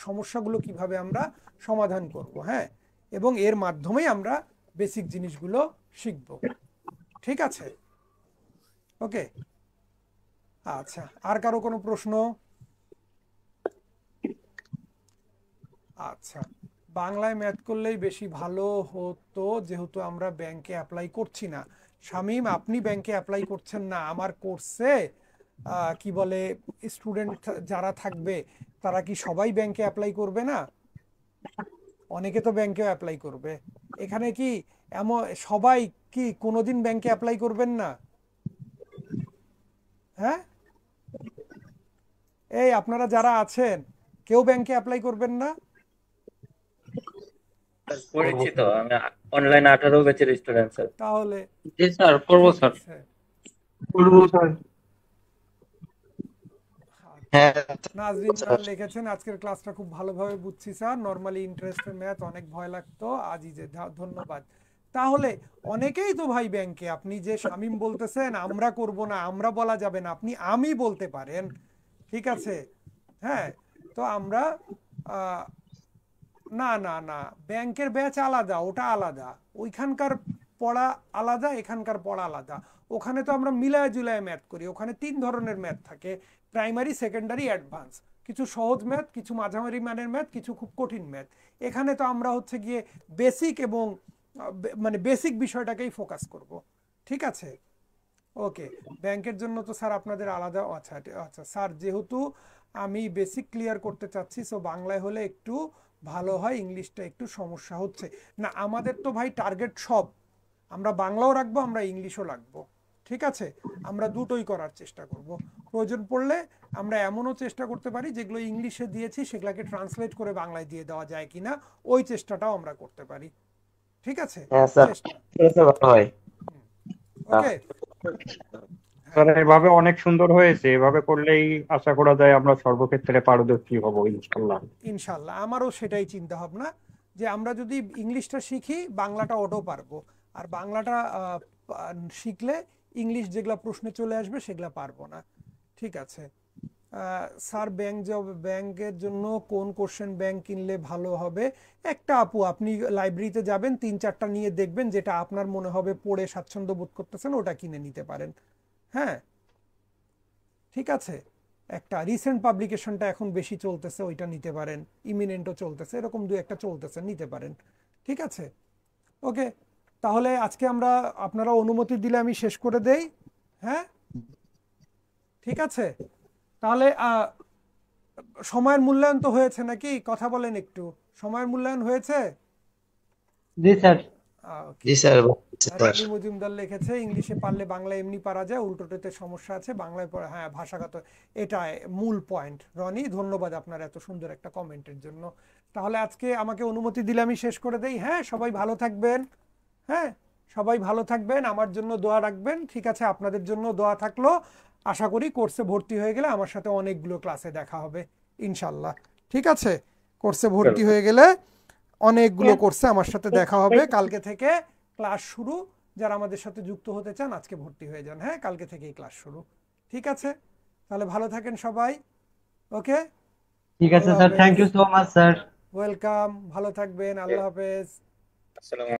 সমস্যাগুলো কিভাবে আমরা সমাধান করব। হ্যাঁ, এবং এর মাধ্যমেই আমরা বেসিক জিনিসগুলো শিখব। ঠিক আছে, ওকে। আচ্ছা, আর কারো কোনো প্রশ্ন? আচ্ছা, বাংলায় ম্যাথ করলেই বেশি ভালো হতো, যেহেতু আমরা ব্যাংকে অ্যাপ্লাই করছি না। শামীম, আপনি ব্যাংকে অ্যাপ্লাই করছেন না, আমার কোর্সে কি বলে স্টুডেন্ট যারা থাকবে তারা কি সবাই ব্যাংকে অ্যাপ্লাই করবে না? অনেকে তো ব্যাংকেও অ্যাপ্লাই করবে। এখানে কি এমন সবাই কি কোনোদিন ব্যাংকে অ্যাপ্লাই করবেন না? হ্যাঁ, এই আপনারা যারা আছেন কেউ ব্যাংকে অ্যাপ্লাই করবেন না? পড়েছি তো আমি, অনলাইন 18 ব্যাচের স্টুডেন্ট স্যার। তাহলে জি স্যার, করব স্যার। করব স্যার। হ্যাঁ নাজরিন স্যার লিখেছেন আজকের ক্লাসটা খুব ভালোভাবে বুঝছি স্যার, নরমালি ইন্টারেস্টের ম্যাথ অনেক ভয় লাগতো, আজই যে ধন্যবাদ। তাহলে অনেকেই তো ভাই ব্যাংকে, আপনি যে শামীম বলতেছেন আমরা করব না, আমরা বলা যাবে না, আপনি আমি বলতে পারেন। ঠিক আছে, হ্যাঁ, তো আমরা না না না, ব্যাংকের ব্যাচ আলাদা, ওটা আলাদা, ওইখানকার পড়া আলাদা, এখানকার পড়া আলাদা। ওখানে তো আমরা মিলায় জুলায় ম্যাথ করি, ওখানে 3 ধরনের ম্যাথ থাকে, প্রাইমারি, সেকেন্ডারি, অ্যাডভান্স। কিছু সহজ ম্যাথ, কিছু মাঝামাঝি মানের ম্যাথ, কিছু খুব কঠিন ম্যাথ। এখানে তো আমরা হচ্ছে গিয়ে বেসিক এবং মানে বেসিক বিষয়টাকেই ফোকাস করব। ঠিক আছে, ওকে। ব্যাংকের জন্য তো স্যার আপনাদের আলাদা, আচ্ছা আচ্ছা স্যার, যেহেতু আমি বেসিক ক্লিয়ার করতে চাচ্ছি, সো বাংলায় হলে একটু ভালো হয়, ইংলিশটা একটু সমস্যা হচ্ছে। না আমাদের তো ভাই টার্গেট সব, আমরা বাংলাও রাখবো, আমরা ইংলিশও রাখবো। ঠিক আছে, আমরা দুটোই করার চেষ্টা করব। প্রয়োজন পড়লে আমরা এমনও চেষ্টা করতে পারি যেগুলো ইংলিশে দিয়েছি সেগুলোকে ট্রান্সলেট করে বাংলায় দিয়ে দেওয়া যায় কিনা, ওই চেষ্টাটাও আমরা করতে পারি। ঠিক আছে, হ্যাঁ স্যার, ভালো হয়। ওকে স্যার এভাবে অনেক সুন্দর হয়েছে, এভাবে করলেই আশা করা যায় আমরা সর্বক্ষেত্রে পারদর্শী হব ইনশাল্লাহ। ইনশাল্লাহ, আমারও সেটাই চিন্তা ভাবনা, যে আমরা যদি ইংলিশটা শিখি বাংলাটা অটো পারবো, আর বাংলাটা শিখলে ইংলিশ যেগুলা প্রশ্নে চলে আসবে সেগুলা পারবো না। ঠিক আছে স্যার, ব্যাংকের জন্য কোন কোশ্চেন ব্যাংক কিনলে ভালো হবে? একটা আপু, আপনি লাইব্রেরিতে যাবেন, 3-4টা নিয়ে দেখবেন যেটা আপনার মনে হবে পড়ে স্বাচ্ছন্দ্য বোধ করতেছেন, ওটা কিনে নিতে পারেন। হ্যাঁ, ঠিক আছে, একটা রিসেন্ট পাবলিকেশনটা এখন বেশি চলতেছে, ওইটা নিতে পারেন। ইমিনেন্টও চলতেছে, এরকম দু একটা চলতেছে, নিতে পারেন। ঠিক আছে, ওকে। তাহলে আজকে আমরা, আপনারা অনুমতি দিলে আমি শেষ করে দেই। হ্যাঁ, ঠিক আছে। তাহলে সময়ের মূল্যায়ন তো হয়েছে নাকি? কথা বলেন একটু, সময়ের মূল্যায়ন হয়েছে? জি স্যার। জি স্যার। রানী মজুমদার লিখেছে, ইংলিশে পারলে বাংলা এমনি পারা যায়, উল্টোটাতে সমস্যা আছে, বাংলায় পড়া, হ্যাঁ ভাষাগত, এটা মূল পয়েন্ট। রনি, ধন্যবাদ আপনার এত সুন্দর একটা কমেন্টের জন্য। তাহলে আজকে আমাকে অনুমতি দিলে আমি শেষ করে দেই। হ্যাঁ, সবাই ভালো থাকবেন। হ্যাঁ, সবাই ভালো থাকবেন, আমার জন্য দোয়া রাখবেন। ঠিক আছে, আপনাদের জন্য দোয়া থাকলো। আশা করি কোর্সে ভর্তি হয়ে গেলে আমার সাথে অনেকগুলো ক্লাসে দেখা হবে ইনশাল্লাহ। ঠিক আছে, কোর্সে ভর্তি হয়ে গেলে অনেকগুলো কোর্সে আমার সাথে দেখা হবে। কালকে থেকে ক্লাস শুরু। যারা আমাদের সাথে যুক্ত হতে চান আজকে ভর্তি হয়ে যান। হ্যাঁ, কালকে থেকেই ক্লাস শুরু। ঠিক আছে, তাহলে ভালো থাকেন সবাই। ওকে, ঠিক আছে sir, thank you so much sir. Welcome, ভালো থাকবেন, আল্লাহ হাফেজ। আসসালামু